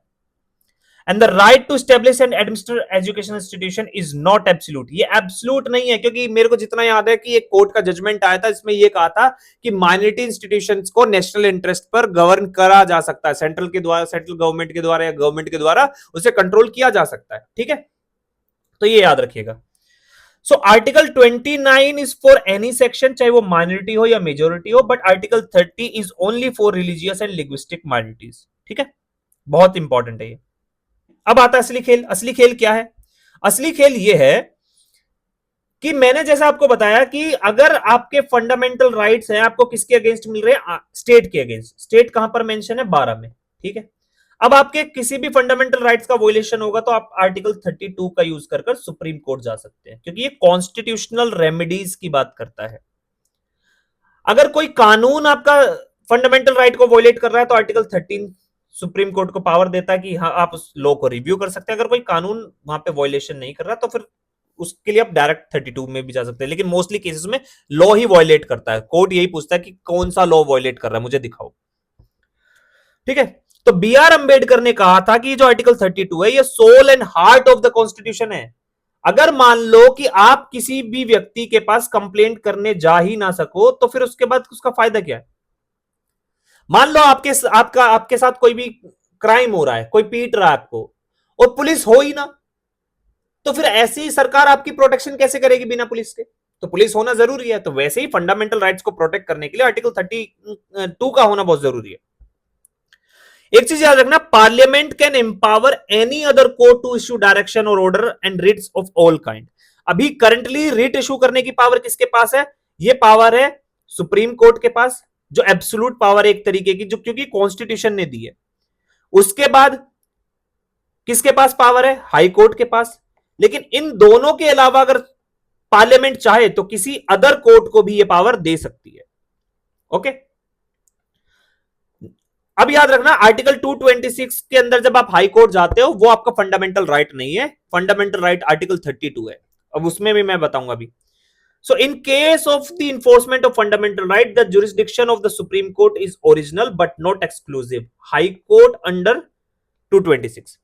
And the right to establish and administer education institution is not absolute, ये एब्सोल्यूट नहीं है, क्योंकि मेरे को जितना याद है कि एक कोर्ट का जजमेंट आया था, इसमें यह कहा था कि माइनॉरिटी इंस्टीट्यूशंस को नेशनल इंटरेस्ट पर गवर्न करा जा सकता है, सेंट्रल के द्वारा, सेंट्रल गवर्नमेंट के द्वारा या गवर्नमेंट के द्वारा उसे कंट्रोल किया जा सकता है। ठीक है, तो ये याद रखिएगा। So article 29 is for any section, चाहे वो माइनॉरिटी हो या मेजोरिटी हो, but article 30 is only for religious and linguistic minorities. ठीक है, बहुत इंपॉर्टेंट है ये। अब आता है असली खेल। असली खेल क्या है? असली खेल यह है कि मैंने जैसा आपको बताया कि अगर आपके फंडामेंटल राइट्स हैं, आपको किसके अगेंस्ट मिल रहे हैं? स्टेट के अगेंस्ट। स्टेट कहां पर मेंशन है? 12 में। ठीक है, अब आपके किसी भी फंडामेंटल राइट्स का वोलेशन होगा तो आप आर्टिकल 32 का यूज कर सुप्रीम कोर्ट जा सकते हैं, क्योंकि ये कॉन्स्टिट्यूशनल रेमेडीज की बात करता है। अगर कोई कानून आपका फंडामेंटल राइट को वोलेट कर रहा है तो आर्टिकल 13 सुप्रीम कोर्ट को पावर देता है कि हाँ आप उस लॉ को रिव्यू कर सकते हैं। अगर कोई कानून वहां पे वॉयलेशन नहीं कर रहा तो फिर उसके लिए आप डायरेक्ट 32 में भी जा सकते हैं, लेकिन मोस्टली केसेस में लॉ ही वॉयलेट करता है। कोर्ट यही पूछता है कि कौन सा लॉ वॉयलेट कर रहा है, मुझे दिखाओ। ठीक है, तो बी आर अंबेडकर ने कहा था कि जो आर्टिकल 32 है ये soul and heart of the constitution है। अगर मान लो कि आप किसी भी व्यक्ति के पास कंप्लेंट करने जा ही ना सको तो फिर उसके बाद उसका फायदा क्या है? मान लो आपके साथ कोई भी क्राइम हो रहा है, कोई पीट रहा है आपको और पुलिस हो ही ना, तो फिर ऐसी सरकार आपकी प्रोटेक्शन कैसे करेगी बिना पुलिस के? तो पुलिस होना जरूरी है। तो वैसे ही फंडामेंटल राइट्स को प्रोटेक्ट करने के लिए आर्टिकल 32 का होना बहुत जरूरी है। एक चीज याद रखना, parliament can empower any other court to issue direction और order and writs of all kind. अभी करंटली रिट इश्यू करने की पावर किसके पास है? ये पावर है सुप्रीम कोर्ट के पास, जो एब्सोल्यूट पावर है एक तरीके की, जो क्योंकि कॉन्स्टिट्यूशन ने दी है। उसके बाद किसके पास पावर है? हाई कोर्ट के पास। लेकिन इन दोनों के अलावा अगर पार्लियामेंट चाहे तो किसी अदर कोर्ट को भी यह पावर दे सकती है। ओके, अब याद रखना आर्टिकल 226 के अंदर जब आप हाई कोर्ट जाते हो वो आपका फंडामेंटल राइट नहीं है, फंडामेंटल राइट आर्टिकल 32 है। अब उसमें भी मैं बताऊंगा अभी। So in case of the enforcement of fundamental right, the jurisdiction of the Supreme Court is original but not exclusive. High Court under 226.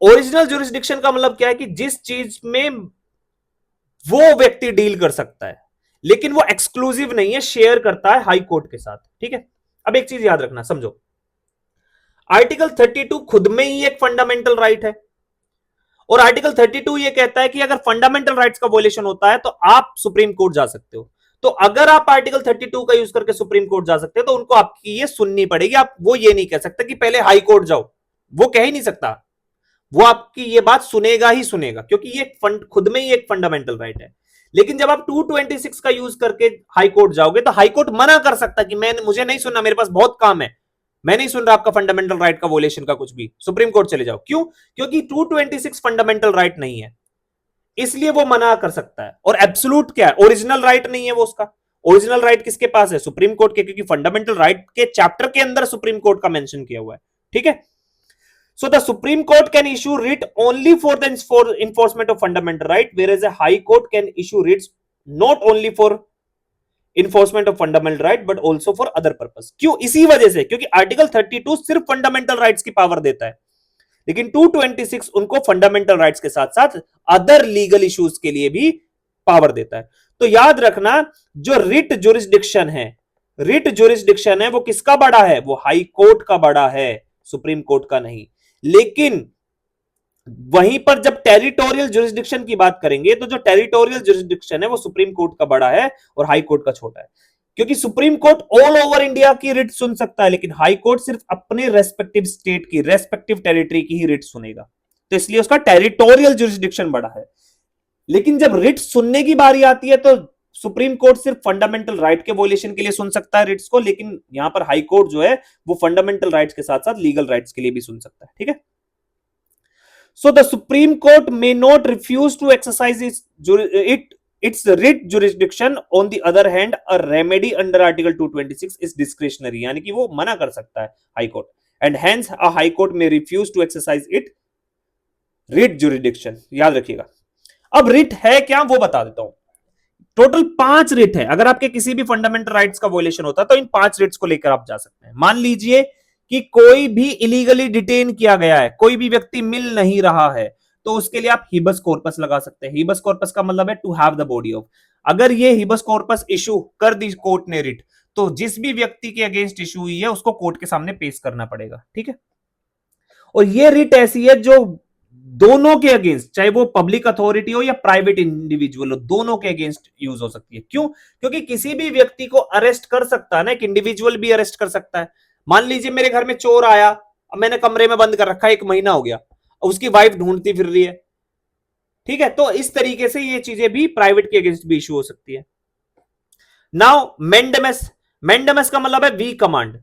Original jurisdiction का मतलब क्या है कि जिस चीज में वो व्यक्ति डील कर सकता है, लेकिन वो एक्सक्लूसिव नहीं है, शेयर करता है हाई कोर्ट के साथ। ठीक है, अब एक चीज याद रखना, समझो, आर्टिकल 32 खुद में ही एक फंडामेंटल राइट है और आर्टिकल 32 ये कहता है कि अगर फंडामेंटल राइट्स का वोलेशन होता है तो आप सुप्रीम कोर्ट जा सकते हो। तो अगर आप आर्टिकल 32 का यूज करके सुप्रीम कोर्ट जा सकते हो तो उनको आपकी ये सुननी पड़ेगी। आप वो ये नहीं कह सकते कि पहले हाई कोर्ट जाओ, वो कह ही नहीं सकता। वो आपकी ये बात सुनेगा ही सुनेगा, क्योंकि ये खुद में ही एक फंडामेंटल राइट है। लेकिन जब आप 226 का यूज करके हाई कोर्ट जाओगे तो हाई कोर्ट मना कर सकता कि मुझे नहीं सुनना, मेरे पास बहुत काम है, मैं नहीं सुन रहा आपका फंडामेंटल राइट का वोलेशन का कुछ भी, सुप्रीम कोर्ट चले जाओ। क्यों? क्योंकि 226 फंडामेंटल राइट नहीं है, इसलिए वो मना कर सकता है। और एब्सोल्यूट क्या है? ओरिजिनल राइट नहीं है वो उसका। ओरिजिनल राइट किसके पास है? सुप्रीम कोर्ट के, क्योंकि फंडामेंटल राइट के चैप्टर के अंदर सुप्रीम कोर्ट का मेंशन किया हुआ है। ठीक है। So the Supreme Court can issue writ only for the enforcement of fundamental right, whereas a High Court can issue writs not only for enforcement of fundamental right but also for other purpose. क्यों? इसी वजह से, क्योंकि article 32 सिर्फ fundamental rights की power देता है, लेकिन 226 उनको फंडामेंटल राइट्स के साथ साथ अदर लीगल इश्यूज के लिए भी पावर देता है। तो याद रखना, जो रिट जुरिस्डिक्शन है, रिट जुरिस्डिक्शन है वो किसका बड़ा है? वो हाई कोर्ट का बड़ा है, सुप्रीम कोर्ट का नहीं। लेकिन वहीं पर जब टेरिटोरियल जुरिस्डिक्शन की बात करेंगे तो जो टेरिटोरियल जुरिस्डिक्शन है वो सुप्रीम कोर्ट का बड़ा है और हाई कोर्ट का छोटा है। क्योंकि supreme court all over India की रिट सुन सकता है, लेकिन हाई कोर्ट सिर्फ अपने रेस्पेक्टिव स्टेट की, रेस्पेक्टिव टेरिटरी की ही रिट सुनेगा, तो इसलिए उसका टेरिटोरियल जुरिस्डिक्शन बड़ा है। लेकिन जब रिट सुनने की बारी आती है तो सुप्रीम कोर्ट सिर्फ फंडामेंटल राइट के वोलेशन के लिए सुन सकता है रिट्स को, लेकिन यहां पर हाई कोर्ट जो है वो फंडामेंटल राइट्स के साथ साथ लीगल राइट्स के लिए भी सुन सकता है। ठीक है। So the supreme court may not refuse to exercise its writ jurisdiction. On the other hand, a remedy under article 226 is discretionary, यानी कि वो मना कर सकता है high court, and hence a high court may refuse to exercise it writ jurisdiction. याद रखिएगा। अब रिट है क्या वो बता देता हूं। टोटल 5 रिट है। अगर आपके किसी भी फंडामेंटल राइट्स का वोलेशन होता है तो इन 5 रिट्स को लेकर आप जा सकते हैं। मान लीजिए कि कोई भी इलीगली डिटेन किया गया है, कोई भी व्यक्ति मिल नहीं रहा है, तो उसके लिए आप हिबस कॉर्पस लगा सकते हैं। हिबस कॉर्पस का मतलब है to have the body of. अगर ये हिबस कॉर्पस इशू कर दी कोर्ट ने रिट, तो जिस भी व्यक्ति के अगेंस्ट इशू हुई है उसको कोर्ट के सामने पेश करना पड़ेगा। ठीक है। और ये रिट ऐसी है जो दोनों के अगेंस्ट, चाहे वो पब्लिक अथॉरिटी हो या प्राइवेट इंडिविजुअल हो, दोनों के अगेंस्ट यूज हो सकती है। क्यों? क्योंकि किसी भी व्यक्ति को अरेस्ट कर सकता है ना, एक इंडिविजुअल भी अरेस्ट कर सकता है। मान लीजिए मेरे घर में चोर आया, अब मैंने कमरे में बंद कर रखा है, 1 महीना हो गया, उसकी वाइफ ढूंढती फिर रही है। ठीक है। तो इस तरीके से ये चीजें भी प्राइवेट के अगेंस्ट भी इशू हो सकती है। नाउ मेंडेमस, मेंडेमस का मतलब है वी कमांड।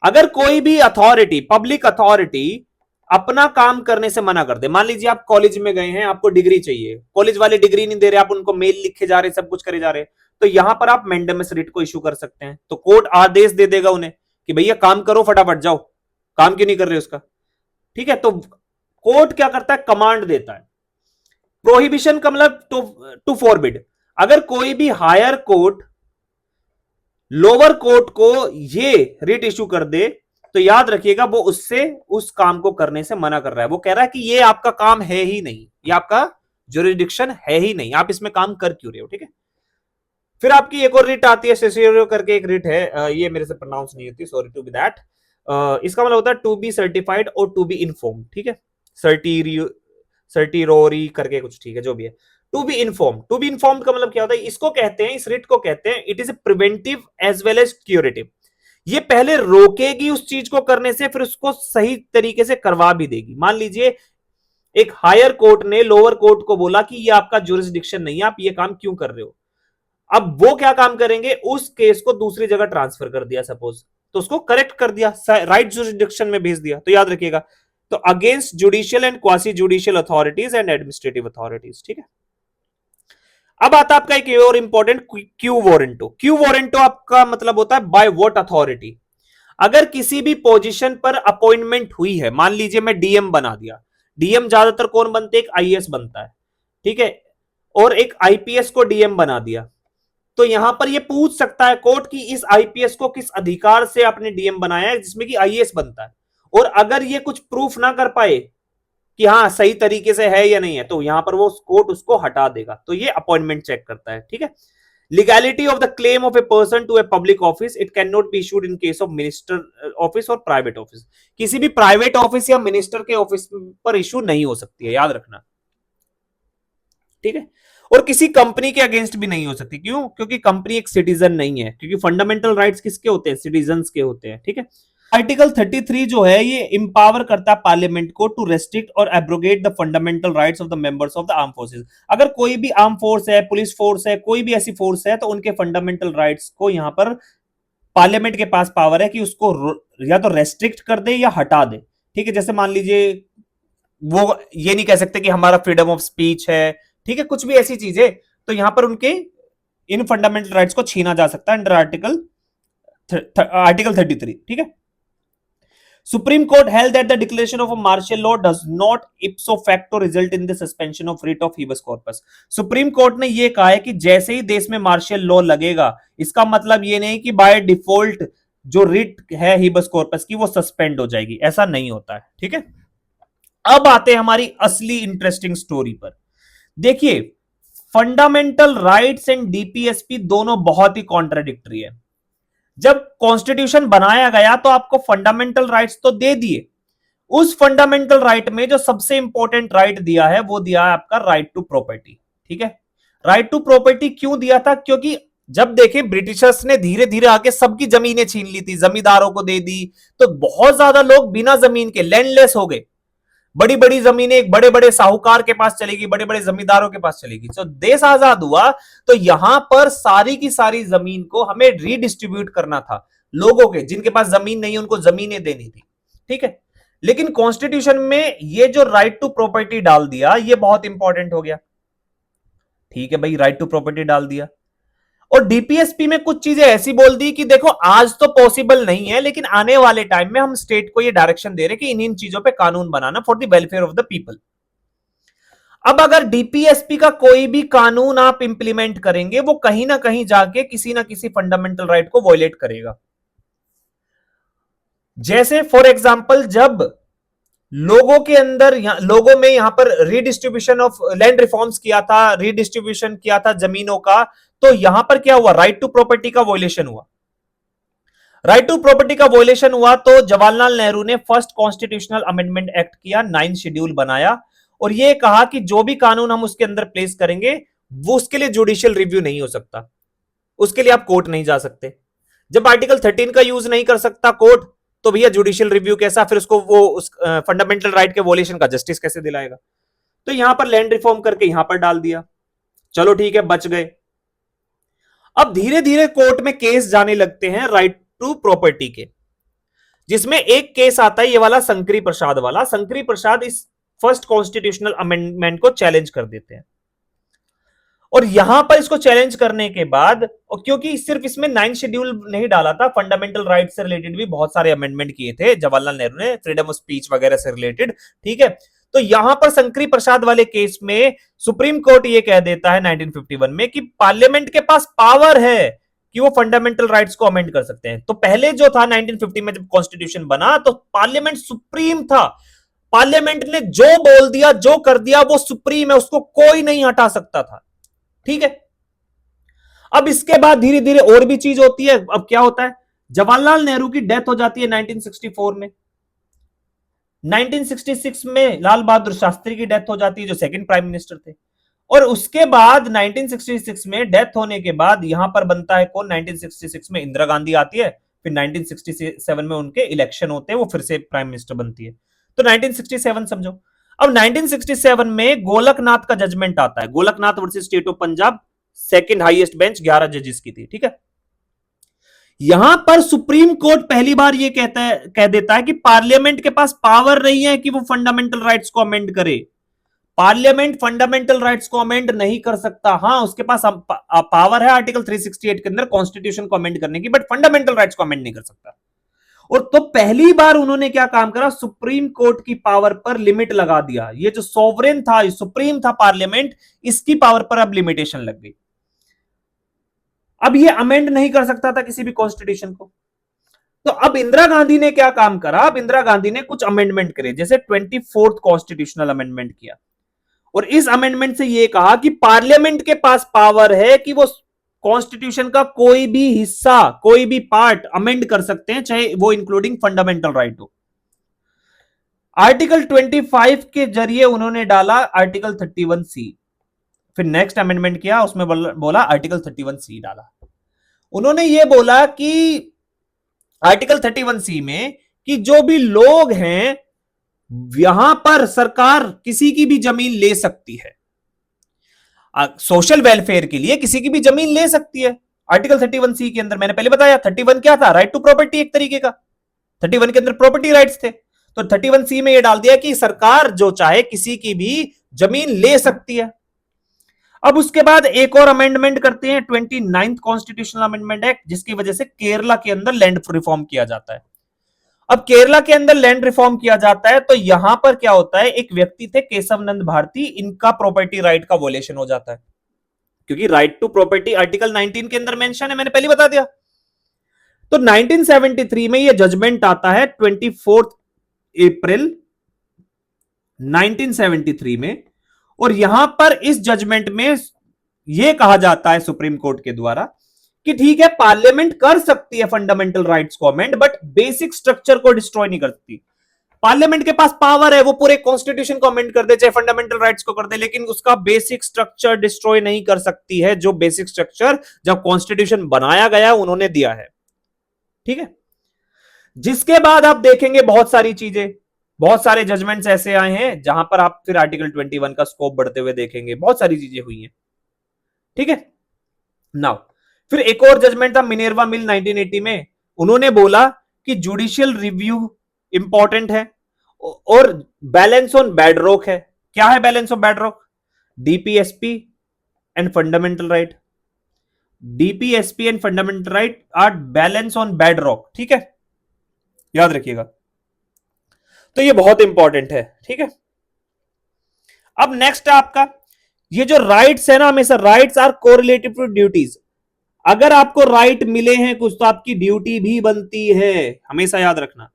अगर कोई भी अथॉरिटी, पब्लिक अथॉरिटी अपना काम करने से मना कर दे, मान लीजिए आप कॉलेज में गए हैं, आपको डिग्री चाहिए, कॉलेज वाले डिग्री नहीं दे रहे, आप उनको मेल लिखे जा रहे, सब कुछ करे जा रहे, तो यहां पर आप मेंडेमस रिट को इशू कर सकते हैं। तो कोर्ट आदेश दे देगा उन्हें कि भैया काम करो, फटाफट जाओ, काम क्यों नहीं कर रहे उसका। ठीक है। तो कोर्ट क्या करता है? कमांड देता है। प्रोहिबिशन का मतलब टू फॉरबिड। अगर कोई भी हायर कोर्ट लोअर कोर्ट को ये रिट इशू कर दे तो याद रखिएगा वो उससे उस काम को करने से मना कर रहा है। वो कह रहा है कि ये आपका काम है ही नहीं, ये आपका जुरिडिक्शन है ही नहीं, आप इसमें काम कर क्यों रहे हो। ठीक है। फिर आपकी एक और रिट आती है, सेसियो करके एक रिट है, ये मेरे से प्रोनाउंस नहीं होती, सॉरी टू बी दैट। इसका मतलब होता है टू बी सर्टिफाइड और टू बी इन्फॉर्म। ठीक है। सर्टिरोरी करके कुछ, ठीक है, जो भी है। To be inform, to be inform का मतलब क्या होता है? इसको कहते हैं, इस रिट को कहते हैं, it is a preventive as well as curative. ये पहले रोकेगी उस चीज को करने से, फिर उसको सही तरीके से करवा भी देगी। मान लीजिए एक हायर कोर्ट ने लोअर कोर्ट को बोला कि ये आपका जुरिस्डिक्शन नहीं है, आप ये काम क्यों कर रहे हो। अब वो क्या काम करेंगे? उस केस को दूसरी जगह ट्रांसफर कर दिया सपोज, तो उसको करेक्ट कर दिया, राइट जुरिस्डिक्शन में भेज दिया। तो याद रखिएगा, तो against judicial and quasi judicial authorities and administrative authorities. ठीक है। अब आता है आपका एक और important quo warranto. Quo warranto आपका मतलब होता है बाय व्हाट अथॉरिटी। अगर किसी भी पोजीशन पर अपॉइंटमेंट हुई है, मान लीजिए मैं डीएम बना दिया, डीएम ज्यादातर कौन बनते हैं? एक आईएएस बनता है। ठीक है। और एक आईपीएस को डीएम बना दिया, तो यहां पर ये पूछ सकता है कोर्ट कि इस आईपीएस को किस अधिकार से आपने डीएम बनाया है, जिसमें कि आईएएस बनता है। और अगर ये कुछ प्रूफ ना कर पाए कि हाँ सही तरीके से है या नहीं है, तो यहां पर वो कोर्ट उसको हटा देगा। तो ये अपॉइंटमेंट चेक करता है। ठीक है। Legality of the claim of a person to a public office, it can not be issued in case of minister office और प्राइवेट ऑफिस। किसी भी प्राइवेट ऑफिस या मिनिस्टर के ऑफिस पर इशू नहीं हो सकती है, याद रखना। ठीक है। और किसी कंपनी के अगेंस्ट भी नहीं हो सकती। क्यों? क्योंकि कंपनी एक सिटीजन नहीं है, क्योंकि फंडामेंटल राइट्स किसके होते हैं? सिटीजन्स के होते हैं। ठीक है। आर्टिकल 33 जो है ये इंपावर करता है पार्लियामेंट को टू रेस्ट्रिक्ट और abrogate the fundamental rights of the members of the arm forces. अगर कोई भी आर्म फोर्स है, पुलिस फोर्स है, कोई भी ऐसी फोर्स है, तो उनके फंडामेंटल राइट्स को यहां पर पार्लियामेंट के पास पावर है कि उसको या तो रेस्ट्रिक्ट कर दे या हटा दे। ठीक है। जैसे मान लीजिए वो ये नहीं कह सकते कि हमारा फ्रीडम ऑफ स्पीच है, ठीक है, कुछ भी ऐसी चीज है, तो यहां पर उनके इन फंडामेंटल राइट्स को छीना जा सकता है अंडर आर्टिकल 33। ठीक है। Supreme Court held that the declaration of a martial law does not ipso facto result in the suspension of writ of habeas corpus. Supreme court ने यह कहा है कि जैसे ही देश में मार्शल लॉ लगेगा, इसका मतलब यह नहीं कि बाय डिफॉल्ट जो रिट है हिबस कॉर्पस की वो सस्पेंड हो जाएगी, ऐसा नहीं होता है। ठीक है। अब आते हैं हमारी असली इंटरेस्टिंग स्टोरी पर। देखिए, फंडामेंटल राइट्स एंड डीपीएसपी दोनों बहुत ही कॉन्ट्राडिक्टरी है। जब कॉन्स्टिट्यूशन बनाया गया तो आपको फंडामेंटल राइट्स तो दे दिए, उस फंडामेंटल राइट में जो सबसे इंपॉर्टेंट राइट दिया है वो दिया है आपका राइट टू प्रॉपर्टी। ठीक है। राइट टू प्रॉपर्टी क्यों दिया था? क्योंकि जब देखे ब्रिटिशर्स ने धीरे धीरे आके सबकी जमीनें छीन ली थी, जमींदारों को दे दी, तो बहुत ज्यादा लोग बिना जमीन के लैंडलेस हो गए। बड़ी बड़ी जमीनें एक बड़े बड़े साहूकार के पास चलेगी, बड़े बड़े जमींदारों के पास चलेगी। तो देश आजाद हुआ तो यहां पर सारी की सारी जमीन को हमें रीडिस्ट्रीब्यूट करना था। लोगों के जिनके पास जमीन नहीं उनको जमीनें देनी थी। ठीक है। लेकिन कॉन्स्टिट्यूशन में ये जो राइट टू प्रॉपर्टी डाल दिया ये बहुत इंपॉर्टेंट हो गया। ठीक है भाई, राइट टू प्रॉपर्टी डाल दिया। और डीपीएसपी में कुछ चीजें ऐसी बोल दी कि देखो आज तो पॉसिबल नहीं है, लेकिन आने वाले टाइम में हम स्टेट को ये डायरेक्शन दे रहे कि इन चीजों पे कानून बनाना for the welfare of the people. अब अगर डीपीएसपी का कोई भी कानून आप इंप्लीमेंट करेंगे वो कहीं ना कहीं जाके किसी ना किसी फंडामेंटल राइट को वॉयलेट करेगा। जैसे फॉर एग्जाम्पल जब लोगों के अंदर लोगों में यहां पर रीडिस्ट्रीब्यूशन ऑफ लैंड रिफॉर्म्स किया था, रीडिस्ट्रीब्यूशन किया था जमीनों का, तो यहां पर क्या हुआ? राइट टू प्रॉपर्टी का वॉयलेशन हुआ। राइट टू प्रॉपर्टी का वॉयलेशन हुआ तो जवाहरलाल नेहरू ने फर्स्ट कॉन्स्टिट्यूशनल अमेंडमेंट एक्ट किया, 9 शेड्यूल बनाया और यह कहा कि जो भी कानून हम उसके अंदर प्लेस करेंगे वो उसके लिए जुडिशियल रिव्यू नहीं हो सकता, उसके लिए आप कोर्ट नहीं जा सकते। जब आर्टिकल 13 का यूज नहीं कर सकता कोर्ट, तो भैया जुडिशियल रिव्यू कैसा? फिर उसको वो उस फंडामेंटल राइट के वॉयलेशन का जस्टिस कैसे दिलाएगा? तो यहां पर लैंड रिफॉर्म करके यहां पर डाल दिया। चलो ठीक है, बच गए। अब धीरे धीरे कोर्ट में केस जाने लगते हैं राइट टू प्रॉपर्टी के, जिसमें एक केस आता है ये वाला शंकरी प्रसाद वाला। शंकरी प्रसाद इस फर्स्ट कॉन्स्टिट्यूशनल अमेंडमेंट को चैलेंज कर देते हैं और यहां पर इसको चैलेंज करने के बाद, और क्योंकि सिर्फ इसमें 9 शेड्यूल नहीं डाला था, फंडामेंटल राइट से रिलेटेड भी बहुत सारे अमेंडमेंट किए थे जवाहरलाल नेहरू ने, फ्रीडम ऑफ स्पीच वगैरह से रिलेटेड। ठीक है। तो यहां पर शंकरी प्रसाद वाले केस में सुप्रीम कोर्ट ये कह देता है 1951 में कि पार्लियामेंट के पास पावर है कि वो फंडामेंटल राइट्स को अमेंड कर सकते हैं। तो पहले जो था 1950 में जब कॉन्स्टिट्यूशन बना तो पार्लियामेंट सुप्रीम था, पार्लियामेंट ने जो बोल दिया जो कर दिया वो सुप्रीम है, उसको कोई नहीं हटा सकता था। ठीक है। अब इसके बाद धीरे धीरे और भी चीज होती है। अब क्या होता है? जवाहरलाल नेहरू की डेथ हो जाती है 1964 में। 1966 में लाल बहादुर शास्त्री की डेथ हो जाती है जो सेकंड प्राइम मिनिस्टर थे। और उसके बाद 1966 में डेथ होने के बाद यहां पर बनता है कौन? 1966 में इंदिरा गांधी आती है, फिर 1967 में उनके इलेक्शन होते हैं, वो फिर से प्राइम मिनिस्टर बनती है। तो 1967 समझो। अब 1967 में गोलकनाथ का जजमेंट आता है, Golaknath versus state of Punjab, second highest bench 11 जजेस की थी। ठीक है। यहां पर सुप्रीम कोर्ट पहली बार यह कह देता है कि पार्लियामेंट के पास पावर नहीं है कि वो फंडामेंटल राइट्स को अमेंड करे। पार्लियामेंट फंडामेंटल राइट्स को अमेंड नहीं कर सकता। हां, उसके पास पावर है आर्टिकल 368 के अंदर कॉन्स्टिट्यूशन को अमेंड करने की, बट फंडामेंटल राइट्स को अमेंड नहीं कर सकता। और तो पहली बार उन्होंने क्या काम करा? सुप्रीम कोर्ट की पावर पर लिमिट लगा दिया। ये जो सोवरेन था, सुप्रीम था पार्लियामेंट, इसकी पावर पर अब लिमिटेशन लग गई। अब ये अमेंड नहीं कर सकता था किसी भी कॉन्स्टिट्यूशन को। तो अब इंदिरा गांधी ने क्या काम करा? अब इंदिरा गांधी ने कुछ अमेंडमेंट करे, जैसे 24th कॉन्स्टिट्यूशनल अमेंडमेंट किया और इस अमेंडमेंट से यह कहा कि पार्लियामेंट के पास पावर है कि वो कॉन्स्टिट्यूशन का कोई भी हिस्सा, कोई भी पार्ट अमेंड कर सकते हैं, चाहे वो इंक्लूडिंग फंडामेंटल राइट हो। आर्टिकल 25 के जरिए उन्होंने डाला आर्टिकल 31C। फिर नेक्स्ट अमेंडमेंट किया, उसमें बोला आर्टिकल 31C डाला। उन्होंने ये बोला कि आर्टिकल 31C में कि जो भी लोग हैं यहां पर सरकार किसी की भी जमीन ले सकती है, सोशल वेलफेयर के लिए किसी की भी जमीन ले सकती है। आर्टिकल 31C के अंदर मैंने पहले बताया 31 क्या था, राइट टू प्रॉपर्टी एक तरीके का, 31 के अंदर प्रॉपर्टी राइट्स थे। तो 31C में यह डाल दिया कि सरकार जो चाहे किसी की भी जमीन ले सकती है। अब उसके बाद एक और अमेंडमेंट करते हैं 29th कॉन्स्टिट्यूशनल अमेंडमेंट एक्ट, जिसकी वजह से केरला के अंदर लैंड रिफॉर्म किया जाता है। अब केरला के अंदर लैंड रिफॉर्म किया जाता है तो यहां पर क्या होता है, एक व्यक्ति थे केशवनंद भारती, इनका प्रॉपर्टी राइट का वोलेशन हो जाता है, क्योंकि राइट टू प्रॉपर्टी आर्टिकल 19 के अंदर मेंशन है, मैंने पहले बता दिया। तो 1973 में यह जजमेंट आता है 24 अप्रैल 1973 में, और यहां पर इस जजमेंट में यह कहा जाता है सुप्रीम कोर्ट के द्वारा कि ठीक है पार्लियामेंट कर सकती है फंडामेंटल राइट्स को अमेंड, बट बेसिक स्ट्रक्चर को डिस्ट्रॉय नहीं कर सकती। पार्लियामेंट के पास पावर है, वो पूरे कॉन्स्टिट्यूशन को अमेंड कर दे, चाहे फंडामेंटल राइट्स को कर दे, लेकिन उसका बेसिक स्ट्रक्चर डिस्ट्रॉय नहीं कर सकती है, जो बेसिक स्ट्रक्चर जब कॉन्स्टिट्यूशन बनाया गया उन्होंने दिया है। ठीक है, जिसके बाद आप देखेंगे बहुत सारी चीजें, बहुत सारे जजमेंट्स ऐसे आए हैं जहां पर आप फिर आर्टिकल 21 का स्कोप बढ़ते हुए देखेंगे, बहुत सारी चीजें हुई हैं। ठीक है, नाउ फिर एक और जजमेंट था मिनेर्वा मिल 1980 में, उन्होंने बोला कि जुडिशियल रिव्यू इंपॉर्टेंट है और बैलेंस ऑन बेडरॉक है। क्या है balance on bedrock? DPSP and fundamental right, DPSP and fundamental right are balance on bedrock. ठीक है, याद रखिएगा, तो ये बहुत इंपॉर्टेंट है। ठीक है, अब नेक्स्ट है आपका ये जो राइट्स है ना, हमेशा rights are correlative to duties. अगर आपको राइट मिले हैं कुछ तो आपकी ड्यूटी भी बनती है, हमेशा याद रखना,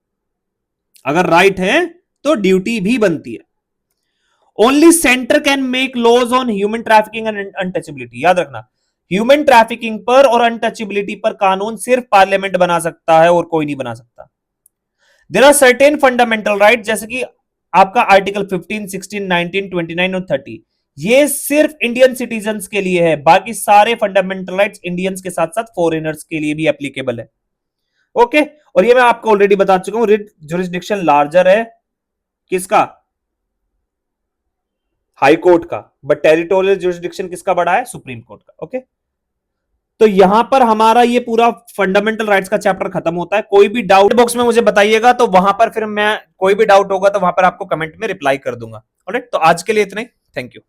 अगर राइट है तो ड्यूटी भी बनती है। Only centre can make laws on human trafficking and untouchability. याद रखना, ह्यूमन ट्रैफिकिंग पर और अनटचेबिलिटी पर कानून सिर्फ पार्लियामेंट बना सकता है और कोई नहीं बना सकता। There are certain fundamental right, जैसे कि आपका आर्टिकल 15, 16, 19, 29 और 30, ये सिर्फ इंडियन सिटीजन्स के लिए है, बाकी सारे फंडामेंटल राइट्स इंडियंस के साथ साथ फॉरेनर्स के लिए भी एप्लीकेबल है। ओके, और ये मैं आपको ऑलरेडी बता चुका हूं, रिट जुरिस्डिक्शन लार्जर है किसका? हाई कोर्ट का, बट टेरिटोरियल जुरिस्डिक्शन किसका बड़ा है? सुप्रीम कोर्ट का। ओके, तो यहां पर हमारा ये पूरा फंडामेंटल राइट्स का चैप्टर खत्म होता है। कोई भी डाउट बॉक्स में मुझे बताइएगा, तो वहां पर फिर मैं कोई भी डाउट होगा तो वहां पर आपको कमेंट में रिप्लाई कर दूंगा। ऑलराइट, तो आज के लिए इतना ही, थैंक यू।